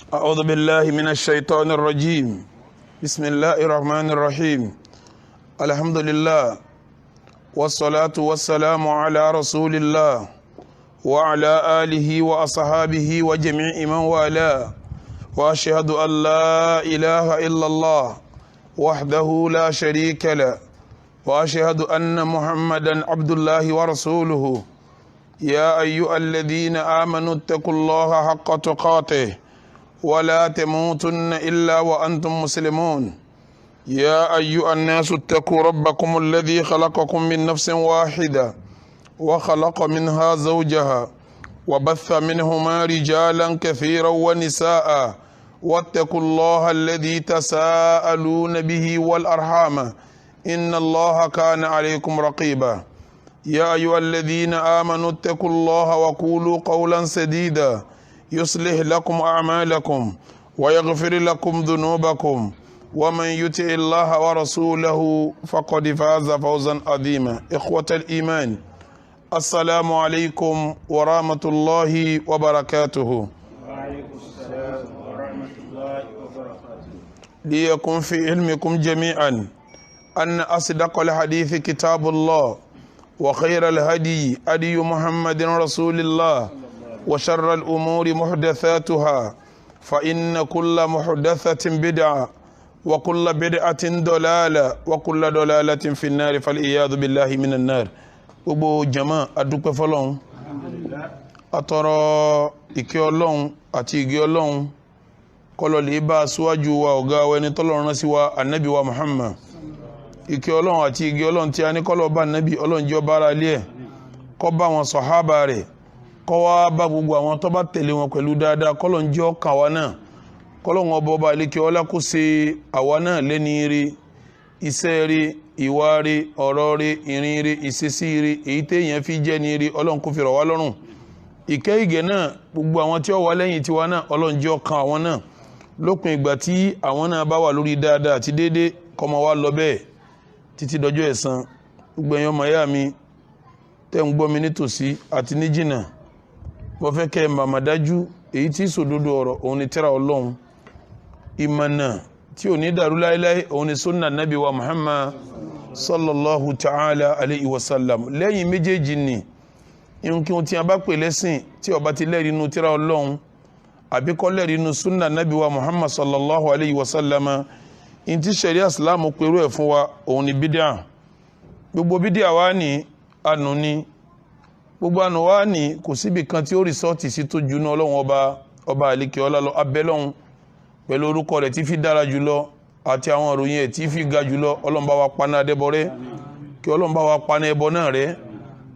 أعوذ بالله من الشيطان الرجيم. بسم الله الرحمن الرحيم. الحمد لله والصلاة والسلام على رسول الله وعلى آله وأصحابه وجميع من والاه، وأشهد أن لا إله إلا الله وحده لا شريك له، وأشهد أن محمدا عبد الله ورسوله. يا أيها الذين آمنوا اتقوا الله حق تقاته ولا تموتن إلا وأنتم مسلمون. يا أيها الناس اتقوا ربكم الذي خلقكم من نفس واحدة وخلق منها زوجها وبث منهما رجالا كثيرا ونساء، واتقوا الله الذي تساءلون به والأرحام إن الله كان عليكم رقيبا. يا أيها الذين آمنوا اتقوا الله وقولوا قولا سديدا يصلح لكم أعمالكم ويغفر لكم ذنوبكم، ومن يطع الله ورسوله فقد فاز فوزا عظيما. إخوة الإيمان، السلام عليكم ورحمة الله وبركاته. وعليكم السلام ورحمة الله وبركاته. ليكن في علمكم جميعا أن أصدق الحديث كتاب الله، وخير الهدي هدي محمد رسول الله، وشر الأمور محدثاتها، فإن كل محدثة بدعة وكل بدعة ضلالة وكل ضلالة في النار، فالعياذ بالله من النار. gbogbo jama adúpẹ́ fọ́lọ́run, atọrọ ìkẹ́ Ọlọ́run àti ìgẹ́ Ọlọ́run kó lè bá aṣíwájú wa ọ̀gá wa ẹni tọ́lọ́run rán sí wa ànábì wa Muhammad. Ìkẹ́ Ọlọ́run àti ìgẹ́ Ọlọ́run tí a ní kó lọ bá ànábì Ọlọ́run jẹ́ ọba ara ilé ẹ̀, kó bá wọn sàhábà rẹ̀, kó wá bá gbogbo àwọn tó bá tẹ̀lé wọn pẹ̀lú dáadáa. kọ́lọ́run jẹ́ ọkàn wa náà, kọ́lọ́run ọba àlékè ọlá kó ṣe àwa náà lẹ́ni ire, iṣẹ́ ire, ìwà ire, ọ̀rọ̀ ire, ìrìn ire, ìṣesí ire, èyí téèyàn fi jẹ́ ni ire, Ọlọ́run kó fi rọ̀ wá lọ́rùn. Ìkẹ́ ìgẹ̀ náà gbogbo àwọn tí ó wà lẹ́yìn tiwa náà, Ọlọ́run jẹ́ ọkàn àwọn náà lópin ìgbà tí àwọn náà bá wà lórí dáadáa àti déédéé, kó máa wá lọ bẹ́ẹ̀ títí dọjọ́ ẹ̀san. Gbogbo ẹ̀yin ọmọ ìyá mi tẹ́ ń gbọ́ mi nítòsí àti ní jìnnà, mo fẹ́ kẹ́ ẹ màmá dájú èyí tí sòdodo ọ̀rọ̀ òun ni tírà Ọlọ́run, ìmọ̀nà tí ò ní dàrú láéláé òun ni sunna nabi wa Muhammad sallallahu ta'ala alayhi wa sallam. Lẹ́yìn méjèèjì ni ihun tí a bá pè lẹ́sìn tí ó bá ti lẹ́rìí inú tírà Ọlọ́run àbí kò lẹ́rìí inú sunna nabi wa Muhammad sallallahu alayhi wa sallam, in ti sharia islam pẹ̀lú ẹ̀ fún wa òun ni bídíà. Gbogbo bídíà wa ní ànú ni, gbogbo ànú wa ní kò síbi kan tí ó rìsọ́ọ̀tì sí tó juná Ọlọ́run ọba àlékè ọlá lọ. Abẹ́lọ́hun pẹ̀lú orúkọ rẹ̀ tí fi dára jùlọ àti àwọn ìròyìn ẹ̀ tí fi ga jùlọ, Ọlọ́run bá wa paná adẹ́bọ rẹ́, kí Ọlọ́run bá wa paná ẹbọ náà rẹ́,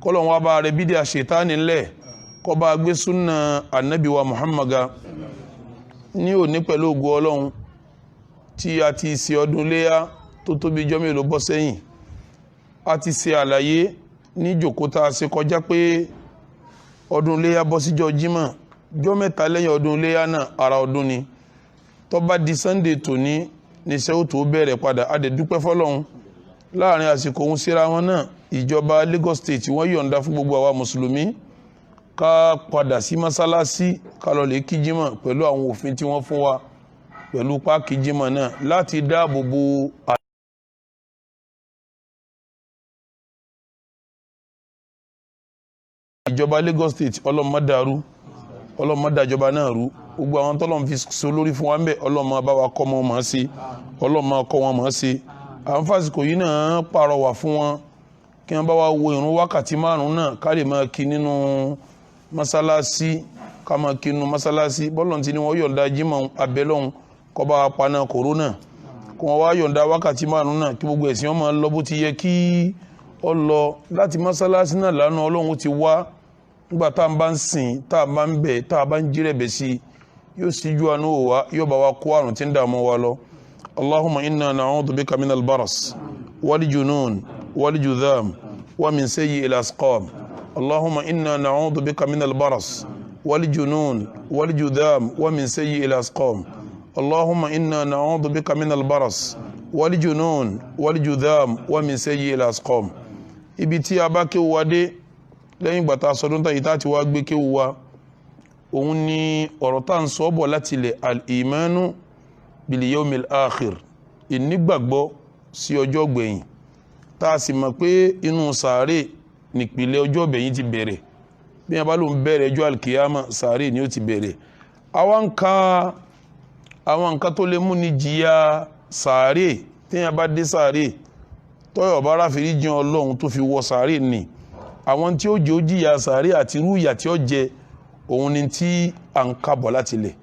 kọ́lọ́run wá bá rẹ̀ bídíà ṣètánì ńlẹ̀, kó bá gbé súnà ànábì wa Muhammad ní òní pẹ̀lú ògo Ọlọ́run tí a ti ṣe ọdún léyà tó tóbi jọ́ mélòó bọ́ sẹ́yìn. A ti ṣe àlàyé ní jòkó tá a ṣe kọjá pé ọdún léyà bọ́ síjọ́ Jímọ̀, jọ́ mẹ́ta lẹ́yìn ọdún léyà náà ara ọdún ni. Tó bá di Sunday tòní ní iṣẹ́ ó tó bẹ̀rẹ̀ padà. A dẹ̀ dúpẹ́ fọ́lọ́run, láàrin àsìkò òun síra wọn náà ìjọba Lagos State wọ́n yọ̀ǹda fún gbogbo àwa mùsùlùmí ká padà sí mọ́sálásí ká lọ lè kí Jímọ̀ pẹ̀lú àwọn òfin tí wọ́n fún wa pẹ̀lú páàkì Jímọ̀ náà láti dáàbò bo ìjọba Lagos State. ọlọ́mọdàjọba náà rú, gbogbo àwọn tọ́lọ́run fi so lórí fún wa ń bẹ̀, ọlọ́mọ bá wa kọ́ wọn mọ̀ sí, ọlọ́mọ kọ́ wọn mọ̀ sí. àwọn fásitì yìí náà pàrọwà fún wọn kí wọ́n bá wa wo ìrun wákàtí 5 náà ká lè máa kí nínú mọ́sálásí, ká máa kí nínú mọ́sálásí. bọ́lọ̀ tí ni wọ́n yọ̀ǹda Jímọ̀ abẹ́lọ́hun kó bá wa paná kòrónà, kó wọ́n wá yọ̀ǹda wákàtí 5 náà kí gbogbo ẹ̀sìn wọn máa lọ bó ti yẹ kí ọ lọ. láti mọ́sálásí náà lánàá Ọlọ́run ti wá, nígbà tá a bá ń sìn, tá a bá ń bẹ̀, tá a bá ń jírẹ̀bẹ̀ sí, yóò síjú àánú wa, yóò bá wa kó àrùn tí ń dààmú wa lọ. Allahumma inna na'udhu bika min al-baras wal junun wal judham wa min sayyi al-asqam. Allahumma inna na'udhu bika min al-baras wal junun wal judham wa min sayyi al-asqam. Allahumma inna na'udhu bika min al-baras wal junun wal judham wa min sayyi al-asqam. Ibi tí a bá kéwú wa dé lẹ́yìn gbàtà sọdún tàyí tá ti wá gbé kéwú wa, òun ni ọ̀rọ̀ tá ń sọ bọ̀ láti ilẹ̀ al-imanu bil yawmil akhir, ìnígbàgbọ́ sí ọjọ́ gbẹ̀yìn, tá a sì mọ̀ pé inú sàárè nípìlẹ̀ ọjọ́ gbẹ̀yìn ti bẹ̀rẹ̀. bí wọ́n bá lóun bẹ̀rẹ̀ ọjọ́ alkiyama sàárè ni ó ti bẹ̀rẹ̀. àwọn nǹkan tó lè mú ni jìyà sàárè tí wọ́n bá dé sàárè tọ́yọ̀ bá ráfìrí jìn Ọlọ́run tó fi wọ sàárè ni àwọn tí ó jẹ́ ó jìyà sàárè àti irú ìyà tí ó jẹ òun ni tí à ń kábọ̀ láti lẹ̀.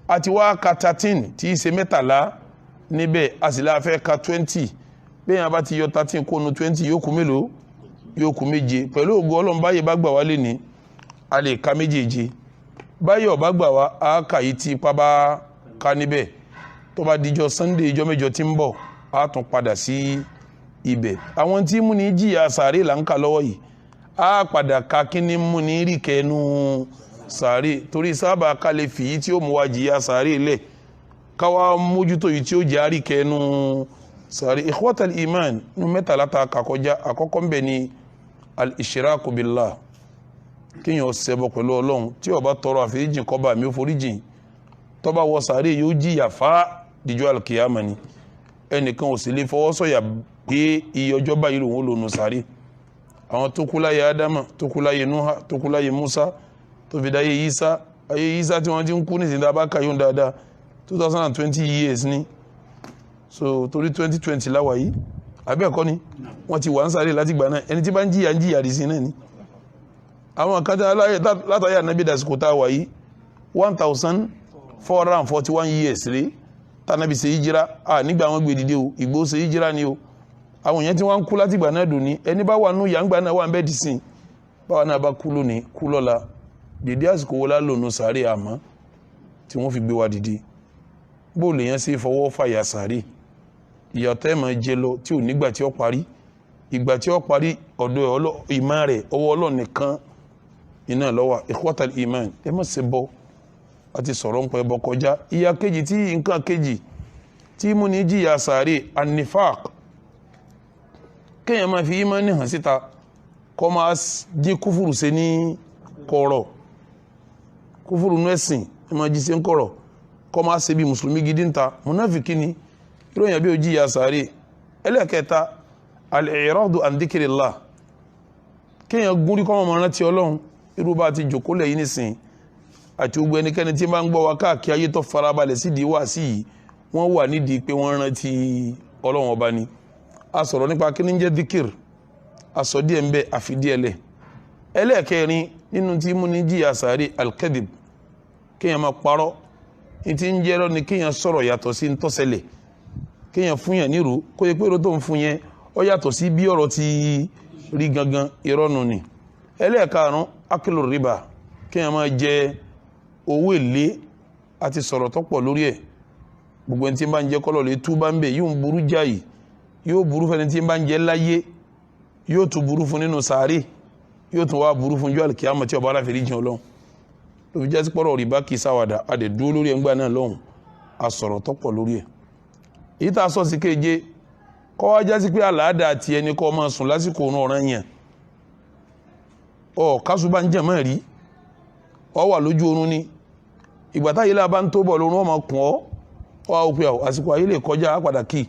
a ti wá ka 13 tí í ṣe 13 níbẹ̀, a sì láà fẹ́ ka 20. bí wọ́n bá ti yọ 13 kó nu 20 yóò kù mélòó? yóò kù méje. pẹ̀lú ògo Ọlọ́run báyé bá gbà wá lé ní a lè ka méjèèje, báyé ọ̀bá gbà wá a kà yìí tí ipa bá ka níbẹ̀. tó bá dijọ́ Sunday ìjọ́ mẹ́jọ tí ń bọ̀ a tún padà sí ibẹ̀. àwọn tí mú ní jìyà sàárè là ń kà lọ́wọ́ yìí a padà ka kíní mú ní rí kẹnu sàárè, torí sábà ká lè fìyí tí ó mú wa jìyà sàárè lẹ̀ káwá mójútó yìí tí ó jẹ́ àrí kẹnu sàárè. ikhwatal iman nu mẹ́tàlá ta kàkọjá. àkọ́kọ́ ń bẹ ní al-ishraku billah, kíyàn ṣẹbọ pẹ̀lú Ọlọ́run. tí ó bá tọrọ àforíjìn kó bá mi ó foríjìn, tó bá wọ sàárè yóò jìyà fá díjọ́ alkiyama ni. ẹnìkan ò sì lè fọwọ́ sọ̀yà pé iye ọjọ́ báyìí lòun ó lò nù sàárè. àwọn tó kú láyé Ádámà, tó kú láyé Núhà, tó kú láyé Músá, tó fi dáyé Ìsá, ayé Ìsá tí wọ́n ti ń kú ní ìsìndá bá kàyún dáadáa 2020 years ni. so torí 2020 láwà yìí àbẹ́ ẹ̀kọ́ ni wọ́n ti wà ń sàárè láti gbà náà. ẹni tí bá ń jìyà rí sí náà ni. àwọn kan látàrí ànábì dàsìkò tá a wà yìí 1441 years rí tànàbì ṣe híjírà. nígbà wọn gbé dìde o, Ìgbò ṣe híjírà ni o. àwọn èèyàn tí wọ́n ń kú láti gbà náà dùn ní. ẹni bá wà nù yàǹgbà náà wà ń bẹ́ dì sí. báwa náà bá kú lónìí kú lọ́la, dìde àsìkò wọlá lónìí sàárè àmọ́ tí wọ́n fi gbé wa dìde. bó lè yẹn sí fọwọ́ fàyà sàárè, ìyàtọ̀ ẹ̀ máa jẹ lọ tí ò nígbà tí ó parí. ìgbà tí ó parí ọ̀dọ̀ ìmọ̀ rẹ̀ ọwọ́ Ọlọ́run nìkan iná lọ́wọ́. ikhwatal iman ẹ má ṣe bọ́ àti sọ̀rọ̀ ń pa ẹbọ kọjá. ìyà kejì tí nǹkan kejì tí mú ní jìyà sàárè an-nifaq, kéèyàn máa fi ìmánì hàn síta kó máa jí kúfùrù ṣe ní kọ̀rọ̀, kúfùrù nú ẹ̀sìn ẹ máa jí ṣe ń kọ̀rọ̀, kó máa ṣe bí mùsùlùmí gidi ń ta munafiki ni. ìròyìn àbí òjì ìyà sàárè. ẹlẹ́ẹ̀kẹta al-i'radu an dhikrillah, kéèyàn gúnrí kọ́ mọ̀ rántí Ọlọ́run. irú bá ti jòkó lẹ̀ yìí nísìn àti gbogbo ẹnikẹ́ni tí máa ń gbọ́ wa káàkiri ayé tó farabalẹ̀ sídìí wá sí yìí wọ́n wà nídìí pé wọ́n rántí Ọlọ́run ọba ni. a sọ̀rọ̀ nípa kí ní jẹ́ dhikr, a sọ díẹ̀ ń bẹ àfi díẹ̀ lẹ̀. ẹlẹ́ẹ̀kẹrin nínú tí mú ní jìyà sàárè al-kadhib, kéèyàn máa parọ́. ní ti ń jẹ́rọ ni kéèyàn sọ̀rọ̀ yàtọ̀ sí ń tọ́sẹ̀lẹ̀, kéèyàn fún yàn nírò kó yẹ pé èrò tó ń fún yẹn ó yàtọ̀ sí bí ọ̀rọ̀ ti rí gangan, ìrọ́nù ni. ẹlẹ́ẹ̀karùn akilu riba, kéèyàn máa jẹ owó èlé àti sọ̀rọ̀ tó pọ̀ lórí ẹ̀. gbogbo ẹni tí ń bá ń jẹ kọ́lọ̀ lè tú bá ń bẹ̀ yóò ń burú jáì, yóò burú fẹ́ni tí ń bá ń jẹ láyé, yóò tún burú fún nínú sàárè, yóò tún wá burú fún jọ́ àlùkìyámà tí ọba aláfẹ́rí jìn Ọlọ́run. tó fi jásí pọ́rọ̀ rìbá kì í sáwàdà a dẹ̀ dúró lórí ẹgbẹ́ náà lọ́hùn a sọ̀rọ̀ tó pọ̀ lórí ẹ̀. èyí tá a sọ sí kéje kọ́ wá jásí pé àlàáda àti ẹni kọ́ máa sùn lásìkò òun ọ̀ràn yẹn. kásù bá ń jẹ̀ mọ́ rí ọ wà lójú oorun ni. ìgbà táyé là bá ń tó bọ̀ lórun ọmọ kùn ọ́ wá ó pé àsìkò ayé lè kọjá á padà kì í.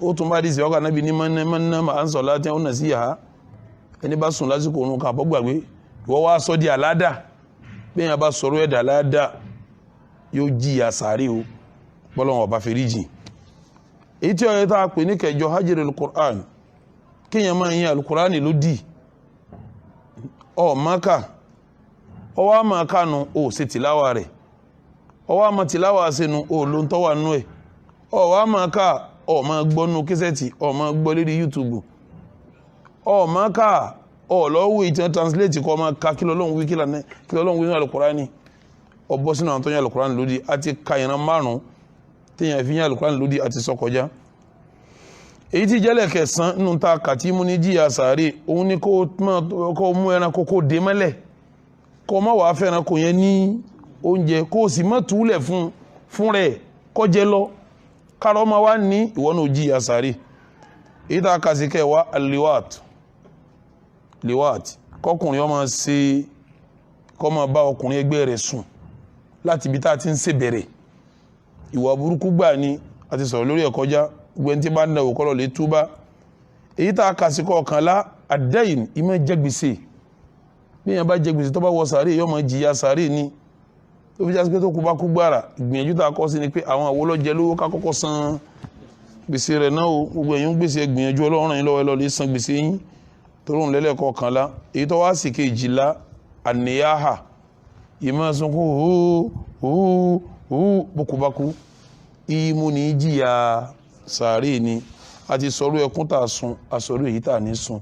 ó tún bá dì sí ọkà náà bí ní mọ́nà máa ń sọ láti ẹ̀ ó nà sí yàrá. ẹni bá sùn lásìkò òun kan àbọ̀ gbàgbé ìwọ́ wá sọ di àládà. bí yẹn bá sọ̀rọ̀ ẹ̀dà àládà yóò jìyà sàárè o bọ́lọ́wọ́n ọba fèrè jìn. èyí tí ọ̀yẹ́ tá a pè ní kẹjọ hajjiril Qur'an, kíyàn máa yin alukur'ani ló dì maka ọwọ́ àmà kánú ó ṣe tìláwà rẹ̀, ọwọ́ àmà tìláwà sínú ó ló ń tọ́wà nú ẹ̀, ọwọ́ àmà ká máa gbọ́nú kẹsẹ̀tì máa gbọ́ lérí YouTube, maka lọ́wọ́ ìtàn translate kọ́ máa ka kí lọ́lọ́run wí kí lọ́lọ́run wí ní alukur'ani ọbọ̀ sínú àwọn tó yàn alukur'ani lódì àti kàyìnà márùn-ún téèyàn fi yàn alukur'ani lódì àti sọ kọjá. èyí tí jẹ́lẹ̀ kẹsàn nínú ta kàtí mú ní jìyà sàárè òun ni kó mú ẹranko kó dé mọ́lẹ̀, kó má wàá fẹ́ ẹranko yẹn ní oúnjẹ, kó o sì má túlẹ̀ fún rẹ̀ kó jẹ lọ kárọ̀ máa wá ní ìwọ náà jìyà sàárè. èyí tá kàsí kẹwàá liwat, kọkùnrin ọmọ ṣe kó máa bá ọkùnrin ẹgbẹ́ rẹ̀ sùn láti ibi tá a ti ń ṣe bẹ̀rẹ̀ ìwà burúkú gbà ni a ti sọ̀rọ̀ lórí ẹ̀ kọjá gbẹ́ni tí bá ń dàwó kọ́ lọ lè túbá èyí tá a kà sí kọ̀ọ̀kanlá àdáyìn ìmọ̀ jẹ gbèsè bí èèyàn bá jẹ gbèsè tó bá wọ sàárè yóò máa jìyà sàárè ni tó fi jásí pé tó kú bá kú gbára ìgbìyànjú tá a kọ́ sí ni pé àwọn àwòlọ́jẹ lówó ká kọ́kọ́ san gbèsè rẹ̀ náà o gbogbo ẹ̀yin gbèsè gbìyànjú ọlọ́run yín lọ́wọ́ ẹ lọ lè san gbèsè yín torún lẹ́lẹ́kọ̀ọ́kanlá èyí tó wá sì kejìlá àníyáhà ìmọ̀ sunkún hùhù bókúbákú ìmú ní jìyà sàárè ni a ti sọ̀rọ̀ ẹkún tà sun àsọ̀rọ̀ èyí tà ní sun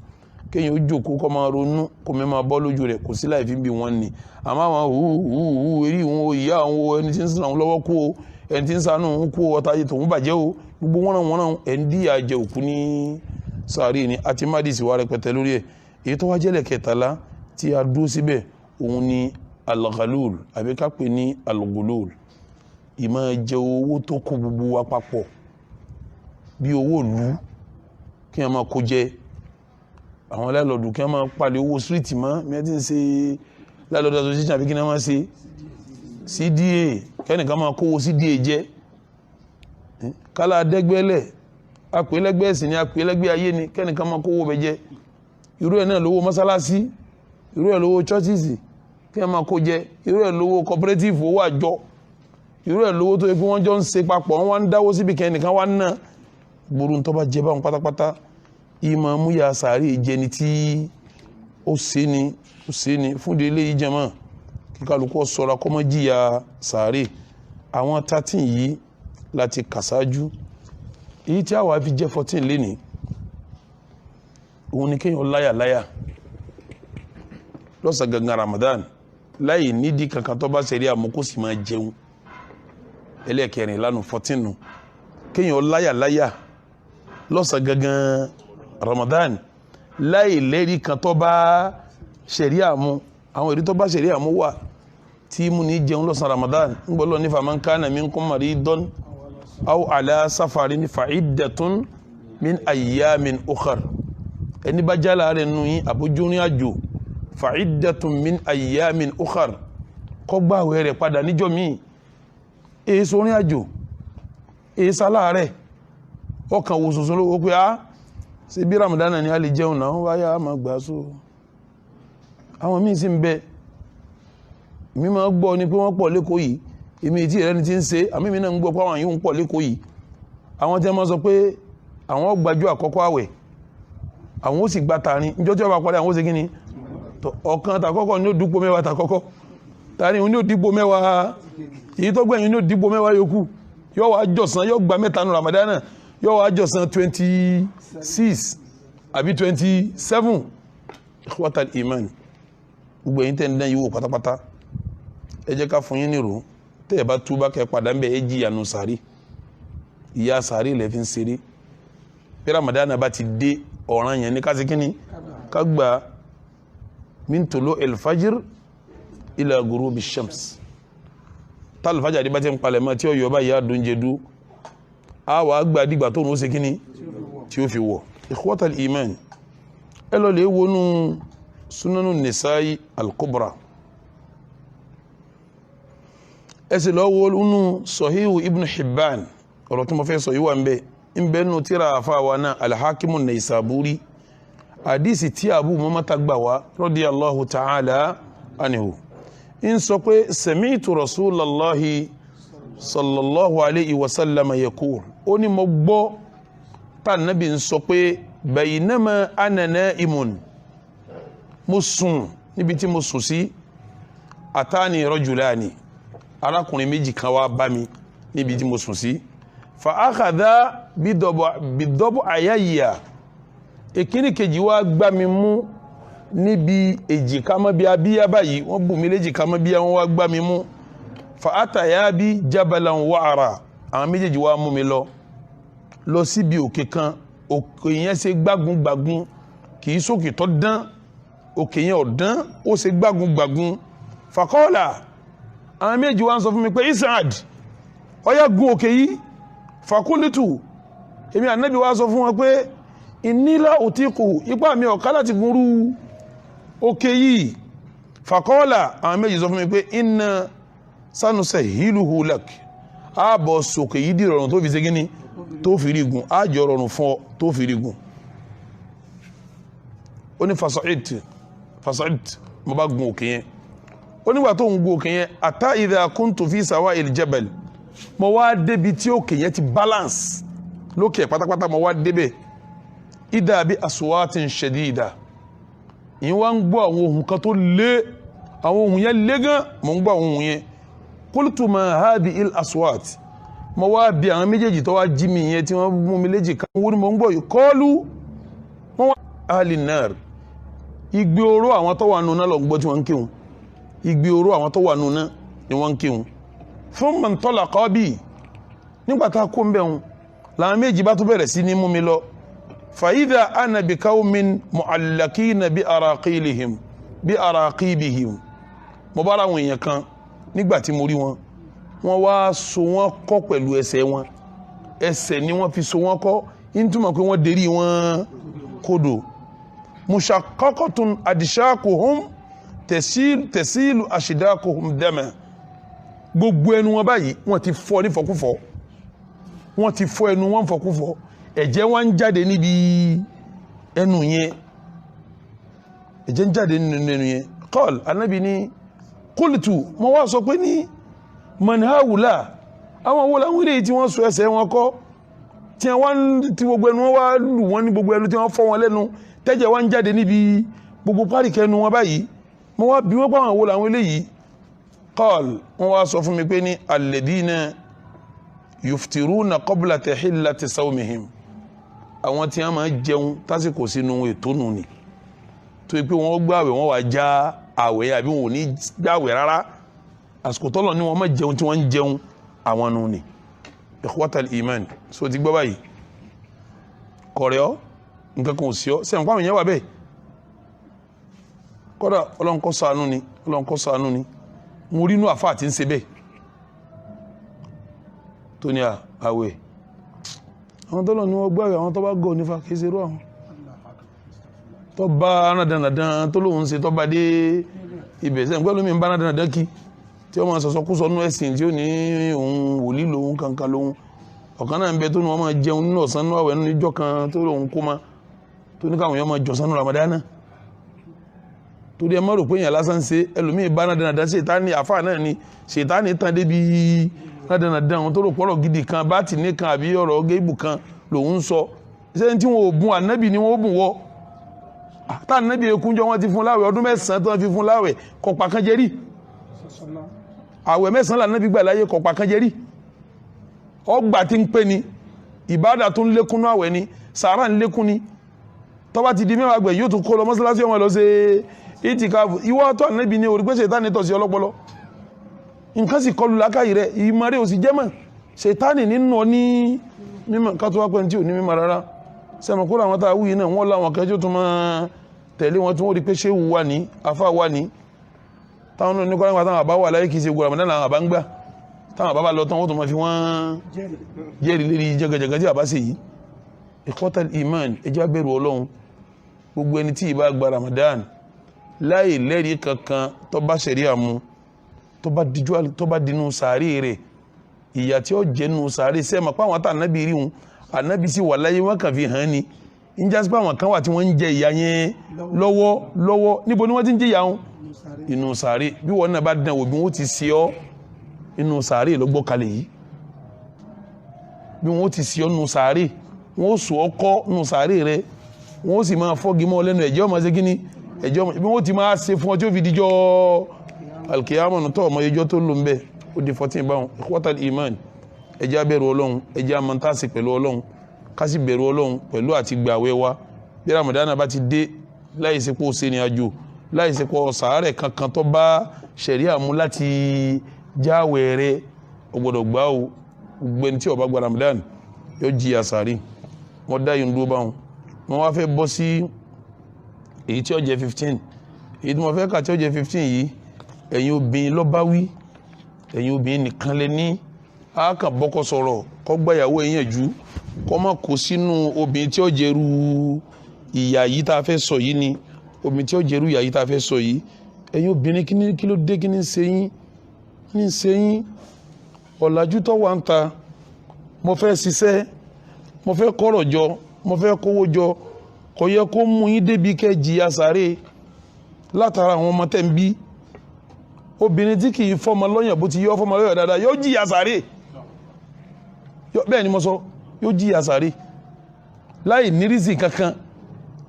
kéèyàn ó jókòó kó máa ronú kó mi máa bọ́ lójú rẹ̀ kò sí láì fi bí wọ́n ni àmọ́ àwọn hùhù eré ìwọ̀n o ìyá àwọn ẹni tí ń sàn lọ́wọ́ kú o ẹni tí ń sànú ń kú ọ̀tá yìí tòun bàjẹ́ o gbogbo wọ́n ẹ̀ ń díyà jẹ òkú ní sàárè ni àti mádìsí wa rẹpẹtẹ lórí ẹ̀ èyí tó wá jẹ́lẹ̀ kẹtàlá tí a dúró síbẹ̀ òun ni al-ghalul àbí ká pè ní al-ghulul ìmọ̀ jẹ owó tó kó gbogbo wa papọ̀ bí owó ìlú kí wọ́n máa kó jẹ àwọn lálọ́dù kí wọ́n máa palẹ̀ owó síríìtì mọ́ mẹ́tí ń ṣe lálọ́dù association àbí kí wọ́n máa ṣe CDA kẹ́nìkan máa kówó CDA jẹ kálá dẹ́gbẹ́lẹ̀ apẹ̀lẹ́gbẹ́ ẹ̀sìn ni apẹ̀lẹ́gbẹ́ ayé ni kẹ́nìkan máa kówó bẹ jẹ irú ẹ̀ náà lówó mọ́sálásí irú ẹ̀ lówó churches kí wọ́n máa kó jẹ irú ẹ̀ lówó cooperative owó àjọ irú ẹ̀ lówó tó yẹ kí wọ́n jọ ń ṣe papọ̀ wọ́n wá ń dáwó síbi kẹ́nìkan wá ń ná gbòòrò tó bá jẹ báwọn pátápátá ìmọ̀ múyà sàárè jẹni tí ó ṣe ni fúnde ilé yìí jẹmọ́ kí kálukú ṣọ́ra kó má jìyà sàárè àwọn 13 yìí láti kàṣáájú èyí tí àwa fi jẹ́ 14 lénìí òun ni kéèyàn láyà lọ́sàn gangan Ramadan láì nídìí kankan tó bá ṣẹ̀rí àmúkó sì máa jẹun ẹlẹ́ẹ̀kẹrin lánàá 14 nù kéèyàn láyà lọ́sàn gangan Ramadan láì lẹ́rí kan tó bá ṣẹ̀rí àmú àwọn èrí tó bá ṣẹ̀rí àmú wà tí mú ní jẹun lọ́sàn Ramadan ń gbọ́ lọ ní faman kana minkum maridan aw ala safarin fa iddatun min ayyamin ukhar ẹni bá jálá rẹ̀ nù yín àbójúrin àjò fa iddatun min ayyamin ukhar kó gbààwẹ̀ rẹ̀ padà níjọ́ míì èso orin àjò èso aláàrẹ̀ ọkàn wo soso lówó pé ṣe bí Ramadan ni a lè jẹun náà wọ́n wáyá máa gbà so àwọn míì sì ń bẹ mi máa gbọ́ ni pé wọ́n pọ̀ lẹ́kọ̀ọ́ yìí èmi tí ìrẹ́ni ti ń ṣe àmì mi náà ń gbọ́ pé àwọn yìí ń pọ̀ lẹ́kọ̀ọ́ yìí àwọn tí wọ́n sọ pé àwọn gbàjú àkọ́kọ́ àwẹ̀ àwọn ó sì gba tààrin níjọ́ tí wọ́n bá parí àwọn ó ṣe kí ni ọ̀kan tàkọ́kọ́ ní ó dúpọ̀ mẹ́wàá tàkọ́kọ́ tààrin ní ó dìbò mẹ́wàá èyí tó gbẹ̀yìn ní ó dìbò mẹ́wàá yòókù yóò wá jọ̀sán yóò gba mẹ́ta nù Ramadan yóò wá jọ̀sán 26 àbí 27 ikhwatal iman gbogbo ẹ̀yin tẹ́ ń dán yìí wò pátápátá ẹ jẹ́ ká fún yín nírò tẹ́ ẹ bá túbá kẹ́ padà ń bẹ̀ ẹ jìyà nù sàárì ìyá sàárì lẹ́ fi ń ṣeré bí Ramadan bá ti dé ọ̀ràn yẹn ní kásì kínní ká gbà min tulu el-fajr ila gurubi shams tá al-fajr bá ti ń palẹ̀ mọ́ tí ó yọ bá yá dóúnjẹ dú a wà gbà dìgbà tó ń ó ṣe kínní tí ó fi wọ̀ ikhwatal iman ẹ lọ lè wọnú sunanu nisa'i al-kubra ẹ sì lọ wọnú sahihu ibn hibban ọ̀rọ̀ tí mo fẹ́ sọ yìí wà ń bẹ nù tíra àfáwà náà al-hakimu naysaburi hadisi tí abu mamata gbà wá radiyallahu ta'ala anhu in sọ pé sami'tu rasulallahi sallallahu alayhi wa sallam yaqul ó ní mo gbọ́ tá nàbí ń sọ pé baynama ana na'imun mo sùn níbi tí mo sùn sí atani rajulani arákùnrin méjì kan wá bá mi níbi tí mo sùn sí fa akhadha bidabu ayayya ìkíní kejì wá gbá mi mú níbi èjìká mọ́ bí abíyá báyìí wọ́n bù mí léjìká mọ́ bí wọ́n wá gbá mi mú fa ataya bí jabalan wa'ara àwọn méjèèjì wá mú mi lọ síbi òkè kan òkè yẹn ṣe gbágun kì í sókè tó dán òkè yẹn ọ̀dán ó ṣe gbágun faqala àwọn méjì wá ń sọ fún mi pé isad ọyá gun òkè yìí fakulitu èmi ànábì wá sọ fún wọn pé ìnílá òtíkù ipá mi ọ̀ká láti gúnrú òkè yìí faqala àwọn méjì sọ fún mi pé inna sanusahiluhu lak a bọ̀ sókè yìí di rọrùn tó fi ṣe kíní tó fi rí gun a jọ rọrùn fún ọ tó fi rí gun ó ní fasa'id mo bá gun òkè yẹn ó nígbà tó ń gun òkè yẹn ata idha kuntu fi sawa'il jabal mo wá débi tí òkè yẹn ti balance lókè pátápátá mo wá débẹ̀ idha bi aswatin shadida yìí wá ń gbọ́ àwọn ohun kan tó lé àwọn ohun yẹn lé gan mo ń gbọ́ àwọn ohun yẹn qultu ma hadhihi al-aswat mo wá bi àwọn méjèèjì tó wá jí mi yẹn tí wọ́n mú mi léjì kan wọ́n ní mo ń gbọ́ yìí qalu wọ́n wá ahli nar igbe oró àwọn tó wà nù náà lọ gbọ́ tí wọ́n ń kírun igbe oró àwọn tó wà nù náà ni wọ́n ń kírun thumma intalaqa bi nígbà tá a kó ń bẹ̀ wọn làwọn méjì bá tó bẹ̀rẹ̀ sí ní mú mi lọ fa idha ana bi qawmin mu'allaqina bi araqibihim mo bá ra àwọn èèyàn kan nígbà tí mo rí wọn wọ́n wá so wọ́n kọ́ pẹ̀lú ẹsẹ̀ wọn ẹsẹ̀ ni wọ́n fi so wọ́n kọ́ ń túmọ̀ pé wọ́n dérí wọn kodò mushaqqaqatun adishaquhum tasilu ashidaquhum dama gbogbo ẹnu wọn báyìí wọ́n ti fọ́ ní fọkúfọ́ wọ́n ti fọ́ ẹnu wọn fọkúfọ́ ẹ̀jẹ̀ wọn ń jáde níbi ẹnu yẹn ẹ̀jẹ̀ ń jáde nínú ẹnu yẹn qal anabi ní qultu mo wá sọ pé ní man haula àwọn wo làwọn ilé tí wọ́n so ẹsẹ̀ wọn kọ́ tí wọ́n ti gbogbo ẹnu wọn wá lù wọ́n ní gbogbo ẹnu tí wọ́n fọ́ wọn lẹ́nu tẹ́jẹ̀ wọn ń jáde níbi gbogbo páríkẹ́ ẹnu wọn báyìí mo wá bí wọ́n pa àwọn wo làwọn ilé yìí qal wọ́n wá sọ fún mi pé ní alladina yuftiruna qabla tahillati sawmihim àwọn tí wọ́n máa jẹun tásìkò sínú ètò nù ni tó yẹ pé wọ́n gbààwẹ̀ wọ́n wá já àwẹ̀ àbí wọn ò ní gbààwẹ̀ rárá àsìkò tọ́lọ̀ ni wọ́n máa jẹun tí wọ́n ń jẹun àwọn nù ni ikhwatal iman so ti gbọ́ báyìí kọ̀rẹ́ ọ́ nǹkan kan ò sí ọ́ sẹ́yìn pàmò yẹn wà bẹ́ẹ̀ kọ́dà Ọlọ́run kó ṣàánú ni mo rí inú àfà àti ń ṣe bẹ́ẹ̀ tó ní àwẹ̀ àwọn tọ́lọ̀ ni wọ́n gbààwẹ̀ àwọn tó bá gọ̀ nífa kìí ṣe rú àwọn tó bá ránadànàdàn tó lóun ṣe tó bá dé ibẹ̀ sẹ́yìn pẹ́lú mi ń bá ránadànàdàn kí tí wọ́n máa sọ̀sọ́ kú sọ́nú ẹ̀sìn tí ó ní òun wòlíì lòun kankan lòun ọ̀kan náà ń bẹ tó ní wọ́n máa jẹun nínú ọ̀sán nínú àwẹ̀ nínú ìjọ kan tó lòun kó ma tó ní káwọn èèyàn máa jọ̀sán nínú Ramadana tó dé ẹ má rò pé èèyàn lásán ṣe ẹlòmíì bá ránadànàdàn ṣètánì àfáà náà ni ṣètánì tán débi ránadànàdàn tó rò pọ̀rọ̀ gidi kan bá tì ní kan àbí ọ̀rọ̀ géèbù kan lòun sọ ṣé tí wọn ò bùn ànábì ni wọn ó bùn wọ́ tá ànábì ekunjọ wọn ti fún láwẹ̀ ọdún 9 tó wọn fi fún láwẹ̀ kọ̀pá kan jẹ́rì àwẹ̀ 9 lànàbí gbà láyé kọ̀pá kan jẹ́rì ọgbà tí ń pè ní ìbádà tó ń lékún náà àwẹ̀ ni sàárà ń lékún ni tó bá ti di mẹ́wàá gbẹ̀ yóò tún kó lọ mọ́sálásí ọmọ lọ sí ìtìkáfù ìwọ́ tó ànábì ní orí pé ṣètánì tọ̀ sí ọlọ́pọlọ nǹkan sì kọlù lákàyè rẹ̀ ìmọ̀rẹ́ ò sì jẹ́mọ̀ ṣètánì nínú ọ ní mímọ̀ ká tó wá pẹ́ tí ò ní mímọ̀ rárá sẹ́mọ̀ kó làwọn tá a wúyìn náà wọ́n láwọn kẹjọ́ tó máa tẹ̀lé wọn tí wọ́n rí pé ṣé wù wà ní afá wà ní táwọn náà ní kọ́ nípa táwọn àbá wà láyé kìí ṣe gbọ́dọ̀ mọ̀dá làwọn àbá ń gbà táwọn àbá bá lọ tán wọ́n tó máa fi wọ́n jẹ́rìí lérí jẹgẹjẹgẹ tí àbá ṣe yìí ikhwatal iman ẹjẹ́ bẹ̀rù Ọlọ́run gbogbo ẹni tí ìbá gba Ramadan láì lẹ́rìí kankan tó bá ṣẹ̀ríà mu tó bá dinú sàárè rẹ̀ ìyà tí ó jẹ́ nù sàárè sẹ́mọ̀ pé àwọn tá ànábì rí wọn ànábì sì wà láyé wọn kàn fi hàn ní ìjà sí pé àwọn kan wà tí wọ́n ń jẹ ìyà yẹn lọ́wọ́ níbo ni wọ́n ti ń jẹ ìyà wọn inú sàárè bí wọ́n náà bá dán wò bí wọ́n ti sí ọ inú sàárè ló gbọ́ kalẹ̀ yìí bí wọ́n ti sí ọ nù sàárè wọ́n sọ ọkọ́ nù sàárè rẹ wọ́n sì máa fọ́gi mọ́ lẹ́nu ẹ̀jẹ̀ ọmọ ṣe kíní ẹ̀jẹ̀ ọmọ bí wọ́n ti máa ṣe fún ọ tí ó fi dijọ́ alkiyama tó ọmọ ẹjọ́ tó lò ń bẹ́ ó di 14 báwọn ikhwatal iman ẹjẹ́ abẹ́rù Ọlọ́run ẹjẹ́ amọ̀ntàsí pẹ̀lú Ọlọ́run kásì bẹ̀rù Ọlọ́run pẹ̀lú àti gbàwẹ̀ wa bí Ramadana bá ti dé láìsí pé ó ṣe ní àjò láìsí pé sàárẹ̀ kankan tó bá ṣẹ̀ríà mú láti jáwẹ̀ rẹ̀ ó gbọ́dọ̀ gbà ó gbogbo ẹni tí ó bá gba Ramadan yóò jí àsàrí wọ́n dá yìí ń dúró báwọn wọ́n wá fẹ́ bọ́ sí èyí tí ó jẹ́ 15 èyí tí wọ́n fẹ́ kà tí ó jẹ́ 15 yìí ẹ̀yin obìnrin ló bá wí ẹ̀yin obìnrin nìkan lẹ ní a kàn bọ́kọ sọ̀rọ̀ kọ́ gbàyàwó ẹ̀yàn jù kọ́ má kó sínú obìnrin tí ó jẹ́rú ìyà yìí tá a fẹ́ sọ yìí ni obìnrin tí ó jẹ́rú ìyà yìí tá a fẹ́ sọ yìí ẹ̀yin obìnrin kí ló dé kí ní ṣe yín ọ̀làjú tó wà ń ta mo fẹ́ ṣiṣẹ́ mo fẹ́ kọ́rọ̀ jọ mo fẹ́ kówó jọ kò yẹ kó mú yín débi kẹ́ jìyà sáré látara àwọn ọmọ tẹ́ ń bí obìnrin tí kì í fọmọ lọ́yàn bó ti yọ fọmọ lọ́yàn dáadáa yóò jìyà sáré bẹ́ẹ̀ ni mo sọ yóò jìyà sáré láì nírísì kankan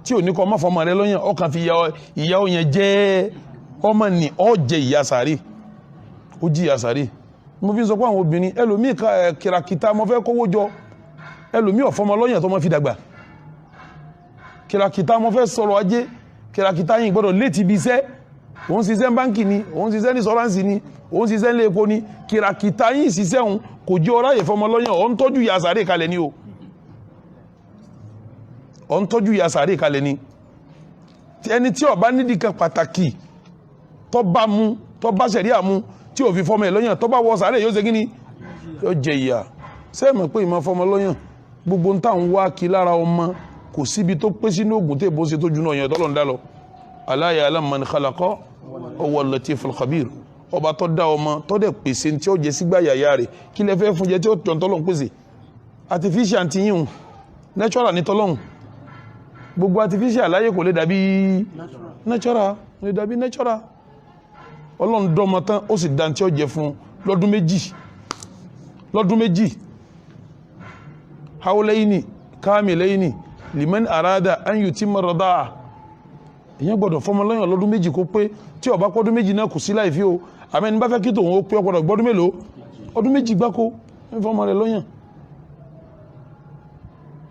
tí ò ní kọ́ ọmọ fọmọ rẹ lọ́yàn ọkàn fi ìyàwó yẹn jẹ́ ọmọ ní ọ jẹ ìyà sáré ó jìyà sáré mo fi sọ pé àwọn obìnrin ẹlòmíì kìràkìtà mo fẹ́ kówó jọ ẹlòmíì ọ̀fọmọ lọ́yàn tó mọ́ fi dàgbà kìràkìtà mo fẹ́ sọ̀rọ̀ ajé kìràkìtà yìí gbọ́dọ̀ létí bí iṣẹ́ òun ṣiṣẹ́ báńkì ni òun ṣiṣẹ́ ní sọ́ránsì ni òun ṣiṣẹ́ ní epo ni kìràkìtà yìí ṣiṣẹ́ òun kò jẹ́ ọ̀rá yẹ fọmọ lọ́yàn ọ̀ ń tọ́jú ìyà sáré kalẹ̀ ni o ọ̀ ń tọ́jú ìyà sáré kalẹ̀ ni ẹni tí ó bá nídìí kan pàtàkì tó bá mú tó bá ṣẹ̀ríà mú tí ò fi fọmọ ẹ̀ lọ́yàn tó bá wọ sáré yóò ṣe kí ni yóò jẹ ìyà sẹ́ẹ̀mọ̀ pé ìmọ̀ fọmọ lọ́yàn gbogbo ń tà ń wá kí lára ọmọ kò síbi tó pé sínú ògùn tó èbó ṣe tó juná yẹn tọ́lọ̀ ń dá lọ ala ya'lamu man khalaqa huwa al-latiful khabir ọba tó dá ọmọ tó dẹ̀ pèsè tí ó jẹ sígbà yàyà rẹ̀ kí lẹ fẹ́ fún jẹ tí ó tọ̀ tọ́lọ̀ ń pèsè artificial ti yín natural ní tọ́lọ́hun gbogbo artificial láyé kò lè dàbí natural lè dàbí natural ọlọ́run dọ́mọ tán ó sì dá tí ó jẹ fún lọ́dún méjì hawlayni kamilayni liman arada an yutimma radaa èyàn gbọ́dọ̀ fọmọ lọ́yàn lọ́dún méjì kó pé tí ó bá pọ́dún méjì náà kò sí láì fi o àmẹ́ni bá fẹ́ kí tòun ó pé ọgbọ́dọ̀ gbọ́dún mélòó ọdún méjì gbáko ń fọmọ rẹ̀ lọ́yàn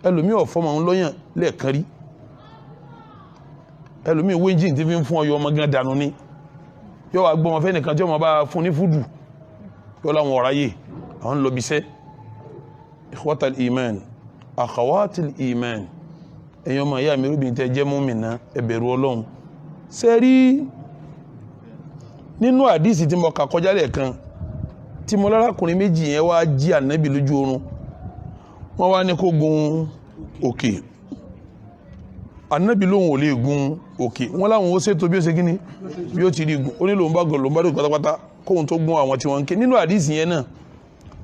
ẹlòmí ò fọmọ òun lọ́yàn lẹ́ẹ̀kan rí ẹlòmí wéjì tí fi ń fún ọyọ ọmọ gan dànù ni yóò wá gbọ́mọ fẹ́ nìkan tí ọmọ bá fún ní fúdù yóò láwọn ọ̀ráyè àwọn ń lọ bisẹ́ ikhwatal iman akhawatil iman ẹ̀yin ọmọ ìyá mi rúbìn tẹ́ jẹ́ mùmínà ẹ bẹ̀rù Ọlọ́run ṣe rí nínú àdísì tí mo kà kọjá lẹ́ẹ̀kan tí mo lárakùnrin méjì yẹn wá jí ànábì lójú oorun wọ́n wá ní kó gun òkè ànábì lóhun ò lè gun òkè wọ́n láwọn ó ṣètò bí ó ṣe kíní bí ó ti rí gun ó ní lòun bá gọ̀ lòun bá dùn pátápátá kóhun tó gun àwọn tí wọ́n ń ké nínú àdísì yẹn náà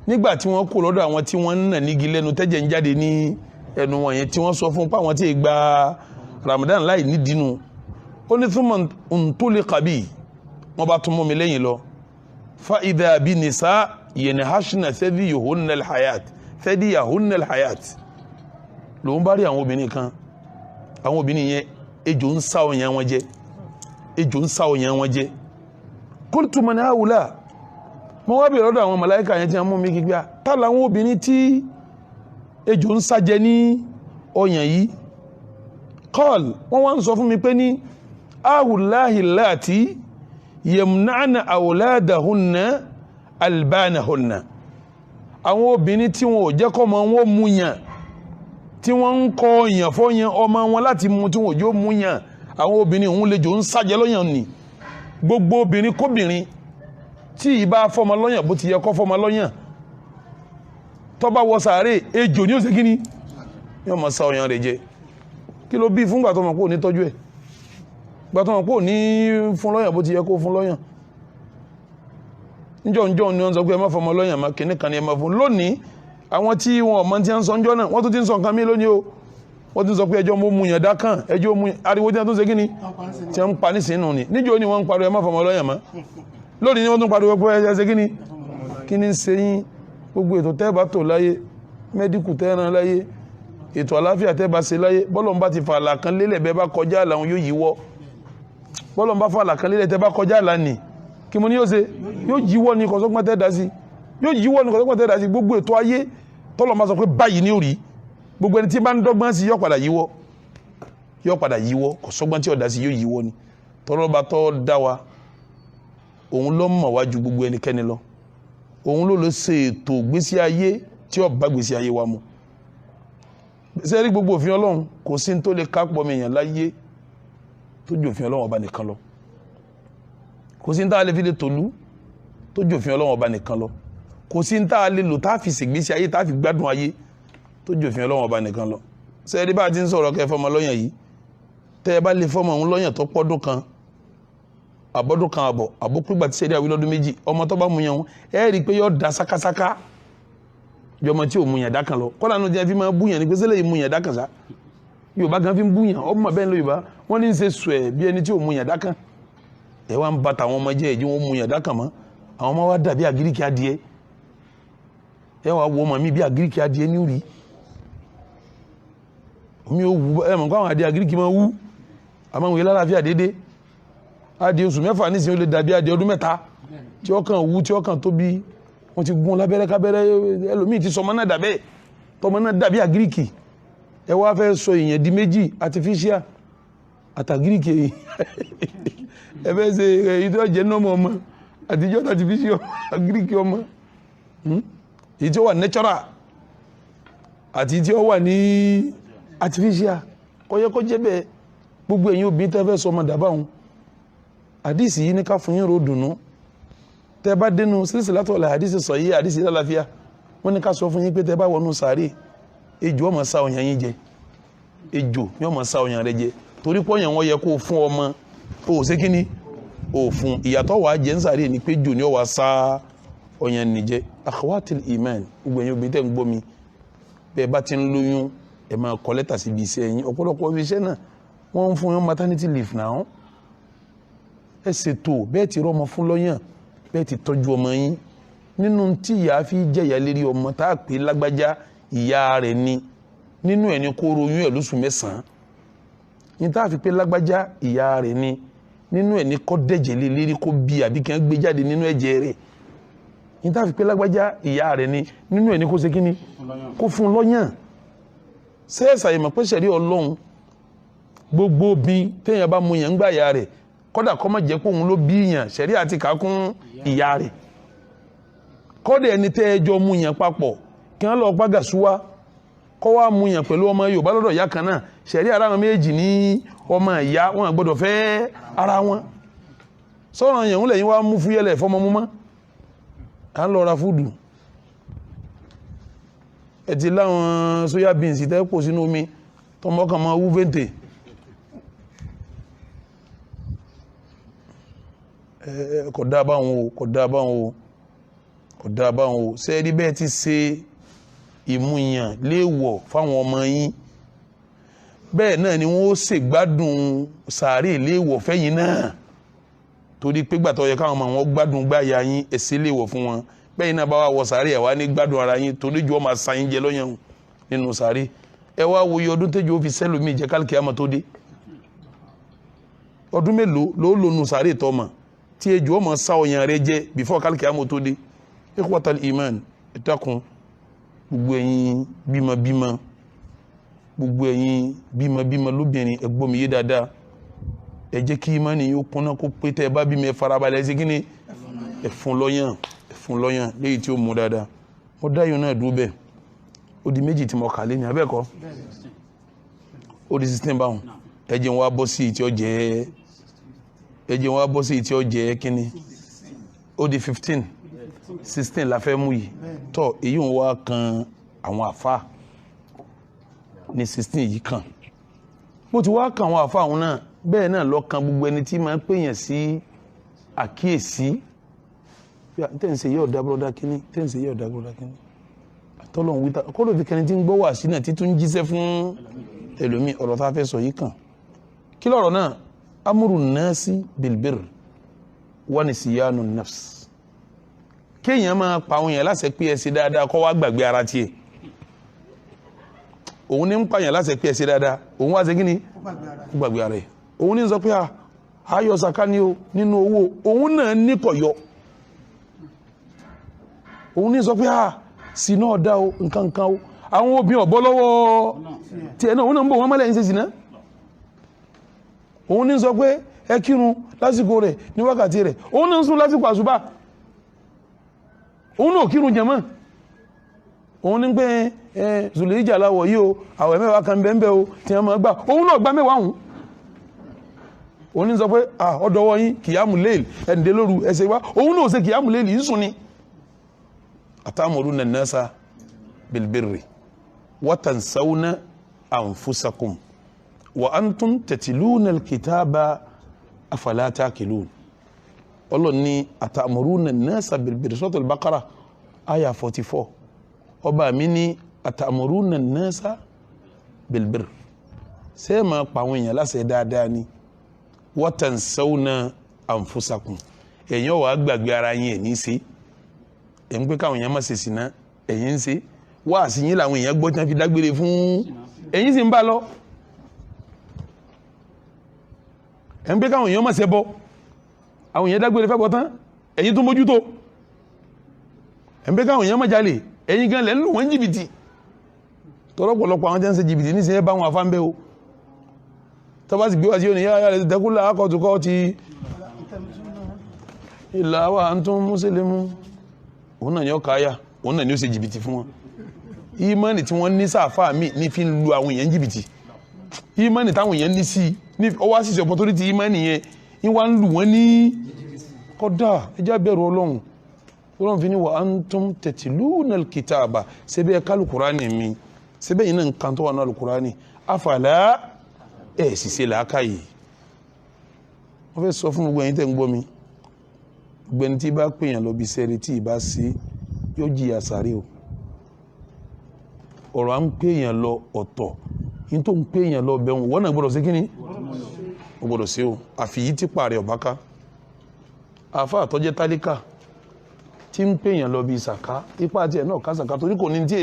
nígbà tí wọ́n kó lọ́dọ̀ àwọn tí wọ́n ń nà nígi lẹ́nu tẹ́jẹ̀ ń jáde ní ẹnu wọn yẹn tí wọ́n sọ fún pa àwọn tí ì gba Ramadan láì nídìínú ó ní thumma untulika bi wọ́n bá tún mú mi lẹ́yìn lọ fa idha bi nisa yanhashna thadiyahunna alhayat lòun bá rí àwọn obìnrin kan àwọn obìnrin yẹn ejò ń sá ọyàn wọn jẹ qultu man haula mo wá bèèrè lọ́dọ̀ àwọn màláíkà yẹn tí wọ́n mú mi gbígbá tá láwọn obìnrin tí ejò ń sájẹ ní ọyàn yìí qal wọ́n wá ń sọ fún mi pé ní ahùláhì láti yamna'na awladahunna albanahunna àwọn obìnrin tí wọn ò jẹ́ kọ́ mọ́ wọn mú yàn tí wọ́n ń kọ́ yàn fọ́yàn ọmọ wọn láti mú tí wọn ò jẹ́ mú yàn àwọn obìnrin òun lejò ń sájẹ lọ́yàn ni gbogbo obìnrin kóbìnrin tí ìbá fọmọ lọ́yàn bó ti yẹ kọ́ fọmọ lọ́yàn tó bá wọ sàárè ejò ní òsè kíní yóò máa sá ọyàn rẹ̀ jẹ kí ló bí fún gbàtọ́ mọ̀ pé ò ní tọ́jú ẹ̀ gbàtọ́ mọ̀ pé ò ní fún lọ́yàn bó ti yẹ kó fún lọ́yàn níjọ́ ni wọ́n sọ pé ẹ má fọmọ lọ́yàn má kíní kan ní ẹ má fún lónìí àwọn tí wọn ọmọ tí wọ́n sọ ńjọ́ náà wọ́n tún ti ń sọ nǹkan mí lónìí o wọ́n tún sọ pé ẹjọ́ mo mú yàn dákàn ẹjọ́ mú ariwo tí wọ́n tún ṣe kíní tí wọ́n ń pa nísìnyí ni níjọ́ ni wọ́n ń pariwo ẹ má fọmọ lọ́yàn má lónìí ni wọ́n tún pariwo pé ẹ ṣe kíní ń ṣe yín gbogbo ètò tẹ́ẹ̀bá tó láyé mẹ́díkù tẹ́ẹ̀ràn láyé ètò àláfíà tẹ́ẹ̀bá ṣe láyé bọ́lọ̀n bá ti fa àlà kan lélẹ̀ bẹ́ẹ̀ bá kọjá àlà wọn yóò yíwọ́ bọ́lọ̀n bá fa àlà kan lélẹ̀ tẹ́ẹ̀ bá kọjá àlà nì kí mo ní yóò ṣe yóò yíwọ́ ní kọ̀sọ́gbọ́n tẹ́ẹ̀dá sí yóò yíwọ́ ní kọ̀sọ́gbọ́n tẹ́ẹ̀dá sí gbogbo ètò ayé tọ́lọ̀ máa sọ pé báyìí ní òrí gbogbo ẹni tí bá ń dọ́gbọ́n sí yóò padà yíwọ́ kọ̀sọ́gbọ́n tí ọ̀dá sí yóò yíwọ́ ni tọ́lọ́ bá tọ́ dá wa òun ló mọ̀ wájú gbogbo ẹnikẹ́ni lọ òun ló lè ṣe ètò gbésí ayé tí ó bá gbésí ayé wa mu ṣe rí gbogbo òfin Ọlọ́run kò sí tó lè kápọ̀ mẹ́yàn láyé tó jù òfin Ọlọ́run ọba nìkan lọ kò sí tá a lè fi lè tòlú tó jù òfin Ọlọ́run ọba nìkan lọ kò sí tá a lè lò tá a fi ṣègbésí ayé tá a fi gbádùn ayé tó jù òfin Ọlọ́run ọba nìkan lọ ṣe rí bá a ti ń sọ̀rọ̀ kẹ́ fọmọ lọ́yàn yìí tẹ́ ẹ bá lè fọmọ òun lọ́yàn tó pọ́dún kan àbọ̀dún kan àbọ̀ àbókúgbà tí sẹ́rí àwí lọ́dún méjì ọmọ tó bá mu yàn ẹ rí i pé yóò da sákásáká jọmọ tí ò mu yàn dákan lọ kọ́lá nu jẹ́ fi máa bú yàn ní pé sẹ́lẹ̀ yìí mu yàn dákan sá Yorùbá gan fi ń bú yàn ọmọ bẹ́ẹ̀ ló Yorùbá wọ́n ní ń ṣe sùn ẹ̀ bí ẹni tí ò mu yàn dákan ẹ wá ń bàtà àwọn ọmọ jẹ́ ẹ̀jú wọn mu yàn dákan mọ́ àwọn ọmọ wa dàbí àgíríkì adìẹ ẹ wá wo ọmọ mi bí àgíríkì adìẹ ní òrì mi ò wú ẹ mọ̀ kó àwọn adìẹ àgíríkì máa wú àmọ́ òun yẹ lálàáfíà déédéé adìẹ oṣù mẹ́fà nísìnyí ó lè dàbí adìẹ ọdún mẹ́ta tí ó kàn wú tí ó kàn tóbi wọ́n ti gún lábẹ́rẹ́ kábẹ́rẹ́ ẹlòmíì ti sọ ọmọ náà dàbẹ́ tọmọ náà dàbí àgíríkì ẹ wá fẹ́ sọ ìyẹn di méjì artificial àtàgíríkì èyí ẹ fẹ́ ṣe èyí tó jẹ́ nọ́mọ ọmọ àtijọ́ artificial àgíríkì ọmọ èyí tí ó wà natural àti tí ó wà ní artificial kọ́yẹ́kọ́ jẹ́ bẹ́ẹ̀ gbogbo ẹ̀yin obìnrin tẹ́ fẹ́ sọ ọmọ dàbà wọn àdìsí yìí ní ká fún yín ro dùnú tẹ́ bá dénú silsilatul àdìsí sọ yìí àdìsí lálàáfíà wọ́n ní ká sọ fún yín pé tẹ́ bá wọnú sàárè ejò ọmọ sá ọyàn yín jẹ ejò ní ọmọ sá ọyàn rẹ jẹ torí pọ́yàn wọn yẹ kó fún ọmọ o ṣe kí ni o fún ìyàtọ̀ wàá jẹ́ ń sàárè ní pé jò ní ọwà sá ọyàn nìjẹ akhwatil iman gbogbo ẹ̀yin obìnrin tẹ́ ń gbọ́ mi bẹ́ẹ̀ bá ti ń lóyún ẹ máa kọ lẹ́tà síbi iṣẹ́ yín ọ̀pọ̀lọpọ̀ iṣẹ́ náà wọ́n ń fún yín maternity leave náà ẹ ṣètò bẹ́ẹ̀ ti rọ́mọ fún lọ́yàn bẹ́ẹ̀ ti tọ́jú ọmọ yín nínú tí ìyá fi jẹ̀yà lérí ọmọ tá a pè lágbájá ìyá rẹ̀ ni nínú ẹ̀ ní kó royún ẹ̀ lóṣù mẹ́sàn-án ní tá a fi pé lágbájá ìyá rẹ̀ ni nínú ẹ̀ ní kó dẹ̀jẹ̀ lé lérí kó bí àbí kí wọ́n gbé jáde nínú ẹ̀jẹ̀ rẹ̀ ní tá a fi pé lágbájá ìyá rẹ̀ ni nínú ẹ̀ ní kó ṣe kí ni kó fún lọ́yàn sẹ́ẹ̀sà ìmọ̀ pé ṣẹ̀rí Ọlọ́run gbogbo bí téèyàn bá mu yàn ń gbà ìyá rẹ̀ kódà kó má jẹ́ pé òun ló bí yàn ṣẹ̀rí àti kàákún ìyá rẹ̀ kódà ẹni tẹ́ ẹjọ́ mu yàn papọ̀ kí wọ́n lọ gbága súwá kó wá mu yàn pẹ̀lú ọmọ Yorùbá lọ́dọ̀ ìyá kan náà ṣẹ̀rí ara wọn méjì ní ọmọ ìyá wọn gbọ́dọ̀ fẹ́ ara wọn sọ̀rọ̀ yẹn ń lẹ́yìn wá mú fúyẹ́lẹ̀ fọmọ mú mọ́ à ń lọ ra fúdù ẹ ti láwọn soya beans tẹ́ pò sínú omi tọmọ kan máa wú vente kò dáa báwọn o kò dáa báwọn o kò dáa báwọn o sẹ́ẹ̀rí bẹ́ẹ̀ ti ṣe ìmúyàn léèwọ̀ fáwọn ọmọ yín bẹ́ẹ̀ náà ni wọ́n ó ṣègbádùn sàárè léèwọ̀ fẹ́yìn náà torí pé gbàtọ̀ yẹ káwọn ọmọ wọn gbádùn gbáyà yín ẹ̀sẹ̀ léèwọ̀ fún wọn bẹ́ẹ̀ náà bá wà wọ sàárè ẹ̀ wá ní gbádùn ara yín torí ju ọmọ àṣà yín jẹ lọ́yàn nínú sàárè ẹ wá wo iye ọdún tẹ́jú ó fi sẹ́lòmíì jẹ́ kálíkì àmọ́ tó dé ọdún mélòó ló lónú sàárè tọ́mọ̀ tí ejò ọmọ sá ọyàn rẹ jẹ before kálíkì àmọ́ tó dé ikhwatal iman ẹ dákun gbogbo ẹ̀yin bímọ gbogbo ẹ̀yin bímọ lóbìnrin ẹ gbọ́ mi yé dáadáa ẹ jẹ́ kí ìmánì yóò kúnná kó pé tẹ́ ẹ bá bímọ ẹ farabalẹ̀ ẹ ṣe kí ni ẹ fún lọ́yàn léyìí tí ó mú dáadáa mo dá yóò náà dúró bẹ́ẹ̀ ó di méjì tí mo kà lé ní abẹ́ẹ̀kọ́ ó di 16 báwọn ẹ jẹ́ wá bọ́ sí ìtí ọjẹ́ kíní ó di 15 16 la fẹ́ mú yìí tọ́ èyí ń wá kan àwọn àfá ní 16 yìí kan bó ti wá kan àwọn àfá àwọn náà bẹ́ẹ̀ náà lọ kan gbogbo ẹni tí máa ń pèyàn sí àkíyèsí tẹ́ǹsẹ̀ yẹ́ ọ̀dá bọ́dá kíní àtọ́lọ́hun wíta kọ́lọ̀ fi kẹni tí ń gbọ́ wà sí náà títún jíṣẹ́ fún ẹlòmí ọ̀rọ̀ tá fẹ́ sọ yìí kan kí lọ́rọ̀ náà amúrù nasi bilbir wa nisyanu nafs kéèyàn máa pa àwọn èèyàn láṣẹ pé ẹ ṣe dáadáa kọ́ wá gbàgbé ara tiẹ̀ òun ní ń pààyàn láṣẹ pé ẹ ṣe dáadáa òun wá ṣe kí ni ó gbàgbé ara ẹ̀ òun ní sọ pé ayọ̀ sàká ni o nínú owó òun náà ní kọ̀yọ̀ òun ní sọ pé sí náà dá o nǹkan o àwọn obìnrin ọ̀bọ́ lọ́wọ́ tí ẹ̀ náà òun náà ń bọ̀ wọ́n mọ́lẹ̀ ń ṣe sí náà òun ní sọ pé ẹ kírun lásìkò rẹ̀ ní wákàtí rẹ̀ òun náà ń sùn lásìkò àṣùbà òun náà kírun jẹ̀mọ́ òun ní pé zùlẹ̀ ìjà láwọ̀ yìí o àwẹ̀ mẹ́wàá kan bẹ́ẹ̀ o tí wọ́n máa gbà òun náà gbá mẹ́wàá hùn òun ní sọ pé ọdọ̀wọ́ yín kìyàmù léèlì ẹ̀ǹdẹ́ lóru ẹsẹ̀ wá òun náà ṣe kìyàmù léèlì ń sùn ni atamuruna an-nasa bilbirri wa tansawna anfusakum wa antum tatluna al-kitaba afala taqilun Ọlọ́run ní atamuruna nasa bilbir Suratul Baqara aya 44 ọba mi ní atamuruna nasa bilbir ṣé máa pa àwọn èèyàn láṣẹ dáadáa ni wa tansawna anfusakum ẹ̀yin wá gbàgbé ara yín ẹ̀ ní ṣe ẹ̀ ń pé káwọn èèyàn má ṣe sìná ẹ̀yin ń ṣe wá sí yín làwọn èèyàn gbọ́ tí wọ́n fi dágbére fún ẹ̀yin sì ń bá lọ ẹ̀ ń pé káwọn èèyàn má ṣe bọ́ àwọn èèyàn dágbére fẹ́ bọ́ tán ẹ̀yin tó mójútó ẹ̀ ń pé káwọn èèyàn má jalè ẹ̀yin gan lẹ́ ń lù wọ́n jìbìtì tọ́lọ́pọ̀lọpọ̀ àwọn tí wọ́n ń ṣe jìbìtì ní sẹ́yẹ́ bá wọn afá ń bẹ́ o tọ́ba sì gbé wá sí òní yára rẹ̀ dẹ́kúlà akọ̀tùkọ́ ti ìlà wa antum muslimun òun náà ni ó káyà òun náà ni ó ṣe jìbìtì fún wọn ìmánì tí wọ́n ní sáàfà mi ní fi ń lu àwọn èèyàn jìbìtì ìmánì táwọn èèyàn ní sí ní ọwọ́ àṣìṣe opportunity ìmánì yẹn ní wọ́n ń lù wọ́n ní kọ́dà ẹjá bẹ̀rù ọlọ́run ọlọ́run fi ní wa antum tatluna al-kitaba sẹ́bẹ̀ kálukùránì mi sẹ́bẹ̀ yìí náà nǹkan tó wà ní alukùránì afala ẹ̀ sì ṣe làákàyè wọ́n fẹ́ sọ fún gbogbo ẹ̀yin tẹ́ ń gbọ́ mi gbẹni tí bá pèèyàn lọ bí sẹ́rí tí ì bá sí yóò jìyà sáré o ọ̀rọ̀ à ń pèèyàn lọ ọ̀tọ̀ yìí tó ń pèèyàn lọ bẹ̀rù wọ́n náà gbọ́dọ̀ sí kíní o gbọ́dọ̀ sí o àfi yìí tí pààrẹ̀ ọ̀báká àfa àtọ́jẹ́ tálíkà tí ń pèèyàn lọ bí sàká ipá tiẹ̀ náà ká sàká torí kò ní tí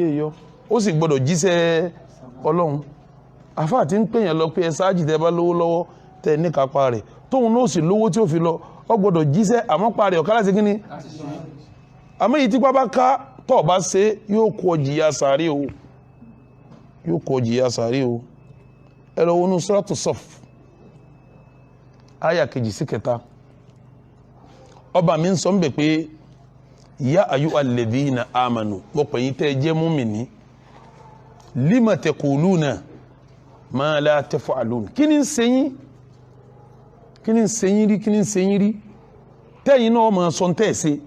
è yọ ó sì gbọ́dọ̀ jíṣẹ́ ọlọ́run àfa àti ń pèèyàn lọ pé ẹ sáájì tẹ bá lówó lọ́wọ́ tẹ ní kápá rẹ̀ tóun náà sì lówó tí ó fi lọ ọ gbọ́dọ̀ jíṣẹ́ àmọ́ pààrẹ̀ ọ̀ká láti kíní àmọ́ yìí tí pápá ká tọ́ bá ṣe yóò kó jìyà sàárè o yóò kó jìyà sàárè o ẹ lọ wọnú Suratu Saf àyà 2 sí 3 ọba mi ń sọ ń bẹ̀ pé ya ayyuhal ladhina amanu mo pè yín tẹ́ jẹ́ mùmínì lima taquluna ma la taf'alun kí ni ń ṣe yín rí tẹ́yìn náà máa sọ tẹ́ ṣe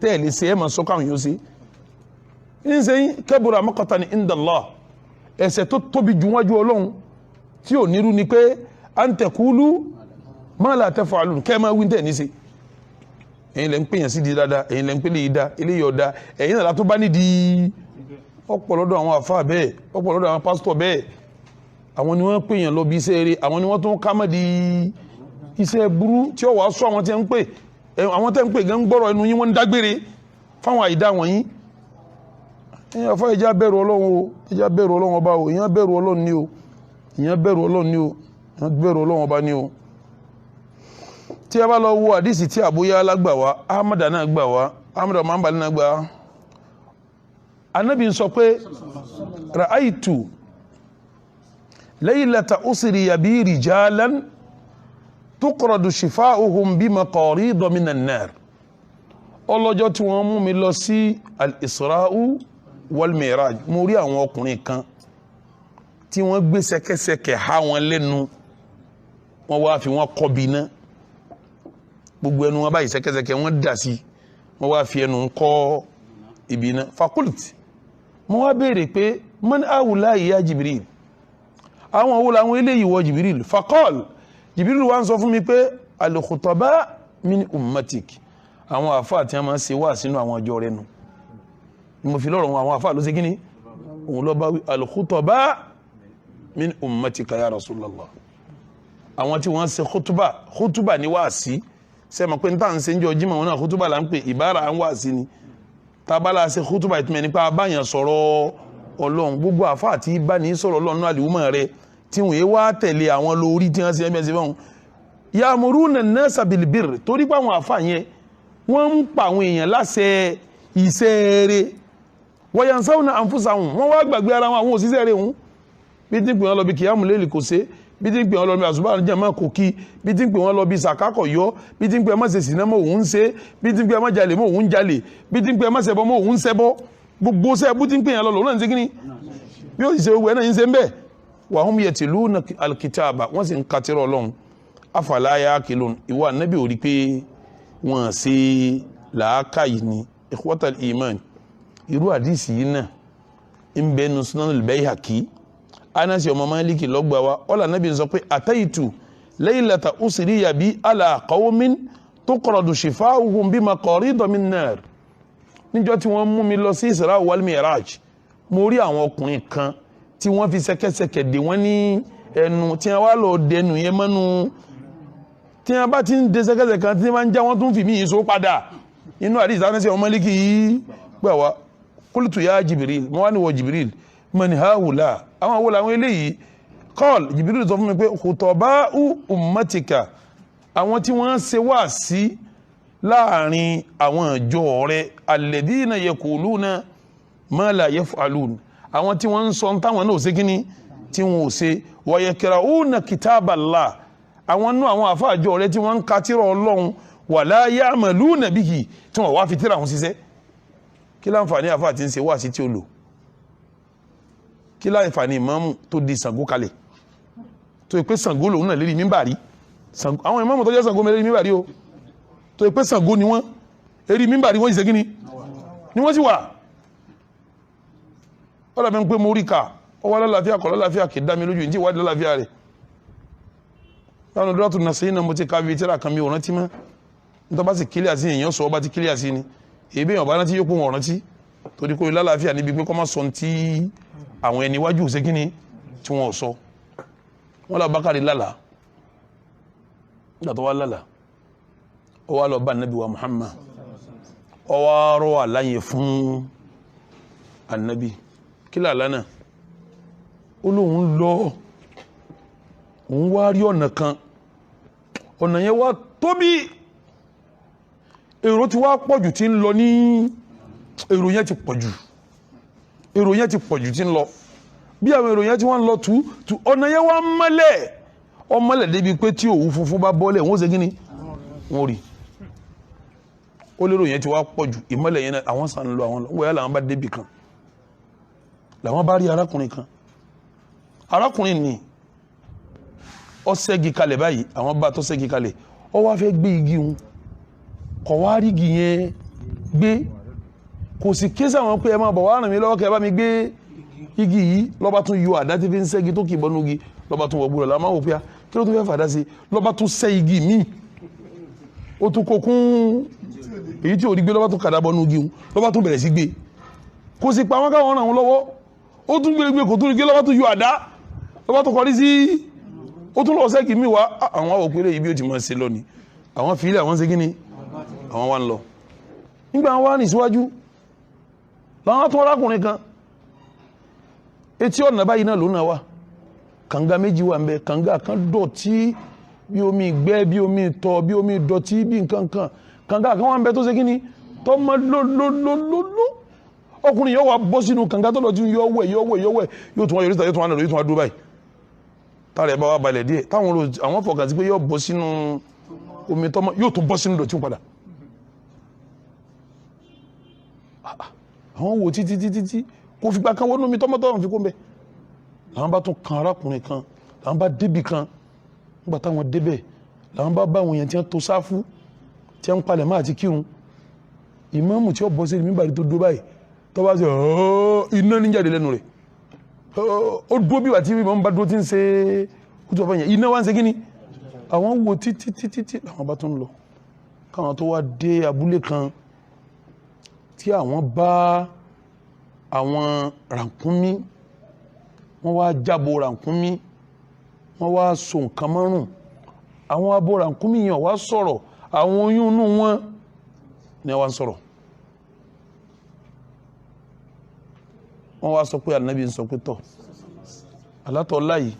tẹ́ lè ṣe ẹ máa sọ káwọn yóò ṣe kí ni ń ṣe yín kabura maqtan inda Allah ẹ̀ṣẹ̀ tó tóbi jù wájú Ọlọ́run tí ò nírú ni pé an taqulu ma la taf'alun kẹ́ máa wí tẹ́ ní ṣe ẹ̀yin lẹ́ ń pèyàn sí di dáadáa ẹ̀yin lẹ́ ń pèlè ìdá eléyìí ọ̀dá ẹ̀yin náà tó bá nídìí ọ̀pọ̀lọdọ̀ àwọn àfáà bẹ́ẹ̀ ọ̀pọ̀lọdọ̀ àwọn pásítọ̀ bẹ́ẹ̀ àwọn ni wọ́n pèyàn lọ bí iṣẹ́ eré àwọn ni wọ́n tó ń ká mọ́ di iṣẹ́ burú tí ó wàá sọ àwọn tí ń pè àwọn tẹ́ ń pè gan gbọ́rọ̀ ẹnu yín wọ́n ń dágbére fáwọn àìdá wọ̀nyí ẹ̀yin àfáà ẹja bẹ̀rù Ọlọ́run o ẹja bẹ̀rù Ọlọ́run ọba o ìyẹn bẹ̀rù Ọlọ́run ni o ìyẹn bẹ̀rù Ọlọ́run ni o ìyẹn bẹ̀rù Ọlọ́run ọba ni o tí a bá lọ wo àdísì tí àbúyá alágbà wá ahmadu náà gbà wá ahmadu mahambali náà gbà wá anábì ń sọ pé ra'aitu laylata usriya bi rijalan tuqradu shifa'uhum bi maqarid minan nar ọlọ́jọ́ tí wọ́n mú mi lọ sí al-isra'u wal miraj mo rí àwọn ọkùnrin kan tí wọ́n gbé ṣẹ̀kẹ̀ṣẹ̀kẹ̀ há wọn lẹ́nu wọ́n wá fi wọ́n kọ́ bí náà gbogbo ẹnu wọn báyìí ṣẹ̀kẹ̀ṣẹ̀kẹ̀ wọn dà sí wọn wá fi ẹnu kọ́ ibi náà fakult mo wá béèrè pé man awulayi ya Jibril àwọn owó làwọn eléyìí wọ Jibril fakọ́l Jibril wá ń sọ fún mi pé al-khutaba min ummatik àwọn àfáà tí wọ́n máa ń ṣe wá sínú àwọn ọjọ́ rẹ̀ nù ni mo fi lọ́rọ̀ wọn àwọn àfáà ló ṣe kí ni òun lọ bá wí al-khutaba min ummatika ya Rasulallah àwọn tí wọ́n ṣe khutuba ní wáàsí sẹ́mọ̀ pé níta ń ṣe ń jọ jímọ̀ wọn náà kútúbà là ń pè ìbára ń wà sí ni tábàlà ṣe kútúbà ìtumẹ̀ nípa báyàn sọ̀rọ̀ Ọlọ́run gbogbo àfa àti bá ní sọ̀rọ̀ Ọlọ́run náà àlùmọ̀ rẹ tí wọ́n wá tẹ̀lé àwọn lórí tí wọ́n ṣe ẹ̀mẹ́sẹ̀ fún wọn. ya'muruna an-nasa bil-birri torí pé àwọn àfa yẹn wọ́n ń pa àwọn èèyàn láṣẹ iṣẹ́ rere wa yansawna anfusahum wọ́n wá gbàgbé ara wọn àwọn òṣìṣẹ́ rẹ̀ wọn bí tí ń pè wọ́n lọ bí kìyàmù lélì kò ṣe bí tí ń pè wọ́n lọ bí àṣùbà jẹ́mọ́ kò kí bí tí ń pè wọ́n lọ bí sàkákọ̀ yọ bí tí ń pè wọ́n ṣe sìnà mọ́ òun ṣe bí tí ń pè wọ́n jalè mọ́ òun jalè bí tí ń pè wọ́n ṣẹbọ mọ́ òun ṣẹbọ gbogbo ṣẹ bú tí ń pè yẹn lọ lọ́nà ń ṣe kíní bí ó sì ṣe owó ẹ̀ náà ń ṣe ń bẹ̀ wa hum yatluna al-kitaba wọ́n sì ń katira Ọlọ́run afala yaqilun ìwà nábì ò rí pé wọ́n ṣe làákàyè ni ikhwatal iman irú àdìsí yìí náà ń bẹ nu Sunan al-Bayhaqi Anasi ọmọ Maliki lọ́gbà wa ọ̀là nábì sọ pé àtàyìtù laylata usriya bi ala qawmin tuqradu shifa'uhum bi maqarida min nar. Níjọ́ tí wọ́n mú mi lọ sí Isra wal Mi'raj mo rí àwọn ọkùnrin kan tí wọ́n fi ṣẹ̀kẹ̀ṣẹ̀kẹ̀ dè wọ́n ní ẹnu tí wọ́n wá lọ dẹnu yẹn mọ́nu tí wọ́n bá ti ń de ṣẹ̀kẹ̀ṣẹ̀kẹ̀ kan tí wọ́n ń já wọ́n tún fi mí yìí so padà inú àdìs Anas ọmọ Málíkì yìí gbà wá qultu ya Jibril mo wá ní wọ Jibril man haula àwọn wo làwọn eléyìí qal Jibril sọ fún mi pé khutaba'u ummatika àwọn tí wọ́n ṣe wá sí láàrin àwọn ìjọ rẹ̀ alladhina yaquluna ma la yaf'alun àwọn tí wọ́n ń sọ táwọn náà ṣe kíní tí wọ́n ò ṣe wa yakra'una kitaballah àwọn náà àwọn àfáàjọ rẹ̀ tí wọ́n ń ka tírà Ọlọ́run wala ya'maluna bihi tí wọ́n wá fi tírà wọn ṣiṣẹ́. Kí láǹfààní àfáà tí ń ṣe wá sí tí ó lò? Kí láǹfààní ìmáàmù tó di Ṣàngó kalẹ̀ tó pé Ṣàngó lòun náà lérí mímbàrí? Àwọn ìmáàmù tó jẹ́ Ṣàngó lérí mímbàrí o tó pé Ṣàngó ni wọ́n lérí mímbàrí wọ́n ṣe kíní ni wọ́n sì wà. Ọ̀la mi ń pé mo rí ká ọwọ́ lálàáfíà kọ̀ lálàáfíà kì í dá mi lójú ìdí ìwádìí lálàáfíà rẹ̀. Láwọn ọdún látò nàṣẹ́ iná mo ti ka bíi tíra kan mi ò rántí mọ́. Nítorí bá sì kílíà sí èèyàn sọ ọba ti kílíà sí ni. Èbí èèyàn bá rántí yóò pé wọn rántí. Torí kó lálàáfíà níbi pé kọ́ máa sọ ti àwọn ẹni iwájú ṣe kíni tí wọ́n sọ. Wọ́n lọ Bákàrí lálàá. Nígbà tó wá lálàá. Ó wá lọ bá Ànábì wa Muhammad. Ó wá rọ àlàyé fún Ànábì. Kí làlá náà? Ó lóun lọ òun wá rí ọ̀nà kan ọ̀nà yẹn wá tóbi èrò ti wá pọ̀jù tí ń lọ ní èrò yẹn ti pọ̀jù tí ń lọ bí àwọn èrò yẹn tí wọ́n ń lọ tú ọ̀nà yẹn wá mọ́lẹ̀ ọmọlẹ̀ débi pé tí òwú funfun bá bọ́lẹ̀ wọ́n ṣe gíní wọ́n rí ó lérò yẹn ti wá pọ̀jù ìmọ́lẹ̀ yẹn àwọn sàn lọ àwọn wọ́n yà làwọn bá débi kan làwọn bá rí arákùnrin ni ó ṣẹ́gi kalẹ̀ báyìí àwọn bá tó ṣẹ́gi kalẹ̀ ó wá fẹ́ gbé igi hun kọ̀ wá rí igi yẹn gbé kò sì ké sáwọn pé ẹ máa bọ̀ wá ràn mí lọ́wọ́ kẹ́ bá mi gbé igi yìí lọ́ba tún yọ àdá tí fi ń ṣẹ́gi tó kì í bọ́nú igi lọ́ba tún wọ̀ gbúrọ̀ làwọn máa wò pé kí ló tún fẹ́ fàdá sí lọ́ba tún ṣẹ́ igi míì ó tún kó kún èyí tí ò rí gbé lọ́ba tún kàdá bọ́nú igi hun lọ́ba tún bẹ̀rẹ̀ sí gbé kò sì pa wọn káwọn ràn wọn lọ́wọ́ ó tún gbé kò tún rí gbé lọ́ba tún yọ àdá lọ́ba tún kọrí sí ó tún lọ sẹ́kì mí wá àwọn òpèrè ibi ó ti máa ṣe lọ ni àwọn fílẹ̀ àwọn ṣe kíní àwọn wá ń lọ nígbà wọn wá ní síwájú láwọn tó rákùnrin kan etí ọ̀nà báyìí náà ló náà wà kànga méjì wà ń bẹ kànga kan dọ̀tí bí omi ìgbẹ́ bí omi ìtọ̀ bí omi ìdọ̀tí bí nǹkan kan kànga kan wà ń bẹ tó ṣe kíní tó mọ́ lólólólóló ọkùnrin yóò wá bọ́ sínú kànga tó dọ̀tí yóò wẹ̀ yóò tún wá yọrí yóò tún wá nàró yóò tún wá dúró báyìí tára ẹ̀ bá wá balẹ̀ díẹ̀ táwọn àwọn fọkàn sí pé yóò bọ́ sínú omi tọ́mọ yóò tún bọ́ sínú dọ̀tí padà àwọn wò títí kò fìgbà kan wọnú omi tọ́mọ tọ́mọ fi kó mbẹ làwọn bá tún kan arákùnrin kan làwọn bá débì kan nígbà táwọn débẹ̀ làwọn bá bá àwọn èèyàn tí wọ́n tó sáfù tí wọ́n ń palẹ̀ máa ti kírun ìmáàmù tí ó bọ́ sí mímbàrí tó dó báyìí tó bá ṣe iná ní jáde lẹ́nu rẹ̀ ó dúró bí wà tí ìmáàmù bá dúró tí ń ṣe kútu ọ̀fẹ́ yẹn iná wá ń ṣe kíní àwọn wo títí làwọn bá tún lọ káwọn tó wá dé abúlé kan tí àwọn bá àwọn ràkúnmí wọ́n wá jábọ̀ ràkúnmí wọ́n wá so nǹkan márùn àwọn abo ràkúnmí yẹn wá sọ̀rọ̀ àwọn oyún inú wọn ni wọ́n sọ̀rọ̀ wọ́n wá sọ pé Ànábì ń sọ pé tọ̀ alátọ̀ láyìí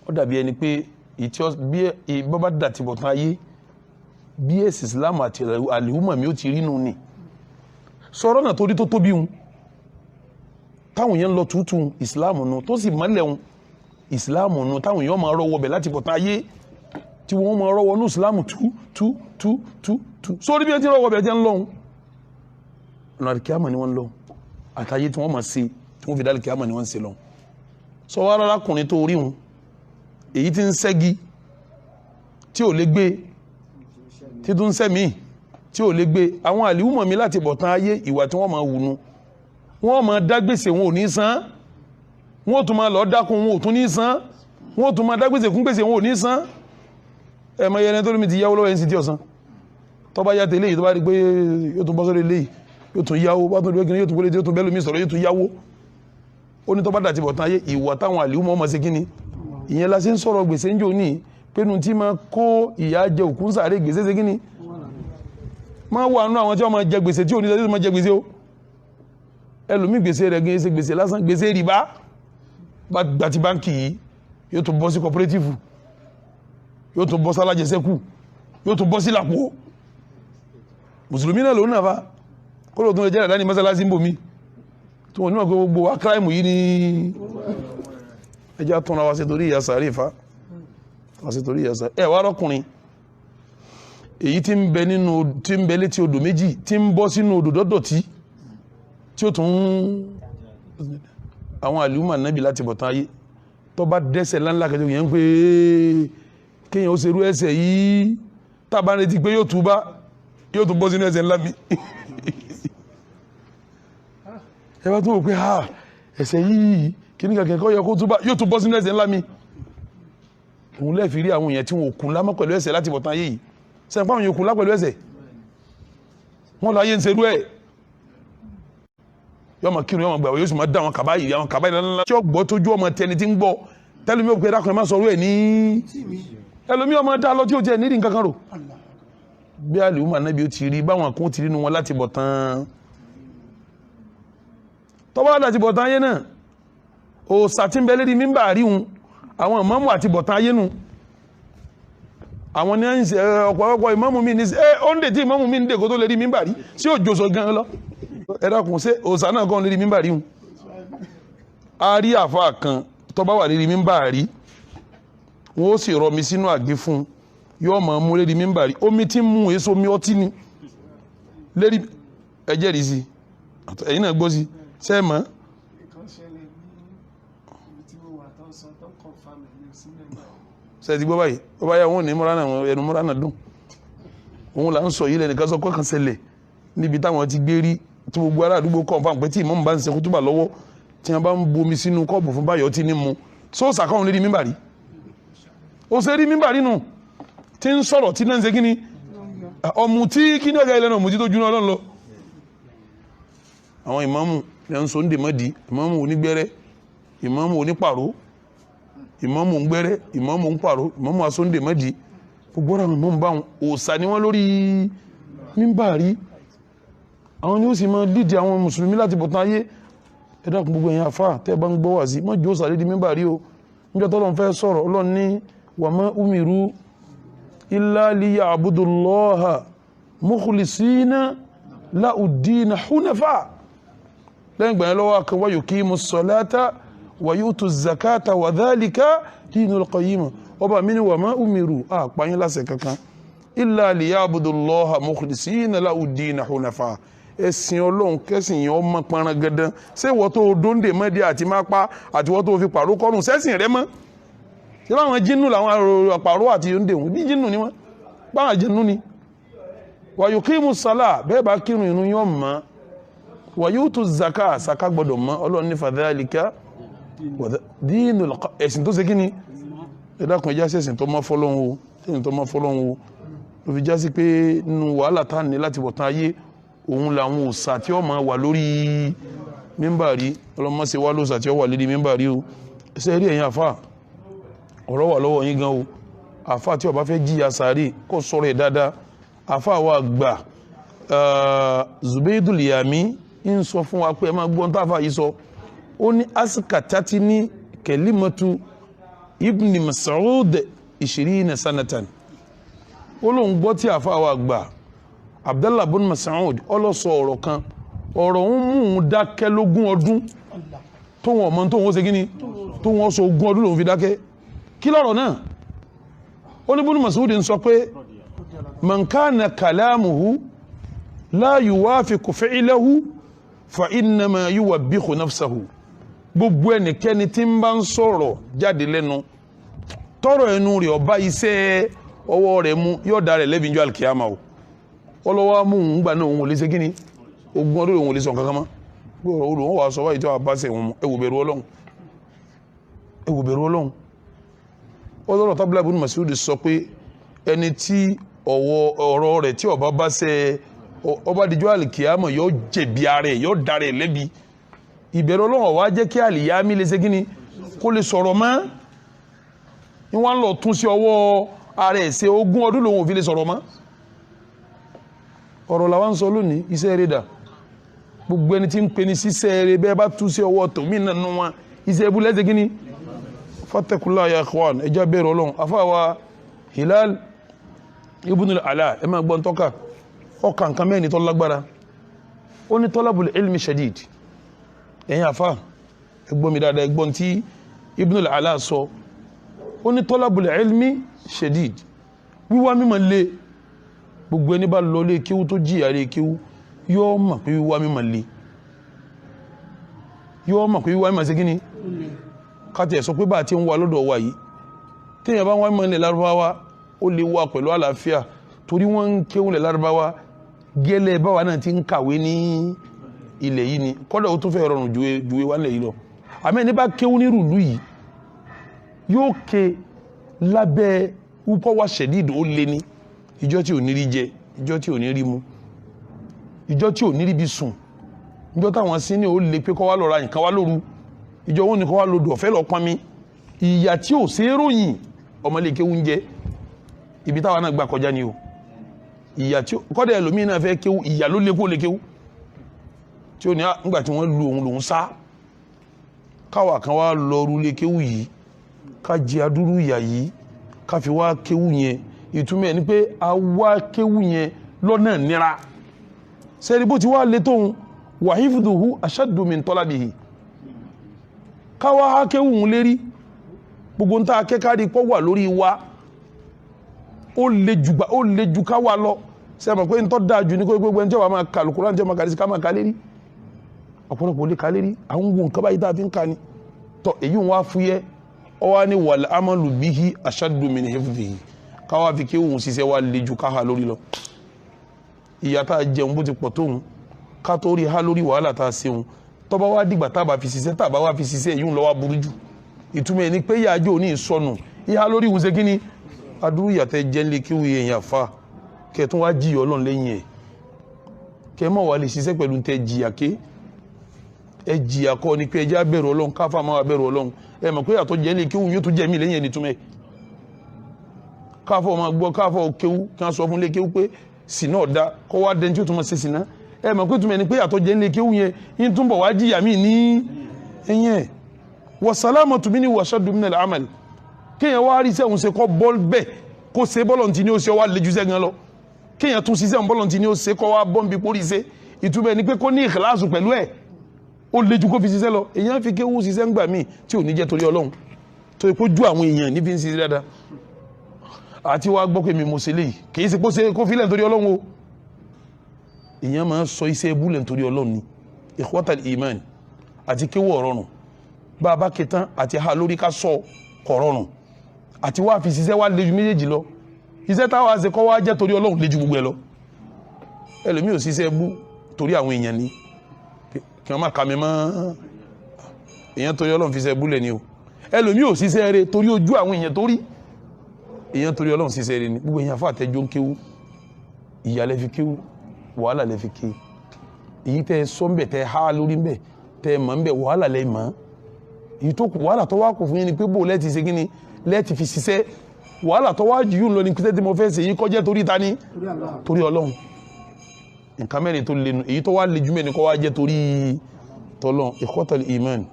ó dàbí ẹni pé bí bọ́bá dàtí bọ̀ tán ayé bí ẹ̀sì Islam àti àlìhùmọ̀ mi ó ti rí nù ní sọ̀rọ̀ náà torí tó tóbi hun táwọn yẹn lọ tútù Islam nù tó sì mọ́lẹ̀ hun Islam nù táwọn yẹn máa rọwọ́ bẹ̀ láti bọ̀ tán ayé tí wọ́n máa rọwọ́ ní Islam tú sórí bí ẹ ti rọwọ́ bẹ̀ jẹ́ ń lọ́hun ọ̀nà àdìkíámà ni wọ́n lọ àtàyé tí wọ́n máa ṣe tí wọ́n fi dá àdìkíámà ni wọ́n ṣe lọ sọ wá arákùnrin tó rí hun èyí tí ń ṣẹ́gi tí ò lè gbé tí tún sẹ́mi tí ò lè gbé àwọn àlìhùmọ̀ mi láti bọ̀ tán ayé ìwà tí wọ́n máa wùnú wọ́n máa dá gbèsè wọn ò ní san wọ́n tún máa lọ dákun wọn ò tún ní san wọ́n tún máa dá gbèsè kún gbèsè wọn ò ní san ẹ mọ ẹni tó lómi ti yáwó lọ́wọ́ ẹni sì tí ọ̀sán tó bá yá tẹ́lẹ̀ yìí tó bá rí pé yóò tún bọ́ sórí ilé yìí yóò tún yáwó bá tún lókè yóò tún gbélé yóò tún bẹ́lómi sọ̀rọ̀ yóò tún yáwó ó ní tó bá dàtí bọ̀ tán ayé ìwà táwọn àlìú mọ́ ọmọ sí kíni ìyẹn la ṣe ń sọ̀rọ̀ gbèsè ń jò ní pẹ́nu tí máa kó ìyà jẹ òkú sàárè gbèsè sí kíni máa wà nínú àwọn tí wọ́n máa jẹ gbèsè tí ò ní sọ tí wọ́n máa jẹ gbèsè o ẹlòmí gbèsè rẹ̀ gẹ́gẹ́ ṣe gbèsè lásán gbèsè rìbá bá gbà ti báńkì yìí yóò tún bọ́ sí cooperative yóò tún bọ́ sálájẹsẹ́kù yóò tún bọ́ sí làpò mùsùlùmí náà lòun náà fa kó lóòótọ́ lè jẹ́ àdáni mọ́sálásí ń bò mí tí wọ́n ní wọ́n pé gbogbo wa kíráìmù yìí ní ẹjẹ́ àtúnra wa ṣe torí ìyà sàárè fa wa ṣe torí ìyà sàárè ẹ̀ wá rọ́kùnrin èyí tí ń bẹ nínú tí ń bẹ létí odò méjì tí ń bọ́ sínú odò dọ́dọ̀tí tí ó tún àwọn àlùmọ̀ nábì láti bọ̀ tán ayé tó bá dẹ́ṣẹ̀ láńlá kẹjọ yẹn ń pé kéèyàn ó ṣerú ẹ̀ṣẹ̀ yìí tábà retí pé yóò túbá yóò tún bọ́ sínú ẹ̀ṣẹ̀ ńlá mi ẹ bá tún wò pé ẹ̀ṣẹ̀ yìí kíní kankan kọ́ yẹ kó túbá yóò tún bọ́ sínú ẹ̀ṣẹ̀ ńlá mi òun lẹ́ẹ̀fì rí àwọn èèyàn tí wọn ò kún lámọ́ pẹ̀lú ẹ̀ṣẹ̀ láti bọ̀ tán ayé yìí sẹ́yìn pàwọn yòókù lá pẹ̀lú ẹ̀ṣẹ̀ wọ́n lọ ayé ń ṣerú ẹ̀ yọmọ kírun yọmọ gbàwé yóò sì máa dá àwọn kàbáyì ńláńlá tí ó gbọ́ tójú ọmọ tẹni tí ń gbọ́ tẹlifí òkè dákùnrin máa sọ̀rọ̀ ẹ̀ ní ẹlòmí ọmọ dá lọ tí ó jẹ́ nídìí nǹkan kan rò bí àlùmọ́ ànábì ó ti rí báwọn kan ti rí nu wọn láti bọ̀ tán tọ́wọ́ láti bọ̀ tán ayé náà òòsà tí ń bẹ lérí mímbà rí wọn àwọn ìmáàmù àti bọ̀ tán ayé nu àwọn ní ọ̀pọ̀lọpọ̀ ìmáàmù mi ní ó ń dè tí ìmáàmù mi ń dè kó tó lérí mímbà rí sí òjòsọ gan lọ ẹ̀dàkùn sí òsà náà kan lérí mímbà rí hun a rí àfá kan tó bá wà lérí mímbà rí wọ́n ó sì rọmi sínú àgbé fún yóò máa mú lérí mímbà rí omi tí ń mú èso omi ọtí ni lérí ẹjẹ́ rí sí ẹ̀yìn náà gbọ́ sí sẹ́ẹ̀mọ́ sẹ́ẹ̀tì gbọ́ báyìí ó bá yá wọn ní ẹnu múránà dùn òun là ń sọ yìí lẹ́nìkan sọ kọ́kàn ṣẹlẹ̀ níbi táwọn ti gbé rí tí gbogbo ará àdúgbò confam pé tí ìmọ̀mù bá ń ṣe kútúbà lọ́wọ́ tí wọ́n bá ń bomi sínú kọ́ọ̀bù fún báyọ̀ tí ní mu sóòsà káwọn lè rí mímbà rí ó ṣe rí mímbà rí nù tí ń sọ̀rọ̀ tí náà ń ṣe kí ni ọmọ tí kí ní ọ̀gá ilẹ̀ náà mú tí tó juná ọlọ́run lọ. àwọn ìmọ̀mù ẹ̀ ń sọ ń dè mọ́dì ìmọ̀mù onígbẹ́rẹ́ ìmọ̀mù onípàró ìmọ̀mù ńgbẹ́rẹ́ ìmọ̀mù ńpàró ìmọ̀mù asóńdè mọ́dì gbogbo àwọn ìmọ̀mù báwọn òòsà ni wọ́n lórí mímbà rí àwọn ni ó sì máa lídìí àwọn mùsùlùmí láti bọ̀tán ayé ẹ̀dàkùn gbogbo ẹ̀yìn àfáà tẹ́ bá ń gbọ́ wà sí mọ́ jù ó sàlédìí mímbà rí o níjọ́ tọ́lọ́run fẹ́ sọ̀rọ̀ Ọlọ́run ní wa ma umiru illa liya'budullaha mukhlisina la'ud-dina hunafa lẹ́yìn gbẹ̀yìn lọ́wọ́ kan wa yuqimus salata wa yutuz zakata wa dhalika dinul qayyim ọba mi ni wa ma umiru àpáyín lásẹ̀ kankan illa liya'budullaha mukhlisina la'ud-dina hunafa ẹ̀sìn Ọlọ́run kẹ́sìn yẹn ọmọ pọnran gandan ṣé wọ́n tó dóńdè mọ́dé àti má pa àti wọ́n tó fi pàrọ̀ kọ́rùn sẹ́sìn rẹ mọ́ ṣé báwọn jínú làwọn pàrọ̀ àti yóńdè wọn bí jínú ni wọ́n báwọn jínú ni wa yuqimus sala bẹ́ẹ̀ bá kírun inú yọ̀ mọ́ wa yutuz zaka saka gbọ́dọ̀ mọ́ Ọlọ́run ní fadhalika dinul ẹ̀sìn tó ṣe kí ni ẹ̀dàkùn ẹjá sẹ̀sìn tó mọ́ fọ́lọ́hun o ló fi já sí pé nínú wàhálà tá ní láti bọ̀ tán ayé òun làwọn òòsà tí ó máa wà lórí mímbàrí ọlọ́mọ́sí wá lóòsà tí ó wà lórí mímbàrí o ṣe rí ẹ̀yin àfà ọ̀rọ̀ wà lọ́wọ́ yín gan o àfà tí ó bá fẹ́ jíya sàárè kó sọ̀rọ̀ ẹ̀ dáadáa àfà wa gbà Zubaydul Yami ń sọ fún wa pé ẹ máa gbọ́n táfà yìí sọ ó ní askatati ní kalimatu Ibn Mas'ud 20 sanatan ó lóun gbọ́ tí àfà wa gbà Abdullah bin Mas'ud ọlọ́sọ ọ̀rọ̀ kan ọ̀rọ̀ ń mú un dákẹ́ lógún ọdún tó wọn ọmọ tó wọn ṣe gíní tó wọn sọ ogún ọdún lòun fi dákẹ́ kí lọ́rọ̀ náà ó ní Ibn Mas'ud ń sọ pé man kana kalamuhu la yuwafiqu fi'lahu fa innama yuwabbihu nafsahu gbogbo ẹnikẹ́ni tí ń bá ń sọ̀rọ̀ jáde lẹ́nu tọrọ ẹnu rẹ̀ ọba iṣẹ́ ọwọ́ rẹ̀ mú yọ̀ọ̀dà rẹ̀ lẹ́bi njọ́ alkiyama o ọlọ́wọ́ mú un gbà náà òun ò lè ṣe kí ni ogun ọdún òun ò lè sọ kankan mọ́ gbọ́rọ̀ olù wọ́n wà sọ wáyé tí wọ́n bá ṣe wọn ẹ wò bẹ̀rù Ọlọ́run ọlọ́rọ̀ tábìlì Ibn Mas'ud sọ pé ẹni tí ọ̀rọ̀ rẹ̀ tí ọba bá ṣe ọba dijọ́ àlìkìyàmọ̀ yóò jẹ̀bi ara ẹ̀ yóò dára ẹ̀ lẹ́bi ìbẹ̀rù ọlọ́run wá jẹ́ kí àlìyámi lè ṣe kí ni kó lè sọ̀rọ̀ mọ́ ní wọ́n lọ tún sí ọwọ́ ara ẹ̀ ṣe 20 ọdún lòun ò fi lè sọ̀rọ̀ mọ́ ọ̀rọ̀ làwọn ń sọ lónìí iṣẹ́ rẹ̀ dà gbogbo ẹni tí ń pe ní síṣẹ́ rẹ̀ bẹ́ẹ̀ bá tún sí ọwọ́ tòmí nínú wọn iṣẹ́ ibú lẹ́sẹ̀ kí ni fattakullah ya ikhwan ẹja bẹ̀rù ọlọ́run afáwa Hilal ibn al-Ala ẹ máa gbọ́n tọ́ka ọkà nǹkan mẹ́rin tó lágbára ó ní talabul ilmi shadid ẹ̀yin àfá ẹgbọ́n mi dáadáa ẹgbọ́n tí ibn al-Ala sọ ó ní talabul ilmi shadid wíwá mímọ̀ lé gbogbo ẹni bá lọ lé kíwú tó jìyà lé kíwú yóò mọ̀ pé wíwá mímọ̀ lé yóò mọ̀ pé wíwá mímọ̀ sí kíní káti ẹ̀ sọ pé bá ti ń wà lọ́dọ̀ wa yìí tíyàn bá wá mímọ̀ ní Lárúbáwá ó lè wà pẹ̀lú àlàáfíà torí wọ́n ń kéwú lẹ̀ Lárúbáwá gẹ́lẹ́ báwa náà ti ń kàwé ní ilẹ̀ yìí ni kọ́dọ̀ ó tún fẹ́ rọrùn juwe wá nílẹ̀ yìí lọ àmẹ́ ní bá kéwú ní rùlú yìí yóò ké lábẹ́ upọ́ wa ṣẹ̀dídò ó lé ní ìjọ tí ò ní rí jẹ ìjọ tí ò ní rí mu ìjọ tí ò ní rí bí sùn ìjọ táwọn sí ní ó lè pé kọ́ wá lọ ra nǹkan wá lóru ìjọ wọn ni kọ́ wá lodò ọ̀fẹ́ lọ pọn mi ìyà tí ò ṣe é ròyìn ọmọlé kéwú ń jẹ ibi táwa náà gbà kọjá ni o ìyà tí kọ́dẹ̀ ẹlòmíì náà fẹ́ kéwú ìyà ló lé kó lè kéwú tí ó ní nígbà tí wọ́n lu òun lòun sá káwà kan wá lọ rúlé kéwú yìí ká jẹ adúrú ìyà yìí ká fi wá kéwú yẹn ìtumọ̀ ẹ̀ ni pé a wá kéwú yẹn lọ́nà nira sẹ́ni bó ti wá lé tóun wàhífùdùhù ashaddu min talabihi káwá há kéwú ń lérí gbogbo ń tá akẹ́kàrí pọ́ wà lórí wa ó lè jù ká wà lọ sẹ́mọ̀ pé ń tọ́ dáa jù ní kó gbogbo ẹni tí wà máa ka Al-Qur'an tí wà máa kàrí sí ká máa ka lérí ọ̀pọ̀lọpọ̀ lè ka lérí àwọn wo nǹkan báyìí tá a fi ń ka ni tọ́ èyí ń wá fúyẹ́ ọ wá ní wal amalu bihi ashaddu min hifdhihi káwá fi kéwù ṣiṣẹ́ wá lè jù ká ha lórí lọ ìyá tá a jẹun bó ti pọ̀ tóun ká tó rí ha lórí wàhálà tá a ṣeun tọ́ba wá dìgbà tá a bá fi ṣiṣẹ́ tá a bá wá fi ṣiṣẹ́ èyí ń lọ wá burú jù ìtumọ̀ ẹ̀ ni pé yàjò ní ìsọnù ìhà lórí ìwúṣe kí ni adúrú yàtẹ̀ jẹ́ lé kí wúye èèyàn fa kẹ tún wá jìyà Ọlọ́run lẹ́yìn ẹ̀ kẹ mọ̀ wá lè ṣiṣẹ́ pẹ̀lú tẹ jìyà ké ẹ jìyà kọ́ ni pé ẹ jẹ́ abẹ̀rù Ọlọ́run káfà máa bẹ̀rù Ọlọ́run ẹ mọ̀ pé yàtọ̀ jẹ́ lé kí wúye yóò tún jẹ́ mí lẹ́yìn ẹni túmẹ̀ káfọ̀ máa gbọ́ káfọ̀ kéwú kí wọ́n sọ fún lé kéwú pé sìnà ọ̀dá kọ́ wá dẹni tí ó tún máa ṣe sìnà ẹ mọ̀ pé túmẹ̀ ni pé yàtọ̀ jẹ́ lé kéwú yẹn yín túnbọ̀ wá jìyà mí ní ẹ̀yìn ẹ̀ wasalamatu minni washaddu min al-amal kéèyàn wá rí sẹ́hùn ṣe kọ́ bọ́ọ̀l bẹ́ẹ̀ kó ṣe bọ́ọ̀lọ̀ntì ní ó ṣe wá lẹ́jú sẹ́gan lọ kéèyàn tún ṣiṣẹ́ bọ́ọ̀lọ̀ntì ní ó ṣe kọ́ wá bọ́m̀bì pórí ṣe ìtumọ̀ ni pé kó ní ìkìláàsù pẹ̀lú ẹ̀ ó lẹ́jú kó fi ṣiṣẹ́ lọ èèyàn fi kéwú ṣiṣẹ́ ń gbà míì tí ò ní jẹ́ torí Ọlọ́run tó yẹ kó ju àwọn èèyàn ní fi ń ṣiṣẹ́ dáadáa àti wá gbọ́ pé mi mo ṣe léyìí kì í ṣe kó filẹ̀ nítorí Ọlọ́run o èèyàn máa ń sọ iṣẹ́ ebúlẹ̀ nítorí Ọlọ́run ni ikhwatal iman àti kéwú ọ̀rọ̀rùn bá a bá kẹtàn àti ha lórí ká sọ kọ̀rọ̀rùn àti wá fi ṣiṣẹ́ wá lẹ́jú méjèèjì lọ iṣẹ́ táwa ṣe kọ́ wá jẹ́ torí Ọlọ́run lẹ́jú gbogbo ẹ lọ ẹlòmíì ò ṣiṣẹ́ bú torí àwọn èèyàn ni kí wọ́n má ka mi mọ́ èèyàn torí Ọlọ́run fi ṣiṣẹ́ búlẹ̀ ni o ẹlòmíì ò ṣiṣẹ́ rẹ torí ojú àwọn èèyàn torí èèyàn torí Ọlọ́run ṣiṣẹ́ rẹ ni gbogbo èèyàn fà tẹjọ́ ń kéwú ìyà lẹ fi kéwú wàhálà lẹ fi ké èyí tẹ sọ ń bẹ tẹ há lórí ń bẹ tẹ mọ̀ ń bẹ wàhálà lẹ mọ̀ èyí tó kù wàhálà tó wá kù fún yín ni pé bò lẹ́ẹ̀tì ṣe kí ni lẹ́ẹ̀tì fi ṣiṣẹ́ wàhálà tó wá jù yún lọ ní pété tí mo fẹ́ ṣe yí kọjá torí ta ni torí Ọlọ́run nǹkan mẹ́rin tó lẹ́nu èyí tó wá lè jù mẹ́rin kọ́ wá jẹ́ torí tọ́lọ́run ikhwatal iman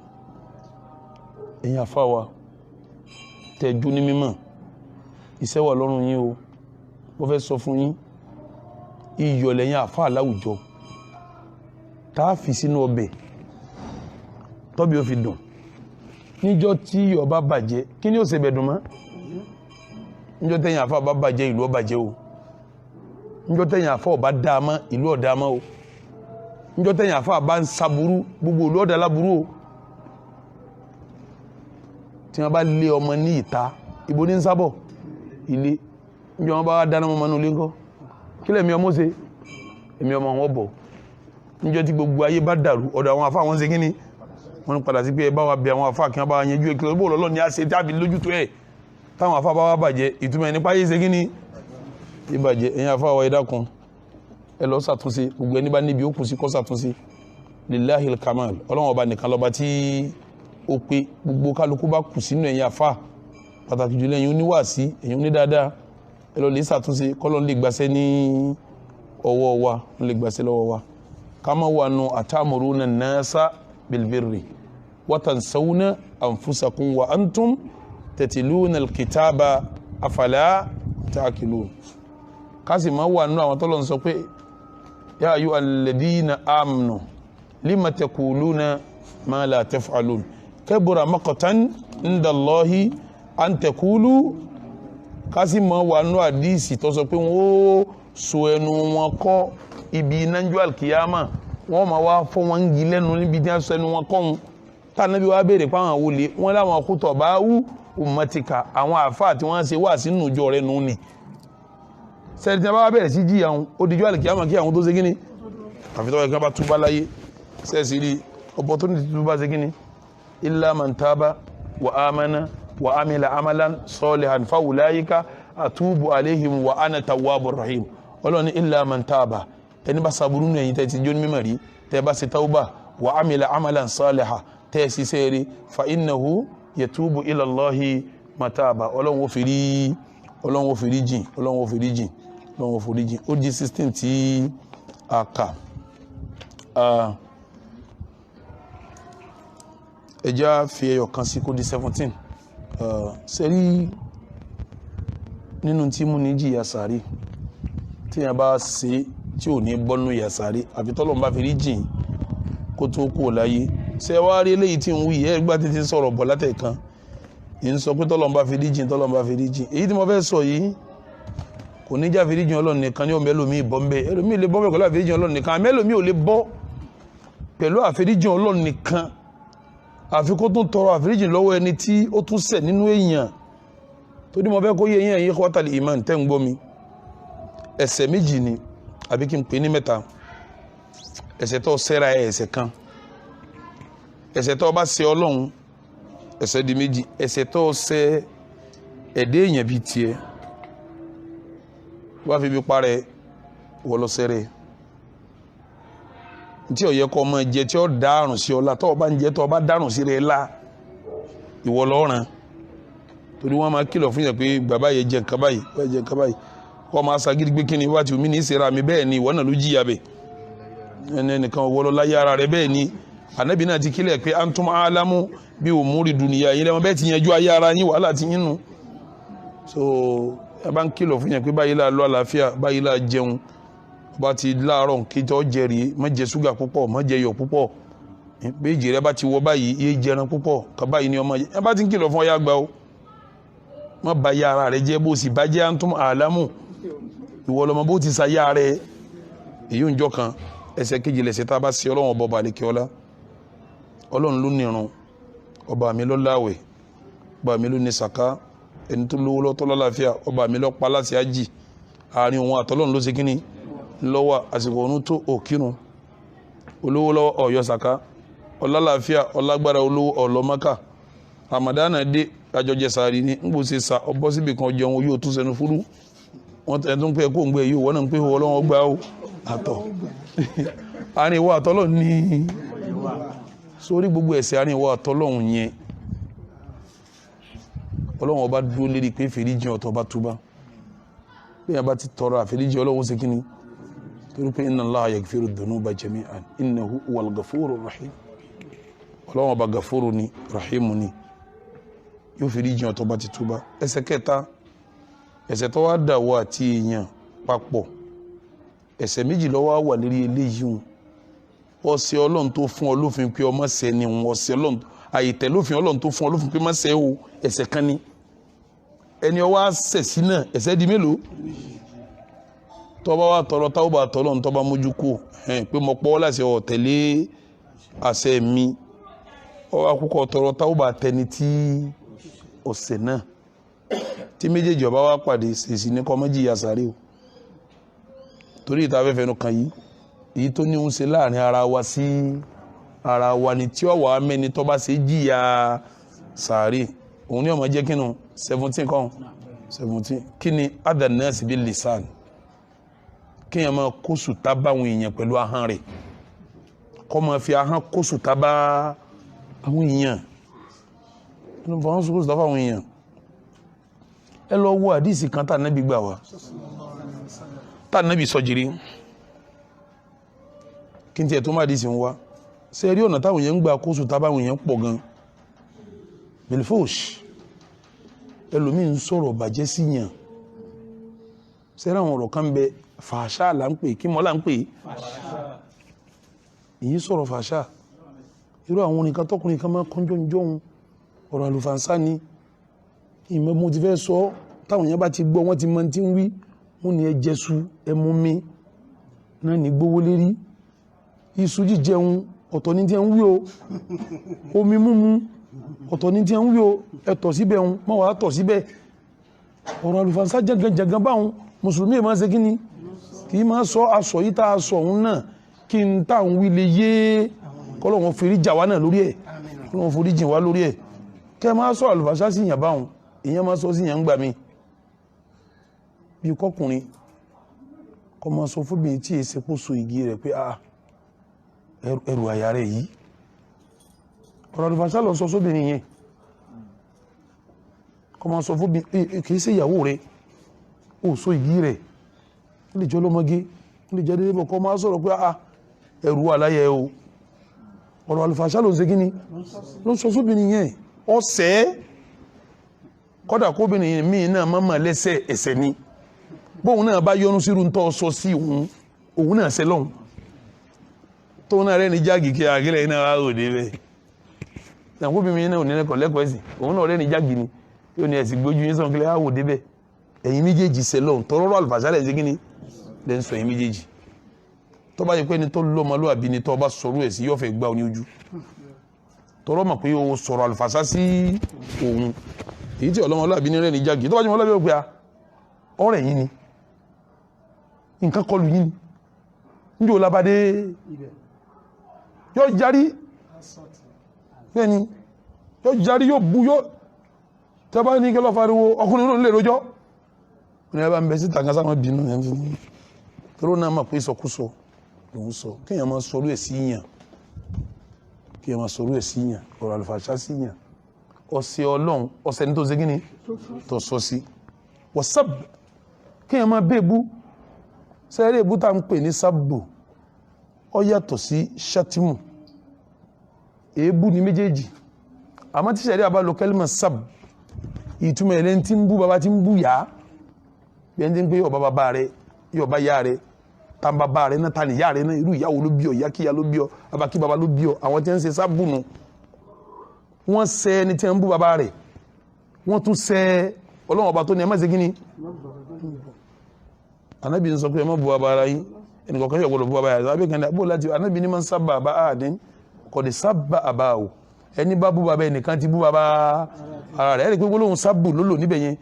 èyí àfáwà tẹ́jú ní mímọ̀ iṣẹ́ wà lọ́rùn yín o mo fẹ́ sọ fún yín iyọ̀ lẹ́yìn àfáà láwùjọ tá a fi sínú ọbẹ̀ tọ́bi ó fi dùn níjọ́ tí iyọ̀ bá bàjẹ́ kí ni ó ṣe bẹ̀dùn mọ́ níjọ́ tẹ́yìn àfáà bá bàjẹ́ ìlú ó bàjẹ́ o níjọ́ tẹ́yìn àfáà ó bá dáa mọ́ ìlú ó dáa mọ́ o níjọ́ tẹ́yìn àfáà bá ń saburú gbogbo ìlú ó dáa láburú o tí wọ́n bá lé ọmọ ní ìta ibo ní ń sábọ̀ ilé níjọ́ wọn bá dáná mọ́ mọ́nú ilé ńkọ́ kí lẹ́mi ọmọ ṣe èmi ọmọ wọn bọ̀ níjọ́ tí gbogbo ayé bá dàrú ọ̀dọ̀ àwọn àfáà wọn ṣe kí ni wọ́n padà sí pé ẹ bá wa bẹ àwọn àfáà kí wọ́n bá wa yanjú èkìlọ̀ bó lọ́lọ́ ni a ṣe tábí lójútó ẹ̀ táwọn afá bá wá bàjẹ́ ìtumọ̀ nípa yé ṣe kíni ìbàjẹ́ ẹ̀yin afá wa ẹ dákun ẹ lọ ṣàtúnṣe gbogbo ẹni bá níbi ó kù sí kó ṣàtúnṣe lillahil kamal ọlọ́run ọba nìkan lọ́ba tí ó pé gbogbo kálukú bá kù sínú ẹ̀yin afá pàtàkì jùlọ ẹ̀yin oníwàásí ẹ̀yin onídáadáa ẹ lọ lè ṣàtúnṣe kọ́lọ́n lè gbàṣẹ́ ní ọwọ́ wa lè gbàṣẹ́ lọ́wọ́ wa kama wà nù atamuruna nasa bilbirri wa tansawna anfusakum wa antum tatiluna alkitaba afala ta'qilun kasi ma wà nù àwọn tọ́lọ̀ ń sọ pé ya ayyuhal ladina amanu lima taquluna ma la taf'alun kabura maqtan inda Allahi an taqulu kasi ma wà nù hadisi tó sọ pé wọ́n so ẹnu wọn kọ́ ibi nanju alkiyama wọ́n ma wá fọ́ wọn gi lẹ́nu níbi tí wọ́n so ẹnu wọn kọ́ wọn tá Nábì wá béèrè pa àwọn wòlé wọ́n láwọn khutabahu ummatika àwọn àfáà tí wọ́n ṣe wà sínú ìjọ rẹ̀ nù ni sẹ́ni tí wọ́n bá bẹ̀rẹ̀ sí jí àwọn odijọ́ alkiyama kí àwọn tó ṣe kíni àfitọ́ ẹ̀kan bá túbá láyé sẹ́ẹ̀sì rí opportunity túbá ṣe kíni illa man taba wa amana wa amila amalan salihan fa ulaika atubu alaihim wa ana tawwabur rahim ọlọ́ni illa man taba ẹni bá sàbúrú ní ẹ̀yìn tẹ́ ti jó ní mímọ̀ rí tẹ́ bá ṣe tawba wa amila amalan salihan tẹ́ sí sẹ́ẹ̀rí fa innahu yatubu ila Allahi mataba ọlọ́run ó fìrí jìn ó di 16 tí a kà ẹjá fi ẹyọ kan sí kó di 17 sẹ́rí nínú tí mú ní jìyà sàárì tí a bá ṣe tí ò ní bọ́nú yà sàárì àfi tọ́lọ́run bá fi rí jìn kó tó kú láyé ṣe wá rí eléyìí tí ń wí ẹ̀ gbá títí sọ̀rọ̀ bọ̀ látẹ̀kan ì ń sọ pé tọ́lọ́run bá fi rí jìn èyí tí mo fẹ́ sọ yìí kò ní já fi rí jìn Ọlọ́run nìkan ní ọmọ ẹlòmíì bọ́ ń bẹ́ ẹlòmíì lè bọ́ pẹ̀lú àfẹ́ríjìn Ọlọ́run nìkan àmì ẹlòmíì ò lè bọ́ pẹ̀lú àfẹ́ríjìn Ọlọ́run nìkan àfi kó tún tọrọ àfẹ́ríjìn lọ́wọ́ ẹni tí ó tún ṣẹ̀ nínú èèyàn tó ní mo fẹ́ kó yé yín ẹ̀yin ikhwatal iman tẹ́ ń gbọ́ mi ẹ̀ṣẹ̀ méjì ni àbí kí n pè ní mẹ́ta ẹ̀ṣẹ̀ tó ṣẹ̀ra ẹ̀ṣẹ̀ kan ẹ̀ṣẹ̀ tó bá ṣẹ̀ Ọlọ́run ẹ̀ṣẹ̀ di méjì ẹ̀ṣẹ̀ tó ṣẹ̀ ẹ̀dẹ́ èèyàn bíi tiẹ̀ wá fi bí parẹ́ wọlọ́sẹ̀rẹ̀ tí ó yẹ kó ọmọ jẹ tí ó dárùn sí ọlá tó bá ń jẹ tó bá dárùn sí rẹ̀ lá ìwọ lọ́ràn torí wọ́n máa kìlọ̀ fún yẹn pé bàbá yẹ jẹ nǹkan báyìí wọ́n jẹ nǹkan báyìí kọ́ máa sagídí pé kí ni wá ti omi ní ìsera mi bẹ́ẹ̀ ni ìwọ náà ló jìyà bẹ̀ ẹnìkan wọlọ́ láyé ara rẹ̀ bẹ́ẹ̀ ni ànábì náà ti kílẹ̀ pé antum alamu bí umuri dunya yín lẹ́wọ̀n bẹ́ẹ̀ ti yanjú ayé ara yín wàhálà ti yín nu so ẹ bá ń kìlọ̀ fún yẹn pé báyìí la lọ àlàáfíà báyìí la jẹun bá ti láàárọ̀ kí tó jẹrìí má jẹ ṣúgà púpọ̀ má jẹ iyọ̀ púpọ̀ méjì rẹ bá ti wọ báyìí yé jẹran púpọ̀ ká báyìí ni ọmọ yẹn ẹ bá ti ń kìlọ̀ fún ọyá gbà ó má ba ya ara rẹ jẹ bó sì bá jẹ antum alamu ìwọ lọmọ bó ti sa ya rẹ èyí ń jọ kan ẹsẹ̀ kejì lẹsẹ tá a bá ṣe Ọlọ́run ọba ọba àlekè ọlá Ọlọ́run ló nírun ọba mi ló láwẹ̀ ọba mi ló ní sàká ẹni tó lówó lọ́tọ́ lálàáfíà ọba mi ló pa láti ájì àárín òun àtọ́lọ́run ló ṣe kíní lọ́wọ́ àsìkò òun tó òkírun olówó lọ́wọ́ ọ̀yọ́ sàká ọlálàáfíà ọlágbára olówó ọlọ́mọ́ká ramadana dé àjọjẹ sàárì ní ń gbòsè sa ọbọ̀ síbi kan jẹun yóò tún sẹnu fúrú wọn tẹ̀ tún pé kó ń gbé yóò wọ́n náà ń pé ọlọ́wọ́ gbá ó àtọ̀ àárín ìwọ àtọ́lọ́run ní sórí gbogbo ẹ̀ṣẹ̀ àárín ìwọ àtọ́lọ́run yẹn Ọlọ́run ọba dúró lérí pé fèríjìn ọ̀tọ̀ bá túbá bí a bá ti tọrọ àfèríjìn Ọlọ́run ṣe kíni torí pé inna Allaha yaghfiru dhunuba jami'an innahu huwal ghafurur rahim Ọlọ́run ọba gafuru ni rahimu ni yóò fèríjìn ọ̀tọ̀ bá ti túbá ẹ̀ṣẹ̀ kẹta ẹ̀ṣẹ̀ tó wá dàwọ́ àti èèyàn papọ̀ ẹ̀ṣẹ̀ méjì ló wà lérí eléyìí ọ̀sẹ̀ Ọlọ́run tó fún ọ lófin pé ọmọ ṣẹ̀ ni ọ̀sẹ̀ Ọlọ́run àyètẹ̀ lófin Ọlọ́run tó fún ọ lófin pé má ṣẹ̀ o ẹ̀ṣẹ̀ kan ni ẹni ọwọ́ àṣẹ̀ sí náà ẹ̀ṣẹ̀ di mélòó tọ́ba wa tọrọ táwọn tọ́lọ́run tọ́ba mójú kú pé mo pọ́ láṣẹ ọ̀tẹ̀lé àṣẹ mi ọwọ́ akúkọ tọrọ táwọn tẹni tí ọ̀sẹ̀ náà tí méjèèjì ọba wa pàdé ṣèṣì ní kọ́mọ́jì yasare o torí ìta afẹ́fẹ́ nu kan yìí èyí tó ní ń ṣe láàrin ara wa sí ara wa ni tí ọwọ́ amẹ́ni tọ́ba ṣe jìyà sàárè òun ní ọmọ jẹ́ kínú 17 kan 17 kí ni adanasi bil lisan kí yẹn máa kó sùtá báwọn èèyàn pẹ̀lú ahọ́n rẹ̀ kó máa fi ahọ́n kó sùtá bá àwọn èèyàn ẹnu fọwọ́n sọ kó sùtá báwọn èèyàn ẹ lọ wo àdìsí kan tá Nábì gbà wá tá Nábì sọ jìrì kí n tiẹ̀ tó má àdìsí ń wá ṣe rí ọ̀nà táwọn èèyàn ń gbà kó sùtá báwọn èèyàn pọ̀ gan bilfosh ẹlòmíín sọ̀rọ̀ bàjẹ́ sí yàn sẹ́rẹ̀ àwọn ọ̀rọ̀ kan bẹ fàṣà là ń pè kí mọ́ là ń pè èyí sọ̀rọ̀ fàṣà irú àwọn oníkan tọkùnrin kan máa kọjọ́ jọun ọ̀rọ̀ àlùfànṣá ni ìmọ̀ mo ti fẹ́ sọ táwọn èèyàn bá ti gbọ́ wọ́n ti mọ tí ń wí wọ́n ní ẹ jẹ́sù ẹ mú mi náà ní gbówó lérí iṣu jíjẹun ọ̀tọ̀ ní tí ń wí o omi múmu ọ̀tọ̀ ní tí ń wí o ẹ̀tọ̀ síbẹ̀ ń mọ́ wàá tọ̀ síbẹ̀ ọ̀rọ̀ àlùfànṣá jẹ́gànjẹ̀gàn báwọn mùsùlùmí máa ṣe kíni kì í máa sọ aṣọ yìí tá a sọ òun náà kí n tá ń wí lè yé kọ́lọ́wọ́n forí jà wá náà lórí ẹ̀ kọ́lọ́wọ́n forí jìn wá lórí ẹ̀ kẹ́ máa sọ àlùfànṣá sí yàn báwọn èèyàn máa sọ sí yàn ń gbà mí bí kọkùnrin kọ́ máa sọ fóbìnrin tí èsì kó so igi rẹ̀ pé ẹrù àyà rẹ̀ yìí ọ̀rọ̀ àlùfànṣá lọ sọ sóbìnrin yẹn kọ́ máa sọ fóbìnrin kì í ṣe ìyàwó rẹ̀ ó so igi rẹ̀ ó lè jẹ́ ọlọ́mọge ó lè jẹ́ dédé bọ̀ kọ́ máa sọ̀rọ̀ pé ẹrù aláyẹ o ọ̀rọ̀ àlùfànṣá ló ń ṣe kí ni ló ń sọ sóbìnrin yẹn ọ̀sẹ̀ kọ́dà kóbìnrin yẹn míì náà máa lẹ́sẹ̀ ẹ̀sẹ̀ ni bóun náà bá yọnu sírú ń tọ́ sọ sí òun náà ṣe lọ́hùn tó náà rẹ́ ní jáàgì kí àgẹ́lẹ̀ iná wá òde bẹ́ẹ̀ náà kóbìnrin yẹn náà ò ní lẹ́kọ̀ọ́ ẹ̀sìn òun náà rẹ́ ní jáàgì ni yóò ní ẹ̀sìn gbójú yín sọ̀rọ̀ kílẹ̀ wá òde bẹ́ẹ̀ ẹ̀yin méjèèjì ṣe lọ́hùn tọ́rọ́rọ́ àlùfànṣá lẹ̀ ń ṣe kí ni lẹ́ ń sọ ẹ̀yin méjèèjì tó bá yẹ pé ẹni tó lọ́mọlúwàbí ni tó bá sọ̀rọ̀ ẹ̀ sí yóò fẹ́ gbá ọ ní ojú tọ́rọ́ mọ̀ pé o sọ̀rọ̀ àlùfànṣá sí òun èyí tí ọlọ́mọlúwàbí ní rẹ̀ ní jáàgì tó bá jẹ́ ọmọlúwàbí ó pé ọ̀rẹ́ yín ni nǹkan kọlù yín ní o labade yóò járí bẹ́ẹ̀ni yóò járí yóò bú yóò tẹ́bá ní kí lọ fariwo ọkùnrin náà lè rojọ́ ní ẹbá ń bẹ sí tàǹkà sáwọn bínú tó náà máa pé sọkúsọ lòun sọ kíyàn máa sọrú ẹ̀ síyàn ọ̀rọ̀ àlùfànṣá síyàn ọ̀sẹ̀ ọlọ́run ọ̀sẹ̀ ní tó ṣe gíní tó sọ sí wọ́sáb kíyàn máa bẹ́ẹ̀bú sẹ́rẹ̀ èbú tá ń pè ní sábù ó yàtọ̀ sí ṣátìmù èébú ní méjèèjì àmọ́ tí sẹ́rẹ̀ àbá lo kẹ́límà sábù ìtumọ̀ ẹ̀lẹ́ tí ń bú bàbá tí ń bú yá bí ẹni tí ń pé ọba bàbá rẹ yọba yá rẹ tá ń bàbá rẹ náà ta ní yá rẹ náà irú ìyàwó ló bí ọ ìyá kíyà ló bí ọ bàbá kí bàbá ló bí ọ àwọn tí ń ṣe sábù nù wọ́n ṣe ẹni tí ń bú bàbá rẹ wọ́n tún ṣe ọlọ́run ọba tó ní ẹ má ṣe kí ni anabi ń sọ pé ẹ má bu bàbá ara yín ẹnì kọ̀ọ̀kan yóò gbọdọ̀ bu bàbá yàrá abẹ́ kan ní abó láti anabi ní máa ń sábà àbá àdín kò dé sábà àbá o ẹni bá bú bàbá ẹnìkan ti bú bàbá ara rẹ̀ ẹ̀rì pé gbólóhùn sábù ló lò níbẹ̀ yẹn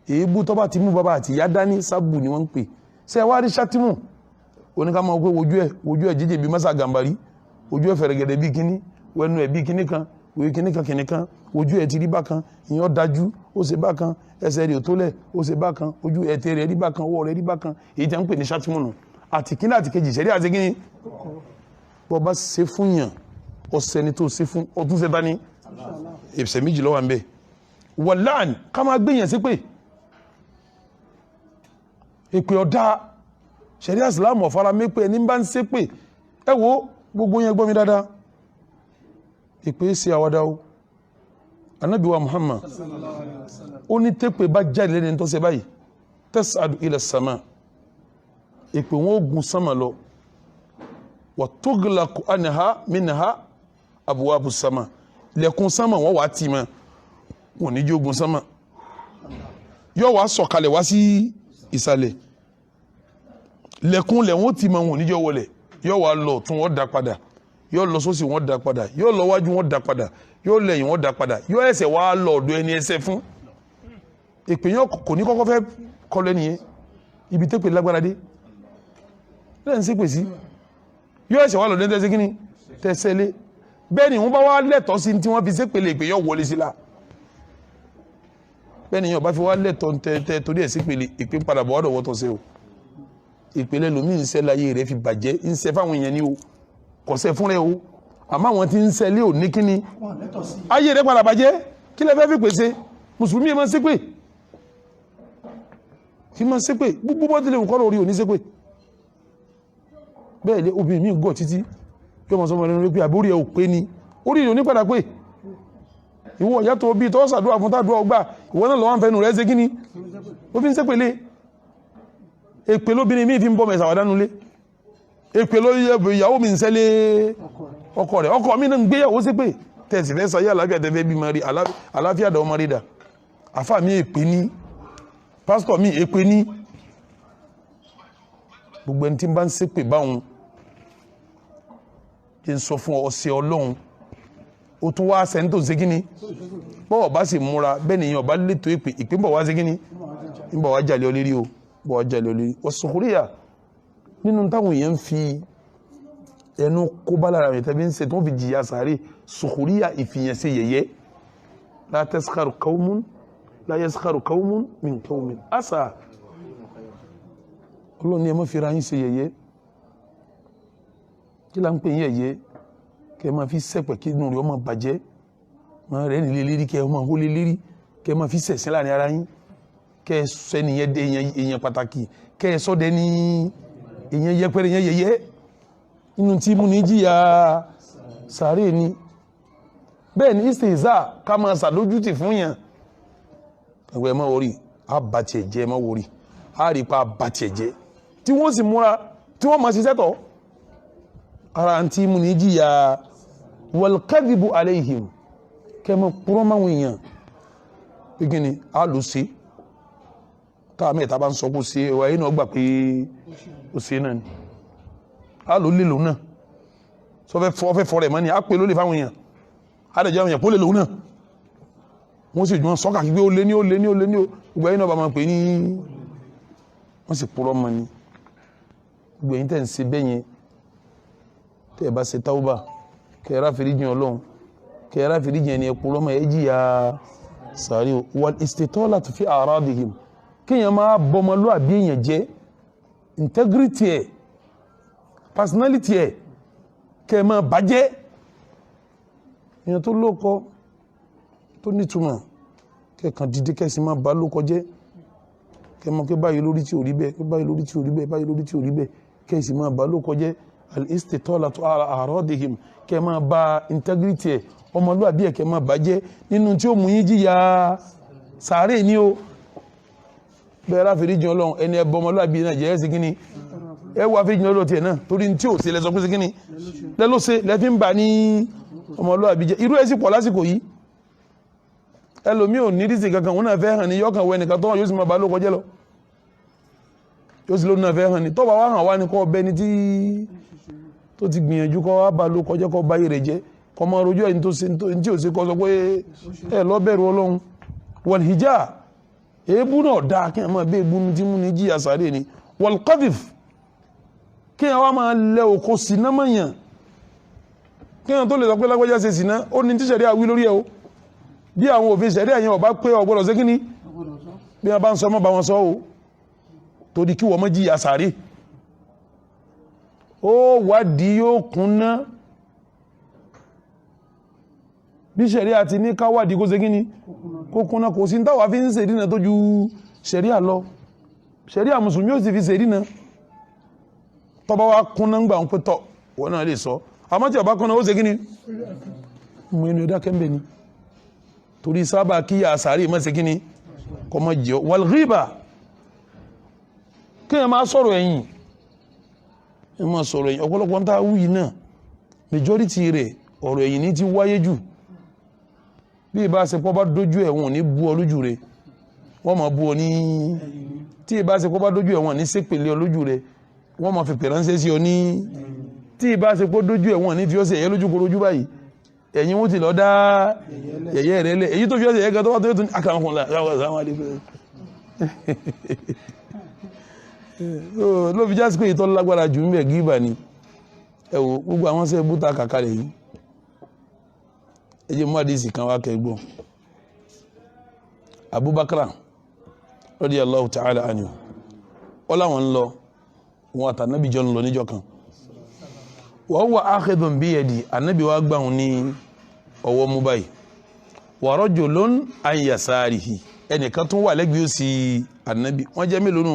èébú tó bá ti mú bàbá àti ìyá dání sábù ni wọ́n ń pè ṣé ẹ wá rí ṣátìmù oníkà máa pé ojú ẹ̀ jíjẹ bíi mọ́sà gàmbàrí ojú ẹ̀ fẹ̀rẹ̀gẹ̀dẹ̀ bíi kíní wẹnu ẹ̀ bíi kíní kan òye kíní kan ojú ẹ̀ ti rí bákan ìyẹn dájú ó ṣe bákan ẹsẹ̀ rẹ̀ ò tó lẹ̀ ó ṣe bákan ojú ẹ̀tẹ̀ rẹ̀ rí bákan ọwọ́ rẹ̀ rí bákan èyí tí a ń pè ní ṣátìmù nù àti kíní àti kejì ṣẹ̀rí àti kíní bọ́ bá ṣe fún yàn ọ̀sẹ̀ ni tó ṣe fún ọdún ṣe bá ní ìṣẹ̀ méjì lọ́wọ́ ń bẹ̀ wọ̀láàn ká máa gbé yẹn sí pé ìpè ọ̀dá ṣẹ̀rí àsìlámù ọ̀fara mẹ́pẹ́ ẹni bá ń ṣe pé ẹ wo gbogbo yẹn gbọ́ mi dáadáa ìpè sí àwàdà o Ànábì wa Muhammad ó ní tẹ́pẹ́ bá jáde lẹ́ni tó ṣe báyìí tas'adu ila sama ìpè wọn ó gun sánmà lọ wa tughlaqu anha minha abwabu sama lẹ́kùn sánmà wọ́n wà á tì mọ́ wọn ní jogun sánmà yóò wá sọ̀kalẹ̀ wá sí ìsàlẹ̀ lẹ́kùn lẹ́wọ́n tì mọ́ wọn ní jọ wọlẹ̀ yóò wá lọ tún wọ́n dá padà yóò lọ sósì wọ́n dá padà yóò lọ wájú wọ́n dá padà yóò lẹ́yìn wọ́n dá padà yóò ẹsẹ̀ wá lọ ọ̀dọ̀ ẹni ẹsẹ̀ fún ìpè yẹn kò ní kọ́kọ́ fẹ́ kọlu ẹni yẹn ibi tẹ́pẹ̀ lágbára dé lẹ́yìn sí pè sí yóò ẹsẹ̀ wá lọ dẹ́ntẹ́ sí kíní tẹ́sẹ̀lé bẹ́ẹ̀ ni wọ́n bá wá lẹ́tọ̀ọ́ sí tí wọ́n fi sépèlè ìpè yóò wọlé sí la bẹ́ẹ̀ ni yàn bá fi wá lẹ́tọ̀ tẹ́ torí ẹ̀ sí ìpín padà bọ̀ wọ́dọ̀ wọ́tọ̀ sí o ìpínlẹ̀ lomi ń ṣe láyé rẹ̀ fi bàjẹ́ ń ṣe fáwọn èèyàn ní o kò ṣe fún rẹ̀ o àmọ́ àwọn tí ń ṣe lé òní kíní ayé rẹ̀ padà bàjẹ́ kí lẹ fẹ́ fi pèsè mùsùlùmí máa ń ṣépè kí máa ń ṣépè gbogbo bọ́ tilẹ̀ nǹkan lórí òní ṣépè bẹ́ẹ̀ lé obìnrin mi gọ̀ títí kí ọmọ sọmọ ẹni pé àbórí ẹ ò pé ni orí ìròní padà pé ìwọ ọ̀yá tó bí tọ́ sàdúrà fún tàdúrà ọgbà ìwọ náà lọ́wọ́ ń fẹnu rẹ̀ ṣe kíní ó fi ń ṣépè lé èpè lóbìnrin mi fi ń bọ́ mẹ́sà wà dánú lé èpè ló ìyàwó mi ń sẹ́lé ọkọ rẹ̀ ọkọ mi náà ń gbéyàwó ṣépè tẹ̀sí fẹ́ sayé àlàáfíà tẹ́fẹ́ bí mari àlàáfíà dọ̀ mari dà àfà mi èpè ní pásítọ̀ mi èpè ní gbogbo ẹni tí ń bá ń ṣépè báwọn kí n sọ fún ọ̀sẹ̀ ọlọ́run ó tún wá sẹ́ni tó ń ṣe kíní bọ́ọ̀ bá sì múra bẹ́ẹ̀ nìyẹn ọba létò èpè ìpínbọ̀ wá ṣe kíní ń bọ̀ wá jalè ọ lérí o bọ̀ wá jalè ọ lérí wọ́n sọkúríyà nínú táwọn èèyàn fi ẹnu kó bá lára rẹ̀ tẹ́bí ń ṣe tó fi jìyà sáré sọkúríyà ìfìyànṣe yẹ̀yẹ́ la taskharu qawmun la yaskharu qawmun min qawmin asa ọlọ́run ni ẹ má fi ra yín ṣe yẹ̀yẹ́ kí la ń pè yẹ̀yẹ́ kẹ́ máa fi sẹ́pẹ̀ kí inú rẹ̀ ọmọ bàjẹ́ máa rẹ̀ nílé lérí kẹ́ ọmọ hó lé lérí kẹ́ máa fi sẹ̀sẹ̀ láàrin ara yín kẹ́ sọ ẹnìyẹn dé èèyàn pàtàkì kẹ́ sọ dẹ ní èèyàn yẹpẹrẹ yẹn yẹ̀yẹ́ inú tí mú ní jìyà sàárè ni bẹ́ẹ̀ ni istihza ká máa ṣàdójútì fún yàn ẹ̀wẹ̀ má wọrí àbàtì ẹ̀jẹ̀ má wọrí àrípa àbàtì ẹ̀jẹ̀ tí wọ́n sì múra tí wọ́n máa ṣiṣẹ́ tọ̀ ara tí mú ní jìyà wal-kadhibu alayhim kẹmọ púrọ́ máwọn èèyàn gbígbìnì alùsí táà mẹ́ta bá ń sọ kó sí ẹwà yìí náà gbà pé ó sí náà ni alù lè lòun náà sọ fẹ́ fọ́ rẹ̀ mọ́ ni a pè ló lè fáwọn èèyàn adẹ̀jẹ́ àwọn èèyàn kó lè lòun náà wọ́n sì jùmọ́ sọ́kà kí pé ó lé ní gbogbo ẹ̀yìn náà bá máa pè ní wọ́n sì púrọ́ mọ́ ni gbogbo ẹ̀yìn tẹ̀ ń ṣe bẹ́yẹn tẹ́ ẹ bá ṣe tauba kẹ́ẹ̀rá fìríjìn ọlọ́run kẹ́ẹ̀rá fìríjìn ẹni ẹ̀pọ̀ lọ́mọ ẹ̀ jìyà sàárè wal istitolatu fi a'radihim kéèyàn máa bọmọlúàbí èèyàn jẹ́ integrity ẹ̀ personality ẹ̀ kẹ́ẹ̀ máa bàjẹ́ èèyàn tó lóko tó nítumọ̀ kẹ́ẹ̀kan dìde kẹ́ẹ̀sì máa bá lóko jẹ́ kẹ́ẹ̀ mọ̀ kí báyìí lórí tí ò rí bẹ́ẹ̀ báyìí lórí tí ò rí bẹ́ẹ̀ báyìí lórí tí ò rí bẹ́ẹ̀ kẹ́ẹ̀sì máa bá lóko jẹ́ al-istitolatu ala a'radihim kẹ́ máa bá integrity ẹ̀ ọmọlúwàbí ẹ̀ kẹ́ máa bàjẹ́ nínú tí ó mú yín jìyà sàárè ní o bẹ́ẹ̀ ráfìrí jìn ọlọ́run ẹni ẹbọ ọmọlúwàbí náà jẹ́ sí kíní ẹ wà fìrí jìn ọlọ́run tiẹ̀ náà torí tí ò sí lẹ́sọ pé sí kíní lẹ́lọ́sẹ̀ lẹ́fí ń bà ní ọmọlúwàbí jẹ́ irú ẹ̀ sì pọ̀ lásìkò yìí ẹlòmíì ò ní rísì kankan wọn náà fẹ́ hàn ní yọkàn wọ ẹnìkan tó wọn yóò sì máa bá ló kọjẹ́ lọ yóò sì lóun náà fẹ́ hàn ní tọ́ba wá hàn wá ní kọ́ ọbẹ̀ ní tí tó ti gbìyànjú kọ́ wá bá ló kọjẹ́ kọ́ báyìí rẹ̀ jẹ́ kọ́ máa rojú ẹni tó tí ò sí kọ́ sọ pé ẹ lọ bẹ̀rù ọlọ́run wal hija èébú náà dáa kí ẹ máa bẹ́ èébú tí mú ní jíyà sáré ni wal qadhif kí ẹ wá máa lẹ òkò síná mọ̀yàn kí ẹ tó lè sọ pé lágbájá ṣe síná ó ní tíṣẹ̀rí àwí lórí ẹ o bí àwọn òfin ṣẹ̀rí ẹ̀yẹn ọba pé ọgbọ́dọ̀ ṣe kíní bí wọ́n bá ń sọ mọ́ bá wọn sọ o torí kí wọ́n mọ́ jíyà sáré ó wádìí yóò kúnná bí ṣẹ̀rí àti ní káwádìí kó ṣe kíní kó kúnná kò sí ń táwà fi ń ṣe ìdínà tó ju ṣẹ̀rí àlọ ṣẹ̀rí àmùsùlùmí ó sì fi ṣe ìdínà tọba wá kúnná ń gbà ń pẹ́ tọ́ wọ́n náà lè sọ àmọ́ tí ọba kúnná ó ṣe kíní mú inú ẹ̀dá kẹ́mbẹ̀ ni torí sábà kí àsàrí mọ́ ṣe kíní kọ mọ́ jẹ́ wal ghiba kí ẹ máa sọ̀rọ̀ ẹ̀yìn ẹ máa sọ̀rọ̀ ẹ̀yìn ọ̀pọ̀lọpọ̀ ń ta wúyì náà majority rẹ̀ ọ̀rọ̀ ẹ̀yìn ní ti wáyé jù bí ìbá ṣe pọ́ bá dójú ẹ̀ wọ́n ní bú ọ lójú rẹ̀ wọ́n máa bú ọ ní tí ìbá ṣe pọ́ bá dójú ẹ̀ wọ́n ní ṣépèlé ọ lójú rẹ̀ wọ́n máa fi pè ránṣẹ́ sí ọ ní tí ìbá ṣe pọ́ dójú ẹ̀ wọ́n ní fi ọ́ sí ẹ̀yẹ lójú kó lójú báyìí ẹ̀yìn wọ́n ti lọ dá yẹ̀yẹ́ rẹ̀ lẹ̀ èyí tó fi ọ́ sí ẹ̀yẹ gan tó wá tó yẹ tó ní akàrànkùnlá ló fi jásí pé ìtọ́ lágbára jù ń bẹ̀ gíbà ni ẹ̀wò gbogbo àwọn sẹ́ búta kàkàlẹ̀ yìí ẹjẹ́ mú àdísì kan wá kẹgbọ́n Abubakar radiyallahu ta'ala anhu ọlá wọn lọ wọn àtànábì jọ ń lọ níjọ́ kan wa huwa akhidhun biyadi ànábì wa gbà wọn ní ọwọ́ mú báyìí wa rajulun an yasarihi ẹnìkan tún wà lẹ́gbẹ̀ẹ́ òsì ànábì wọ́n jẹ́ mélòó nù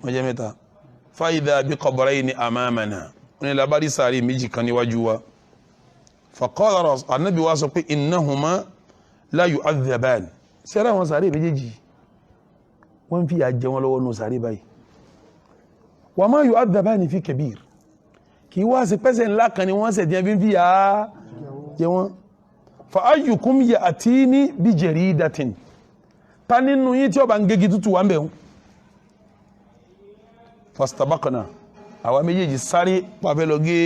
wọ́n jẹ́ mẹ́ta fa idha bi qabrayni amamana wọ́n ní labari sàárè méjì kan níwájú wa fa qala ànábì wa sọ pé innahuma la yu'adhaban sẹ́rà wọn sàárè méjèèjì wọ́n fi yà jẹ wọn lọ́wọ́ nù sàárè báyìí wa ma yu'adhabani fi kabir kì í wá sí pẹ́sẹ̀ ńlá kan ni wọ́n sẹ̀ tí wọ́n fi yà jẹ wọn fa ayyukum ya'tini bi jaridatin ta nínú yín tí ó bá ń gégi tútù wà ń bẹ̀ fastabaqna àwa méjèèjì sáré pàfẹ́ lọ gé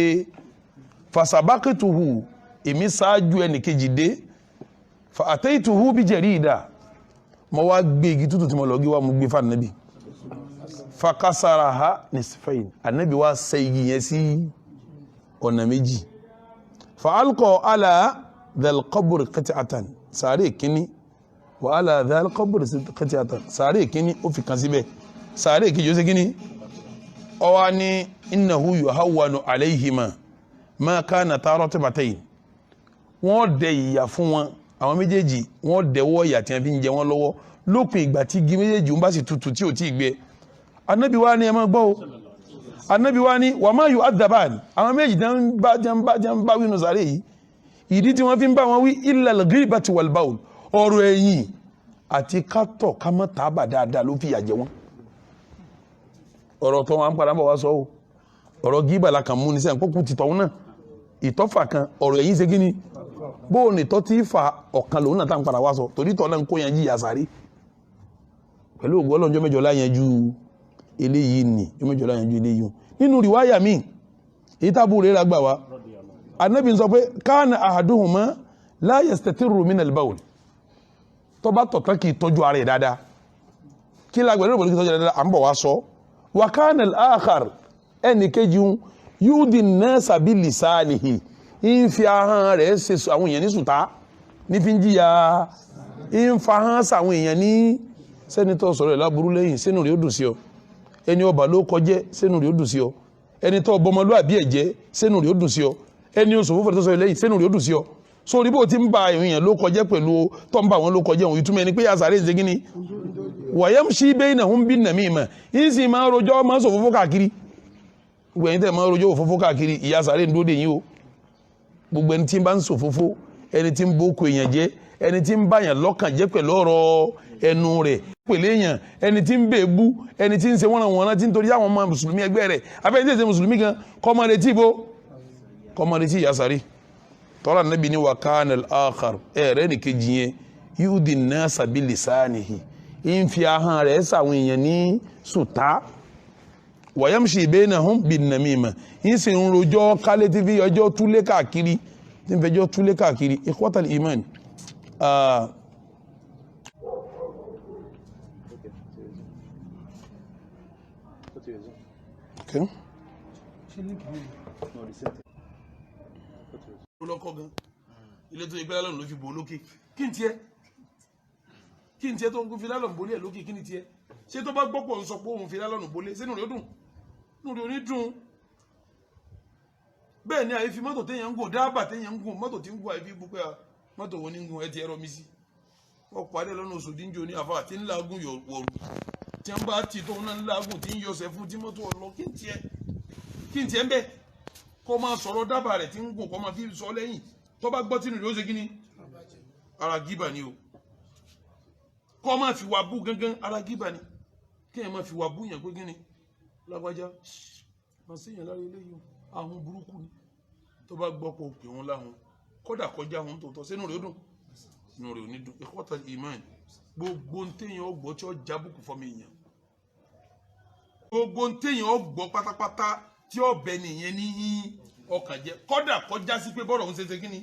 fasabaqtuhu èmi ṣáájú ẹnìkejì dé fa ataytuhu bi jarida mo wá gbé igi tútù tí mo lọ gé wá mo gbé fa Ànábì fa kasaraha nisfayn Ànábì wá ṣe igi yẹn sí ọ̀nà méjì fa alqa ala dhal qabr qit'atan sáré kíní wa ala dhal qabr qit'atan sáré kíní ó fi kan síbẹ̀ sáré kejì ó ṣe kíní ó wá ní innahu yuhawwanu alayhima ma kana taratibatayn wọ́n dẹ ìyà fún wọn àwọn méjèèjì wọ́n dẹwọ́ ìyà tí wọ́n fi ń jẹ wọ́n lọ́wọ́ lópin ìgbà tí igi méjèèjì ń bá sì tutù tí ò tí ì gbẹ Ànábì wa ní ẹ máa gbọ́ o Ànábì wa ní wa ma yu'adhaban àwọn méjì tí wọ́n bá wínú sáré yìí ìdí tí wọ́n fi ń bá wọn wí illa al-ghibati wal bawl ọ̀rọ̀ ẹ̀yìn àti kátọ̀ kámọ́ tábà dáadáa ló fi yà jẹ wọ́n ọ̀rọ̀ tó wọn padà bọ̀ wá sọ o ọ̀rọ̀ gíbà la kàn mú ní sẹ́yìn kókù tìtọ̀ wọn náà ìtọ́fà kan ọ̀rọ̀ ẹ̀yìn ṣe kíni bó o nìtọ́ tí fa ọ̀kan lòun náà tá n padà wá sọ torí tọ́ náà ń kó yanjú ìyá sáré pẹ̀lú ògbó ọlọ́njọ́ mẹ́jọ láyanjú eléyìí nì jọ́ mẹ́jọ láyanjú eléyìí nínú rìwáyà míì èyí tábù rẹ̀ lágbà wá Ànábì sọ pé kana ahaduhuma la yastatiru min al-bawl tó bá tọ̀tán kì í tọ́jú ara ẹ̀ dáadáa kí lágbẹ̀ẹ́ lórí kì í tọ́jú ara ẹ̀ dáadáa à ń bọ̀ wá sọ wa kana al-akhar ẹnì kejì yúdi nasa bi lisanihi ń fi ahọ́n rẹ̀ ṣe àwọn èèyàn ní sùtá ní fi ń jìyà ń fa ahọ́n sàwọn èèyàn ní sẹ́nitọ́ sọ̀rọ̀ ẹ̀ láburú lẹ́yìn sínú rẹ̀ ó dùn sí ọ ẹni ọba ló kọjẹ́ sínú rẹ̀ ó dùn sí ọ ẹni tó ọbọmọlúàbí ẹ̀jẹ̀ sínú rẹ̀ ó dùn sí ọ ẹni oṣù fúnfẹ́ tó sọ lẹ́yìn sínú rẹ̀ ó dùn sí ọ sórí bó ti ń ba èèyàn ló kọjẹ́ pẹ̀lú tó ń bá wọn ló kọjẹ́ òun ìtumọ̀ ẹni pé yasare ṣe gíní wàyẹ́mùsí bẹ́ẹ̀ náà ń bí nàmí mà yín sì máa rojọ́ máa sọ fúnfọ́ káàkiri gbogbo ẹni tẹ́ máa rojọ́ òfófó káàkiri ìyá sáré ń dóde yín o gbogbo ẹni tí ń bá ń sòfófó ẹni tí ń bókò èèyàn jẹ́ ẹni tí ń báyàn lọ́kàn jẹ́ pẹ̀lú ọ̀rọ̀ ẹnu rẹ̀ pẹ̀lú èèyàn ẹni tí ń bèébú ẹni tí ń ṣe wọ́nà tí ń torí àwọn ọmọ mùsùlùmí ẹgbẹ́ rẹ̀ abẹ́ni tí ń ṣe mùsùlùmí kan kọ́mọ retí ibo kọ́mọ retí ìyá sáré tọ́lá Ànábì ní wa kana al-akhar ẹ̀rẹ́ nìkejì yẹn yúdi nasa bi lisanihi ń fi ahọ́n rẹ̀ sàwọn èèyàn ní sùtá wàyámsì bainahum bin namima yín sì ń rojọ́ kálẹ̀ tí fi ọjọ́ túlé káàkiri tí ń fẹjọ́ túlé káàkiri ikhwatal iman. ilé tó yẹ pé lálọ́nù ló fi bò lókè kí n tiẹ̀ tó ń fi lálọ́nù bolé ẹ̀ lókè kí ni tiẹ̀ ṣé tó bá gbọ́pọ̀ ń sọ pé òun fi lálọ́nù bolé sínú rẹ̀ ó dùn nùrí onídùn bẹ́ẹ̀ ni àyè fi mọ́tò téèyàn ń gùn dáàbà téèyàn ń gùn mọ́tò tí ń gùn àyè fi bú pé mọ́tò wo ní ń gùn ẹ ti ẹ̀rọ mi sí wọ́n parí lọ́nà oṣù díjọ ní àfa tí ń làágùn wọ̀rù tí wọ́n bá ti tóun náà ń làágùn tí ń yọsẹ̀ fún tí mọ́tò ọ̀lọ́ kí n tiẹ̀ ń bẹ̀ kọ́ máa sọ̀rọ̀ dábà rẹ̀ tí ń gùn kọ́ máa fi sọ lẹ́yìn tó bá gbọ́ tínú rẹ̀ ó ṣe kí ni ara gíbà ni o kọ́ máa fi wà bú gangan ara gíbà ni kéèyàn máa fi wà bú yàn pé kí ni lágbájá máa séèyàn lára eléyìí ahun burúkú ni tó bá gbọ́ pọ̀ pé wọ́n láhun kódà kọjá ahun tó tọ́ sínú rẹ̀ ó dùn inú rẹ̀ ò ní dùn ikhwatal iman gbogbo ntẹ̀yàn ọgbọ́ tí ó jábùkù fọmọ èèyàn gbogbo ntẹ̀yàn ọgbọ́ pátápátá tí ó bẹ nìyẹn ní ọkàn jẹ kódà kọjá sí pé bọ́rọ̀ ń ṣe kí ni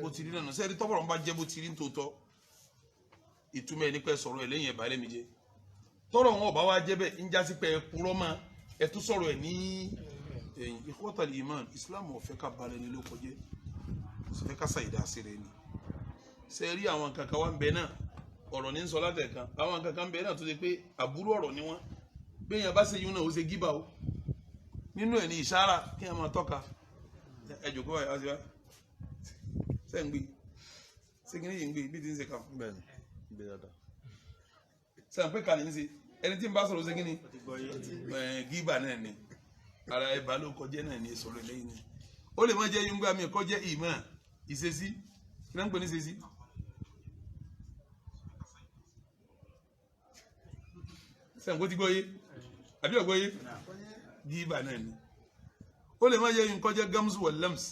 bó ti rí náà sẹ́ẹ̀rí tọ́bọ̀rọ̀ ń bá jẹ́ bó ti rí nítòótọ́ ìtumọ̀ ẹ̀ nípa ẹ̀ sọ̀rọ̀ ẹ̀ lẹ́yìn ẹ̀ bá lẹ́mi jẹ́ tọ́rọ̀ wọn ọba wa jẹ́ bẹ́ẹ̀ ń já sí pé ẹ̀ purọ́ mọ́ ẹ̀ tún sọ̀rọ̀ ẹ̀ ní ẹ̀yìn ikhwatal iman Islam ò fẹ́ ká balẹ̀ ní ló kọjẹ́ ó sì fẹ́ ká ṣàìdá sí rẹ̀ ni sẹ́ẹ̀rí àwọn kankan wá ń bẹ náà ọ̀rọ̀ ní sọ látẹ̀kan àwọn kankan bẹ́ẹ̀ náà tó ṣe pé àbúrò ọ̀rọ̀ ni wọ́n bẹ́ẹ̀ yẹn bá ṣe yún náà ó ṣe gíbà o nínú ẹ̀ ní ìṣára kí ẹ máa tọ́ka ẹ jòkó báyìí wá sí wa ṣe ń gbé ṣé kí ni yìí ń gbé bí ti ń ṣe kà fún bẹ́ẹ̀ni gbé dáadáa. ṣe à ń pè kà ní ń ṣe ẹni tí ń bá sọ̀rọ̀ ṣe kí ni gíbà náà ni ara ẹ̀ bá ló kọjá náà ni sọ̀rọ̀ lẹ́yìn náà ó lè má jẹ́ yungbà mi kọjá ìmọ̀ ìṣesí kí náà ń pè ní ìṣesí. sẹ́ǹkó ti gbọ́ yé àbí ọ̀gbọ́ yé gíbà náà ni ó lè má jẹ́ yun kọjá gams wal lams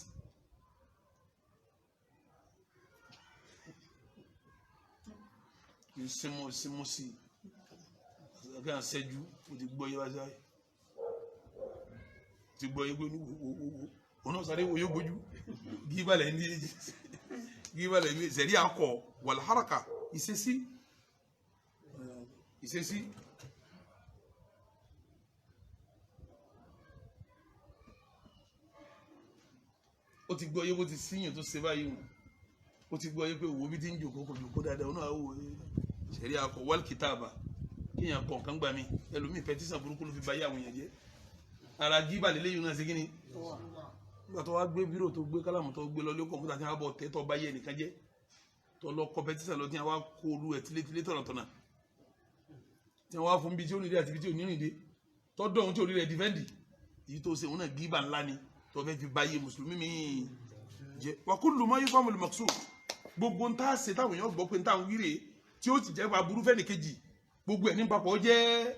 símú sí kí à ń ṣẹ́jú ó ti gbọ́ yé wá sáyé ti gbọ́ yé pé òun náà sáré wo yóò gbójú gíbà lẹ́yìn ní èjì gíbà lẹ́yìn ní sẹ̀rí akọ wal haraka ìṣesí ìṣesí. ó ti gbọ́ yé bó ti síyàn tó ṣe báyìí wọn ó ti gbọ́ yé pé òwò bí ti ń jòkó kò jòkó dáadáa ó náà wò ó ṣẹ̀rí akọ wal kitaba kíyàn kọ̀ nǹkan gbà mí ẹlòmíì pẹtísàn burúkú ló fi báyé àwọn èèyàn jẹ́ ara gíbà lélẹ́yìn náà ṣe kí ni nígbà tó wá gbé bírò tó gbé kálámù tó gbé lọ lé kọ̀ǹpútà tí wọ́n bọ̀ tẹ́ tó báyé ẹnìkan jẹ́ tó lọ kọ pẹtísàn lọ tí wọ́n wá kó olú ẹ̀ tilétilé tọ̀nàtọ̀nà tí wọ́n wá fún bí tí ó nílé àti bí tí ò ní rìndé tó dọ̀ ohun tí ò rí rẹ̀ dìfẹ́ǹdì èyí tó ṣe òun náà gíbà ńlá ni tó fẹ́ fi báyé mùsùlùmí mi jẹ́ wa kullu ma yufamu al-maqsud gbogbo ń tá ṣe táwọn èèyàn gbọ́ pé ń tá ń wíre tí ó ti jẹ́ pa burú fẹ́ni kejì gbogbo ẹ̀ ní papọ̀ jẹ́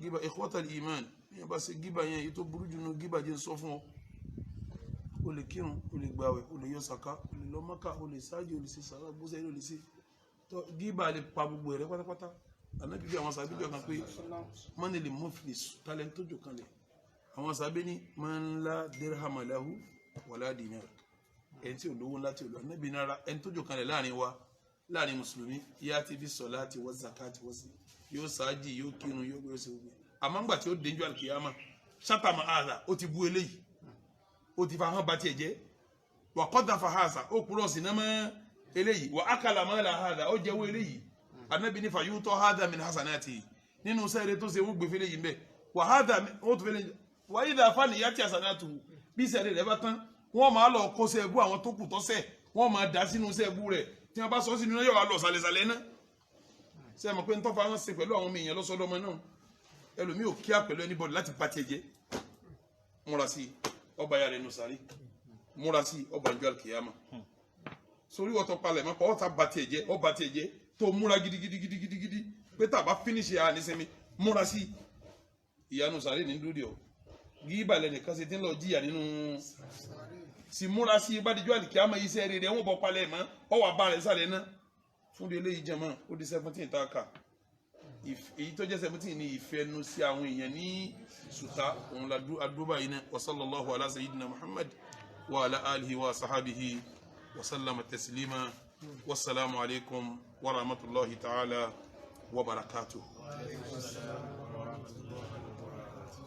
gíbà ikhwatal iman yẹn bá ṣe gíbà yẹn èyí tó burú jù nù gíbà jẹ́ ń sọ fún ọ o lè kírun o lè gbàwẹ̀ o lè yọ sàká o lè lọ Mákà o lè sáájì o lè ṣe sàrà gbóṣẹ́ o lè ṣe tó gíbà lè pa gbogbo ẹ̀rẹ́ pátápátá ànábì bí àwọn sàbí jọ kan pé mọ́ni lè muflis talent tó jò kan lẹ̀ àwọn sàbí ní man la dirhama lahu wala dinar ẹni tí ò lówó ńlá tí ò lọ ànábì nára ẹni tó jò kan lẹ̀ láàrin wa láàrin mùsùlùmí yá ti fi salati wa zakati wọ́n sí yóò sáájì yóò kírun yóò gbé ṣe gbé àmọ́ ńgbà tí ó dénjú àlùkìyàmà sátàmà àdà ó ti bú eléyìí ó ti fa hàn bá tiẹ̀ jẹ́ wà kọ́dà fa hàṣà ó kúrọ̀ sí náà mọ́ eléyìí wà ákàlà mọ́ là hàdà ó jẹ́wọ́ eléyìí anabi ní fàyútọ́ hàdà min hasanati nínú sẹ́ẹ̀rẹ́ tó ṣe wọ́n gbé fẹ́lẹ́ yìí mbẹ́ wà hàdà wọ́n tó fẹ́lẹ́ wà ìdá fani yàtì hasanatu bí sẹ́ẹ̀rẹ́ rẹ̀ bá tán wọ́n máa lọ kó sẹ́ẹ̀bù àwọn tó kù tọ́sẹ̀ wọ́n máa dá sínú sẹ́ẹ̀bù rẹ̀ tí wọ́n bá sọ sínú náà yóò wá lọ sàlẹ̀sàlẹ̀ náà sẹ́ẹ̀ mọ̀ pé ntọ́fà wọn ṣe pẹ̀lú àwọn èèyàn lọ́sọdọ́mọ náà ẹlòmíì ò kíá pẹ̀lú anybody láti bá tiẹ̀ jẹ́ múra sí ọba yàrá ẹnu sáré múra sí ọba ìjọ àlùkìyàmà sórí ọtọ palẹ̀ mọ́ pa ọ̀tá bá tiẹ̀ jẹ́ ọba tiẹ̀ jẹ́ tó múra gidigidigidi pé tàbá fínísì à nísẹ́mi múra sí ìyanu sáré ní dúdú ọ gíbalẹ̀ nìkan ṣe ti ń lọ jìyà nínú sì múra sí ìbádìjọ́ àlùkìyàmà yìí sẹ́ẹ̀rẹ̀ rẹ̀ wọ́n bọ̀ palẹ̀ mọ́ ọwọ́ bá rẹ̀ sálẹ̀ náà fún délé yìí jẹ́ mọ́ ó di 17 tá a kà èyí tó jẹ́ 17 ní ìfẹ́nu sí àwọn èèyàn ní sùtá òun la adúbà yìí náà wa sallallahu ala sayyidina Muhammad wa ala alihi wa sahabihi wa sallama taslima wassalamu alaikum wa rahmatullahi ta'ala wa barakatuh.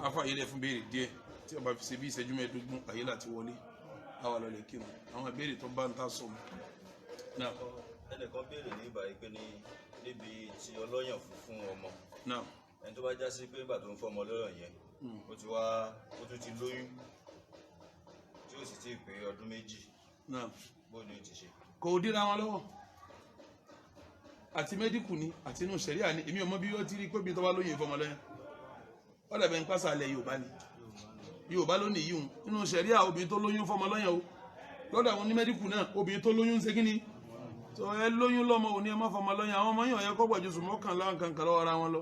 afa ilé fún béèrè díẹ̀ tí a bá fi ṣe bí ìṣẹ́jú mẹ́ẹ̀ẹ́dógún àyè láti wọlé àwa lọ lè kírun àwọn ìbéèrè tó bá ń tà sọ náà. ẹnìkan béèrè ní ìbàyí pé níbi tí ọlọ́yàn fún ọmọ náà ẹni tó bá já sí pé ìgbà tó ń fọmọ lọ́yàn yẹn ó tún ti lóyún tí ó sì ti pé ọdún méjì náà bó ni ó ti ṣe. kò dira wọn lọ́wọ́ àti mẹ́díkù ni àti inú sẹ̀ríà ni èmi ò mọ̀ bí ó ti rí pé bí tó bá lóyún ìfọmọ lọ́yàn ó dàbẹ̀ ń pàṣẹ alẹ́ Yorùbá ni Yorùbá ló ní yíhun inú sẹ̀ríà obìnrin tó lóyún fọmọ lọ́yàn o lọ́dọ̀ àwọn onímẹ́díkù náà obìnrin tó lóyún ń ṣe kíni tó ẹ lóyún lọ́mọ òní ẹ má fọmọ lọ́yàn àwọn ọmọ yín ó yẹ kó gbàjú sùn mọ́kànlá nǹkan kan lọ́wọ́ ara wọn lọ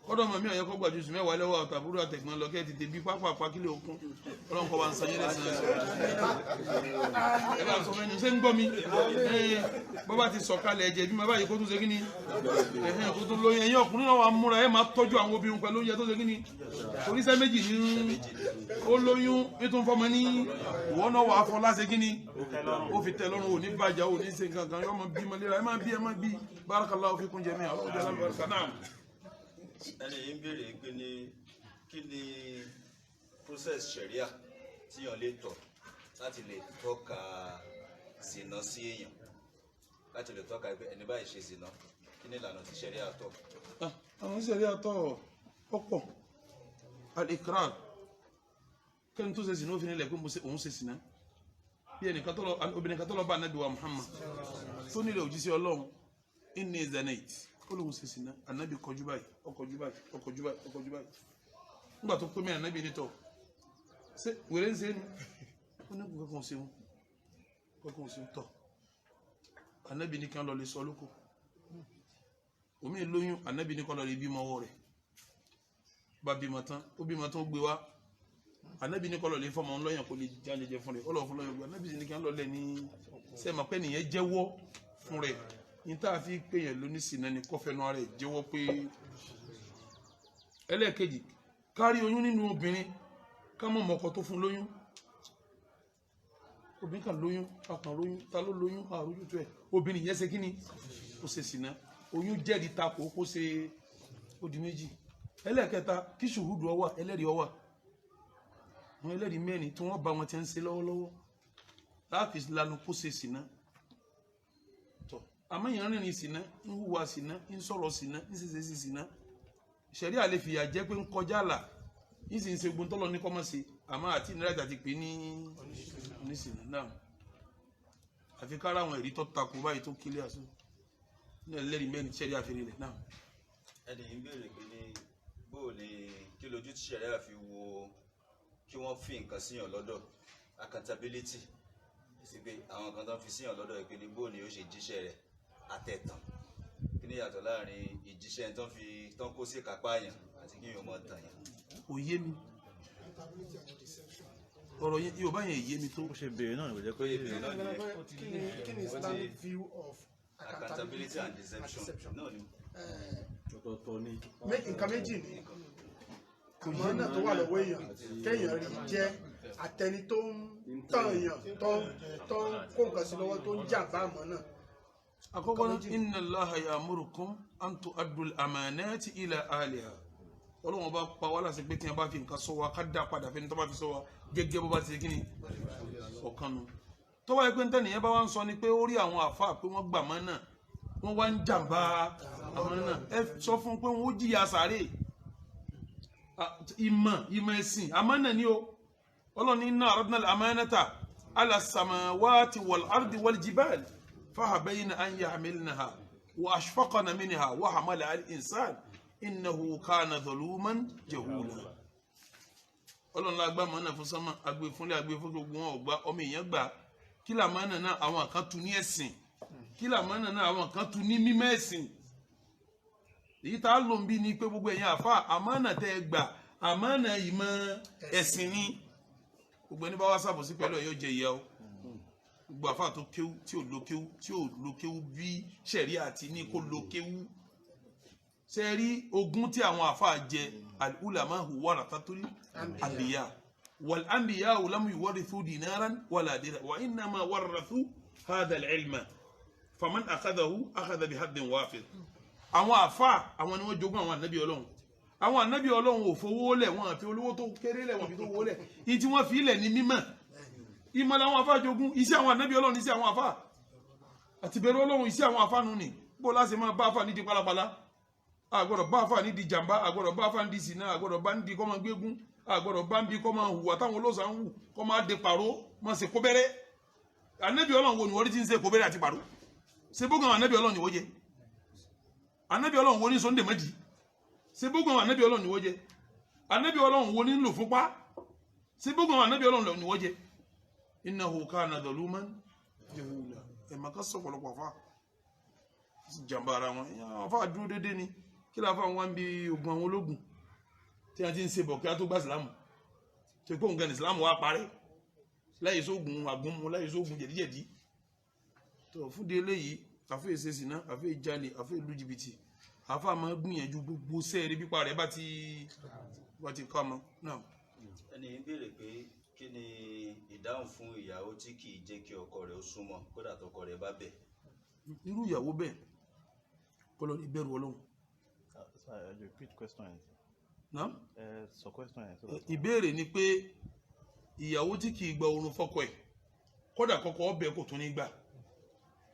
kọ́dọ̀ mọ̀ mí ó yẹ kó gbàjú sùn mẹ́wàá lọ́wọ́ àtàbúrò àtẹ̀gbọ́n lọ kẹ́ ẹ tètè bí pápá kílẹ̀ òkun Ọlọ́run kọ́ wa ń san yín lẹ́sìn ẹ bá sọ fẹ́ni ṣé ń gbọ́ mi bọ́ bá ti sọ̀kalẹ̀ ẹ̀jẹ̀ bí mo bá yẹ kó tún ṣe kíni kó tún lóyún ẹ̀yìn ọkùnrin náà wà múra ẹ máa tọ́jú àwọn obìnrin pẹ̀lú oúnjẹ tó ṣe kíni oríṣẹ́ méjì ní ó lóyún ètò ìfọmọ ní ìwọ náà wà á fọ láṣẹ kíni ó fi tẹ lọ́rùn òní bàjá òní ṣe kankan yọ ọmọ bímọ léra ẹ má bí barakallahu fikum jami'an ọlọ́jà alábàárikà náà. ẹni yìí ń béèrè pé kí ni process sharia tíyàn lè tọ̀ láti lè tọ́ka zina sí èèyàn láti lè tọ́ka ẹni báyìí ṣe zina kí ni ìlànà tí ṣẹ̀ríà tọ̀. àwọn ìṣẹ̀lẹ̀ àtọ̀ ọ̀pọ̀ al-ikrar kẹ́ni tó ṣe sìnà ó fi nílẹ̀ pé òun ṣe sìnà bí obìnrin kan tó lọ bá Ànábì wa Muhammad tó nílẹ̀ òjíṣẹ́ Ọlọ́run inni zanait ó lóun ṣe sìnà. Ànábì kọjú báyìí ọkọjú báyìí ọkọjú báyìí ọkọjú báyìí nígbà tó pé mẹ́rin Ànábì nítọ̀ ṣé wèrè ń ṣe é nu ó ní kò kankan ṣe wọn tọ̀ Ànábì ní kí wọ́n lọ lè sọ lóko omi lóyún Ànábì ní kó lọ lè bímọ ọwọ́ rẹ̀ bá bímọ tán ó gbé wá Ànábì ní kó lọ lè fọmọ ńlọyàn kó lè jáde jẹ fún rẹ̀ ó lọ fún lọ́yàn gbé Ànábì ní kí wọ́n lọ lẹ̀ ní sẹ́ẹ̀mà pẹ́ nìyẹn jẹ́wọ́ fún rẹ̀ ní tá a fi pé yẹn lóní sínú ẹni kọ́fẹ́nu ara ẹ̀ jẹ́wọ́ pé ẹlẹ́ẹ̀kejì kárí oyún nínú obìnrin ká mọ̀ mọ́kọ tó fún lóyún obìnrin kan lóyún akàn lóyún ta ló lóyún àrùjútó ẹ̀ obìnrin yẹn ṣe kí ni ó ṣe sìnà oyún jẹ́rìí takò kó ṣe odi méjì. ẹlẹ́ẹ̀kẹta kí ṣùhúdù ọwà ẹlẹ́rìí ọwà àwọn ẹlẹ́rìí mẹ́rin tí wọ́n bá wọn ti ń ṣe lọ́wọ́lọ́wọ́ láàfin lanu kó ṣe sìnà tọ́ àmọ́ èèyàn rìnrìn sìnà ń hùwà sìnà ń sọ̀rọ̀ sìnà ń ṣe sí sìnà ṣẹ̀rí àlè fìyà jẹ́ pé ń kọjá àlà ń sì ń ṣe gbóntọ́lọ́ ní kọ́mọ́ sí àmọ́ àti ìnira àti pé ní oníṣìnà náà àfi kára àwọn ẹ̀rí tó takò báyìí tó kílẹ̀ àṣọ ní ẹlẹ́rìí mẹ́rin ṣẹ̀rí àfihàn rẹ̀ náà. ẹni yìí ń béèrè pé ní bóò ni kí lójú tí ṣẹ̀ríà fi wo kí wọ́n fi nǹkan síyàn lọ́dọ̀ accountability sí pé àwọn kan tó ń fi síyàn lọ́dọ̀ ìpè ní bóò ni ó ṣe jíṣẹ́ rẹ̀ àtẹ̀tàn kí ni yàtọ̀ láàrin ìjíṣẹ́ tó ń kó sí kápá àyàn àti kí yóò mọ̀ tàn yàn. kò yé mi ọ̀rọ̀ yẹn yóò bá yẹn yé mi tó. ó ṣe béèrè náà ìwòjẹ́ pé kí ni Islamic view of accountability and deception náà ni. ọ̀tọ̀ọ̀tọ̀ ni. nǹkan méjì ni àmọ́ náà tó wà lọ́wọ́ èèyàn kéèyàn rí jẹ́ àtẹni tó ń tàn èèyàn tó ń kó nǹkan sí lọ́wọ́ tó ń jàǹbá àmọ́ náà. àkọ́kọ́ náà inna Allaha ya'murukum an tu'addul amanati ila ahliha Ọlọ́run bá pa wá láti pé tí wọ́n bá fi nǹkan sọ wa ká dá padà fẹ́ni tó bá fi sọ wa gẹ́gẹ́ bó bá ti ṣe kí ni ọ̀kan nu tó wáyé pé ntẹ́nìyẹn bá wá ń sọ ni pé ó rí àwọn àfáà pé wọ́n gbà mọ́ náà wọ́n wá ń jàǹbá àwọn náà ẹ sọ fún pé wọ́n ó jìyà sàárè ìmọ̀ ẹ̀sìn àmánà ni o Ọlọ́run ní inna aradna al-amanata ala as-samawati wal-ardi wal-jibali fahabayna an yahmilnaha wa ashfaqna minha wa hamalaha al-insan innahu kana zaluman jahula. Ọlọ́run la gbà mọ́nà fún sánmà agbe fúnlẹ̀ agbe fún gbogbo wọn ò gbà ọmọ èèyàn gbà kí làmánà náà àwọn kan tu ní ẹ̀sìn kí làmánà náà àwọn kan tu ní mímọ́ ẹ̀sìn èyí tá a lò ń bí ni pé gbogbo ẹ̀yin àfa àmánà tẹ́ ẹ gbà àmánà ìmọ̀ ẹ̀sìn ni gbogbo ẹni bá wá ṣàbòsí pẹ̀lú ẹ̀ yóò jẹ ìyà o gbogbo àfa tó kéwú tí ò lo kéwú bí ṣẹ̀rí àti ní kó lo kéwú ṣe rí ogún tí àwọn àfa jẹ al-ulama warathatul anbiya wal anbiya lam yuwarithu dinaran wala dirham wa innama warathu hadha al-ilma faman akhadahu akhadha bihaddin wafir. àwọn àfa àwọn ni wọ́n jogún àwọn ànábì Ọlọ́run ò fowó lẹ̀ wọ́n àfi olówó tó kéré lẹ̀ wọ́n fi tó wó lẹ̀ yìí tí wọ́n fi lẹ̀ ní mímọ̀ ìmọ̀ làwọn àfa jogún iṣẹ́ àwọn ànábì Ọlọ́run iṣẹ́ àwọn àfa àti bẹ̀rù Ọlọ́run iṣẹ́ àwọn àfa nù ní bó láti máa bá àfa nídìí pálapàla àgbọ̀dọ̀ bá àfa nídìí jàmbá àgbọ̀dọ̀ bá àfa nídìí sínà àgbọ̀dọ̀ bá nídìí kọ́ máa gbégún àgbọ̀dọ̀ bá nídìí kọ́ máa hùwà táwọn olóòsà ń hù kọ́ máa de pàró máa ṣe kóbẹ́rẹ́ ànábì Ọlọ́run wo ni wọ́n ti ń ṣe kóbẹ́rẹ́ àti pàró ṣe bógun àwọn ànábì Ọlọ́run ni wọ́n jẹ ànábì Ọlọ́run wo ni sọ́ndé mẹ́jì ṣe bógun àwọn ànábì Ọlọ́run ni wọ́n jẹ ànábì Ọlọ́run wo ni ń lò fúnpá ṣe bógun àwọn ànábì Ọlọ́run ni wọ́n jẹ innahu kana zaluman jahula ẹ̀ máa ká sọ pọ̀lọpọ̀ àfa jàmbá ara wọn àfa dúró dédé ni kí ló àfa wọn bí ogun àwọn ológun tí a ti ń ṣe bọ̀ kí a tó gbà sílámù tó kó nǹkan ìsìlámù wa parẹ́ láyé sóògùn àgbọ̀nmu láyé sóògùn jẹ̀díjẹ̀dí tó fún de eléyìí àfẹ́ ìṣe sìná àfẹ́ ìjalè àfẹ́ ìlú jìbìtì àfa máa gbìyànjú gbogbo sẹ́ẹ̀rí pípa rẹ̀ bá ti ká mọ́ náà. ẹni ń béèrè pé kí ni ìdáhùn fún ìyàwó tí kì í jẹ́ kí ọkọ rẹ̀ ó súnmọ́ kódà tọkọ rẹ̀ bá bẹ̀. irú ìyàwó bẹ́ẹ̀ kọ́ lọ ní bẹ̀rù Ọlọ́run. repeat question yẹn. náà sọ question yẹn. ìbéèrè ni pé ìyàwó tí kì í gba oorun fọ́kọ ẹ̀ kódà kọ́kọ́ ọbẹ̀ kò tún ní gbà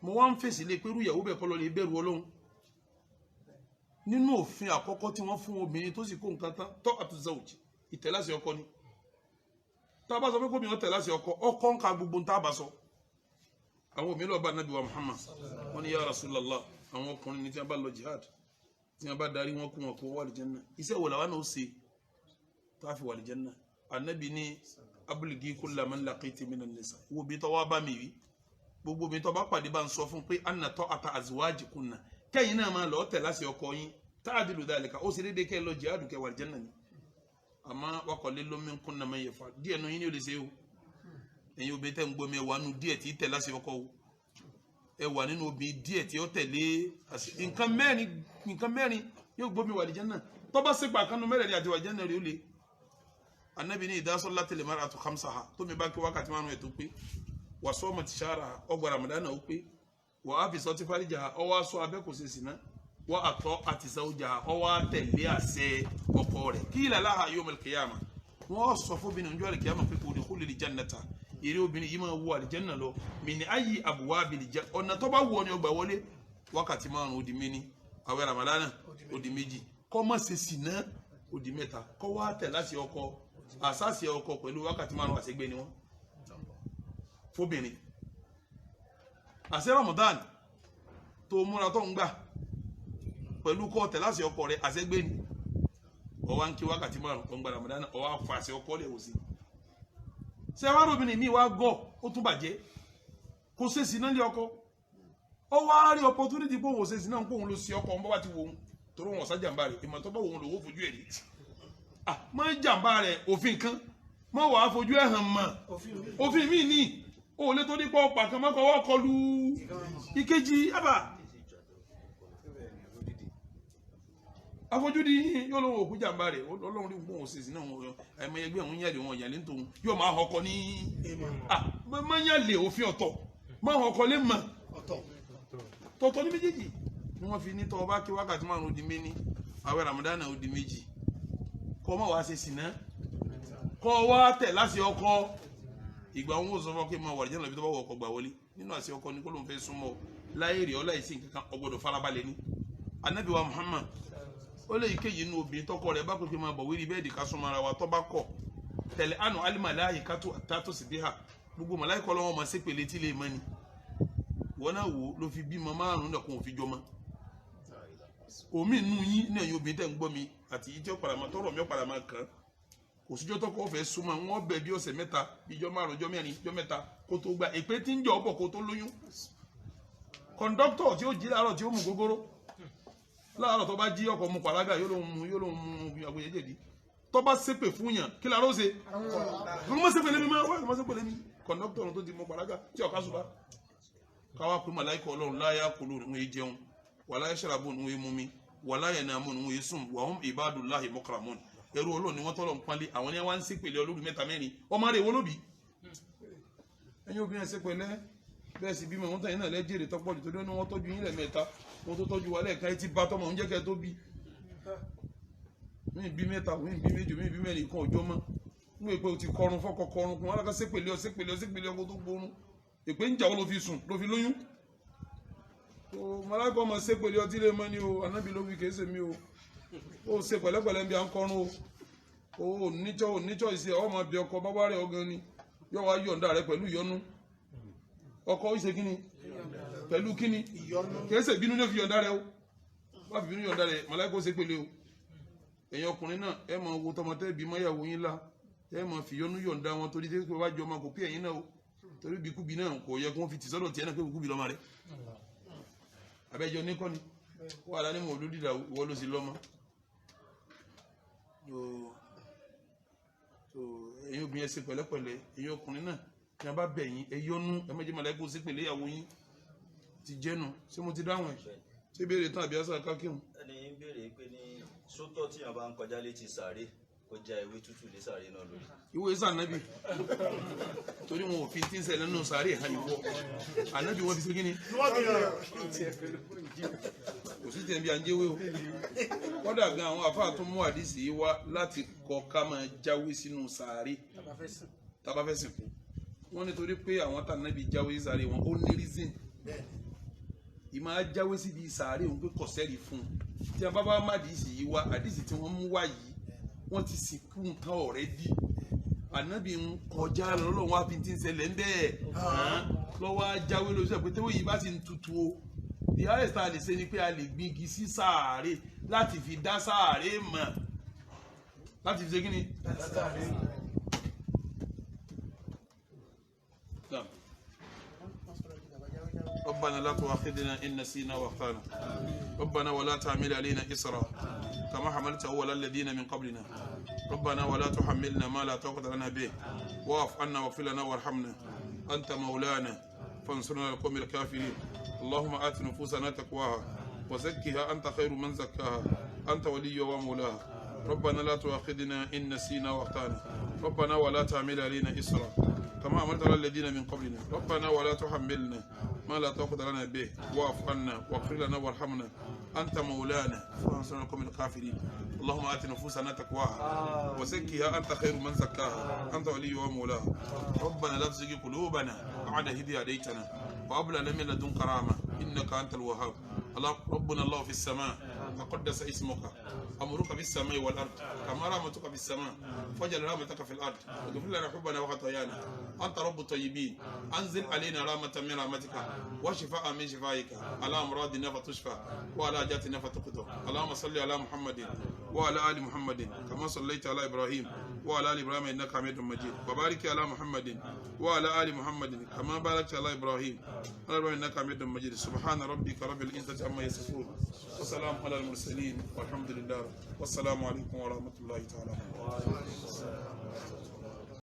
mo wá ń fèsì lé pé irú ìyàwó bẹ́ẹ̀ kọ́ lọ ní bẹ̀rù Ọlọ́run nínú òfin àkọ́kọ́ tí wọ́n fún obìnrin tó sì kó nǹkan tán tọ́ àtúnṣe ìtẹ̀láṣẹ ọkọ ni tá a bá sọ pé gómìnà tẹ̀láṣẹ ọkọ ń ka gbogbo ń tá a bá sọ àwọn òmìnira ọba anabi wa Muhammad wọn ni ya Rasulallah àwọn ọkùnrin ní tí wọn bá lọ jihad tí wọn bá darí wọn kú wọn kó wà lìjẹ́nà iṣẹ́ wo làwọn náà ṣe tó a fi wà lìjẹ́nà anabi ní abúlé kulla man laqiti minan nisa wo bí tọ́ wá bá mi rí gbogbo mi tọ́ bá pàdé bá ń sọ fún pé anna ta'ata azwajikunna kẹ́yìn náà máa lọ tẹ̀láṣẹ ọkọ yín ta'dilu dhalika ó sì dédé kẹ́ lọ jihad kẹ́ wà lìjẹ́nà ni àmọ́ wakọ̀lé lómi kún nàmẹ́ yẹ fa díẹ̀ nu yín ni ó lè ṣe o ẹ̀yin obìnrin tẹ́ ń gbọ́ mi ẹ̀ wà nù díẹ̀ tí tẹ̀ láṣẹ ọkọ o ẹ̀ wà nínú obìnrin díẹ̀ tí ó tẹ̀lé nǹkan mẹ́rin yóò gbọ́ mi wà lìjẹ́ náà tọ́ba ṣègbà kanu mẹ́rẹ̀ẹ́rẹ́ àti wà lìjẹ́ náà rí ó le anabi ní ìdásọ́lá tẹ̀lé mara àti khamsaha tó mi bá kí wákàtí márùn ẹ̀ tó pé wà sọ́ọ̀mù ti ṣára ọgbà ramadana ó pé wà á fi sọ ti fáríjà ọwọ́ aṣọ abẹ́ kò ṣe sìnà wà á tọ́ àti sàwùjà ọwọ́ àtẹ̀lé àṣẹ ọkọ rẹ̀ kí ilà láha yawmal qiyamah wọ́n sọ fún obìnrin ọjọ́ àlìkìyàmà pé udkhulil jannata èrè obìnrin yìí máa wọ àlìjẹ́nà lọ min ayyi abwabil janna ọ̀nà tó bá wù ọ́ ni ọgbà wọlé wákàtí márùn ó di méní àwẹ̀ ramadana ó di méjì kọ́ má ṣe sìnà ó di mẹ́ta kọ́ wá tẹ̀ láti ọkọ àṣàṣì ọkọ pẹ̀lú wákàtí márùn àṣegbé ni wọ́n fóbìnrin àṣẹ Ramadan tó múra tó ń gbà pẹ̀lú kọ́ tẹ̀ láti ọkọ rẹ̀ àṣegbé ni ọwọ́ ń kí wákàtí márùn ọgbà Ramadan ọwọ́ àfàṣẹ ọkọ lè wò sí ṣe wá lóbìnrin mi wá gọ́ ó tún bàjẹ́ kò ṣe sí náà lé ọkọ ó wá rí opportunity pé òun ò ṣe sí náà pé òun ló ṣe ọkọ ọmọ bá ti wò ó torí wọn ọ̀sá jàǹbá rẹ̀ ìmọ̀ tó bá òun lòwó fojú ẹ̀ rí má jàǹbá rẹ̀ òfin kan má wàá fojú ẹ̀ hàn mọ́ òfin mi ní o lè tó dípọ̀ ọ̀pá kan mọ́kọ̀ wọ́n kọlu ìkejì àbá afojúdi yóò lóun òkú jàǹbá rẹ̀ ọlọ́run rí gbóhùn òṣèṣì náà ẹ̀mọ ẹgbẹ́ òun yẹ̀lẹ̀ wọn yẹ̀lẹ̀ nítorí yóò máa họkọ ní má yẹ̀lẹ̀ òfin ọ̀tọ̀ má họkọ lé mọ̀ tọ̀tọ̀ ní méjèèjì ni wọ́n fi ní tọ́ ọba kí wákàtí márùn ó di méní àwẹ̀ ramadana ó di méjì kọ́ mọ̀ wá ṣe sìná kọ́ wá tẹ̀ láti ọkọ ìgbà wọn ò sọ fún ọ pé máa wà lẹ́jọ́ lọ́bí tó bá wọ ọkọ̀ gbà wọlé nínú àṣẹ ọkọ ní kó ló ń fẹ́ súnmọ́ láyé rí ọ láì sí nǹkan ọgbọ́dọ̀ farabalẹ̀ ní Ànábì wa Muhammad ó lè kéyìí inú obìnrin tọkọ rẹ̀ bá pèpè máa bọ̀ wíri bẹ́ẹ̀dì ká súnmọ́ ara wa tó bá kọ̀ tẹ̀lé àná alimalayi kátó sì bí ha gbogbo màláyé kọ́ lọ́wọ́ máa ṣe pèlè tí lè mọ́ ni wọn náà wò ló fi bímọ márùn-ún náà kó òfin jọmọ omi inú yín ní ẹ̀yin obìnrin tẹ̀ ń gbọ́ mi àti yìí tí ó padà máa tọrọ mi ó padà máa kàn kò síjọ́ tọkọ fẹ́ súnmọ́ wọn bẹ̀ bí ọ̀sẹ̀ mẹ́ta ìjọ márùn ìjọ mẹ́rin ìjọ mẹ́ta kó tó gba èpè tí ń jọ ọ̀pọ̀ kó tó lóyún kọ̀ńdọ́tọ̀ tí ó jí láàárọ̀ tí ó mú gógóró láàárọ̀ tó bá jí ọkọ̀ mu pàlágà yóò lóun mú àgbèyẹ jẹ̀dí tó bá ṣépè fún yàn kí láàárọ̀ ṣe ló má ṣépè lémi máa wá má ṣépè lémi kọ̀ńdọ́tọ̀ tó ti mú pàlágà tí ọ̀ká ṣùgbọ́n káwá pé màláìkà ọlọ́run láyà kúló ní wọ́n jẹun wàlá yashrabu ní wọ́n mumi wàlá yanamu ní wọ́n sùn wàhùn ibadullahi mukramun ẹrú ọlọ́run ni wọ́n tọ́lọ̀ ń pálí àwọn yẹn wá ń ṣépè lé olórí mẹ́ta mẹ́rin ọmọ rẹ̀ wọ́n lóbi ẹ̀yin obìnrin ẹ̀ṣẹ̀ pẹ̀lẹ́ bẹ́ẹ̀ sì bímọ wọn tàn yín náà lẹ́jẹ̀rẹ̀ tọ́pọ̀ jù tó dé ní wọ́n tọ́jú yín lẹ́ẹ̀mẹ́ta wọ́n tó tọ́jú wa lẹ́ẹ̀kan ẹ ti bá tọmọ oúnjẹ kẹ́ tó bí mí bí mẹ́ta mí bí méjì mí bí mẹ́rin kan ọjọ́ mọ́ ń wò pé o ti kọrun fọ́kọ kọrun kún alága ṣépèlé ọkọ tó gbórun èpè ń jà wọ́n ló fi sùn ló fi lóyún màláìkà ọmọ ṣépèlé ọtí lè mọ́ ni o ànábì ló wí kìí ṣe mí o ó ṣe pẹ̀lẹ́pẹ̀lẹ́ bí à ń kọrun o níjọ́ ìṣe ọmọ bí ọkọ bábá rẹ̀ ọgàn ni yóò wá yọ̀ǹda rẹ̀ pẹ̀lú ìyọnu ọkọ ìṣe kíni pẹ̀lú kíni kìí ṣe bínú ní fi yọ̀ǹda rẹ̀ o wá fi bínú yọ̀ǹda rẹ̀ màláìkà ó ṣépèlé o ẹ̀yin ọkùnrin náà ẹ máa wo tọmọtẹ́ bí mọ́yàwó yín lá ẹ máa fi yọnu yọ̀ǹda wọn torí tẹ́ wá jọ ọmọ kò pé ẹ̀yin náà o torí bíkúbi náà kò yẹ kó fi tì sọ́dọ̀ tiẹ̀ náà pé bíkúbi lọ́mọ rẹ̀ abẹ́jọ níkọ́ni wà lánàá mọ̀ olódìdà ìwọ ló sì lọ́mọ ẹ̀yin obìnrin ẹ̀sìn pẹ̀lẹ́pẹ̀lẹ́ ẹ̀yin ọkùnrin náà ní a bá bẹ̀ yín ẹ yọnu ẹ méjì màláìkà sí pẹ̀lẹ́ ìyàwó yín ti jẹ́nu ṣé mo ti dáhùn ẹ̀ ṣé béèrè tán àbí àṣà kákíhùn. ẹni ń béèrè pé ní sótọ́ tí yàn bá ń kọjá létí sàárè kó já ewé tútù lé sàárè náà lórí. ìwé sànàbì torí wọn ò fi tí ń ṣẹlẹ̀ nínú sàárè hàn ìwọ ànábì wọn fi ṣe kíni kò sí tẹ̀ bí à ń jẹ́wé o kọ́dà gan àwọn àfáà tó mú àdìsí yìí wá láti kọ́ ká máa jáwé sínú sàárè tábà fẹ́ sìnkú wọ́n nítorí pé àwọn tànàbì jáwé sí sàárè wọn ó ní reason ìmáa jáwé síbi sàárè òun pé kọ̀sẹ́rì fún tí a bá bá má àdìsí yìí wá àdìsí tí wọ́n mú wá yìí wọ́n ti sìnkú nǹkan already ànábì ń kọjá lọ́lọ́run wá fi ti ń ṣẹlẹ̀ ń bẹ́ẹ̀ lọ́wọ́ ajáwé lóṣù pé tẹ́wọ́ yìí bá ti ń tutù o the highest a lè ṣe ni pé a lè gbin igi sí sàárè láti fi dá sàárè mọ̀ láti fi ṣe kí ni. ربنا لا تؤاخذنا إن نسينا وأخطأنا ربنا ولا تحمل علينا إصرا كما حملته على الذين من قبلنا ربنا ولا تحملنا ما لا طاقة لنا به واعف عنا واغفر لنا وارحمنا أنت مولانا فانصرنا على القوم الكافرين اللهم آت نفوسنا تقواها وزكها أنت خير من زكاها أنت ولي ومولاها ربنا لا تؤاخذنا إن نسينا وأخطأنا ربنا ولا تحمل علينا إصرا كما حملت على الذين من قبلنا ربنا ولا تحملنا ما لا طاقة لنا به واعف عنا واغفر لنا وارحمنا أنت مولانا فانصرنا على القوم الكافرين اللهم آت نفوسنا تقواها وزكها أنت خير من زكاها أنت ولي ومولاها ربنا لا تزغ قلوبنا بعد إذ هديتنا وهب لنا من لدنك رحمة إنك أنت الوهاب ربنا الله في السماء تقدس اسمك أمرك بالسماء والأرض كما رحمتك في السماء فاجعل رحمتك في الأرض واغفر لنا حبنا وخطايانا أنت رب الطيبين أنزل علينا رحمة من رحمتك وشفاء من شفائك على أمراضنا فتشفى وعلى حاجاتنا فتقضى اللهم صل على محمد وعلى آل محمد كما صليت على إبراهيم وعلى آل إبراهيم إنك حميد مجيد وبارك على محمد وعلى آل محمد كما باركت على إبراهيم وعلى إبراهيم إنك حميد مجيد سبحان ربك رب العزة عما يصفون وسلام على المرسلين والحمد لله والسلام عليكم ورحمة الله تعالى.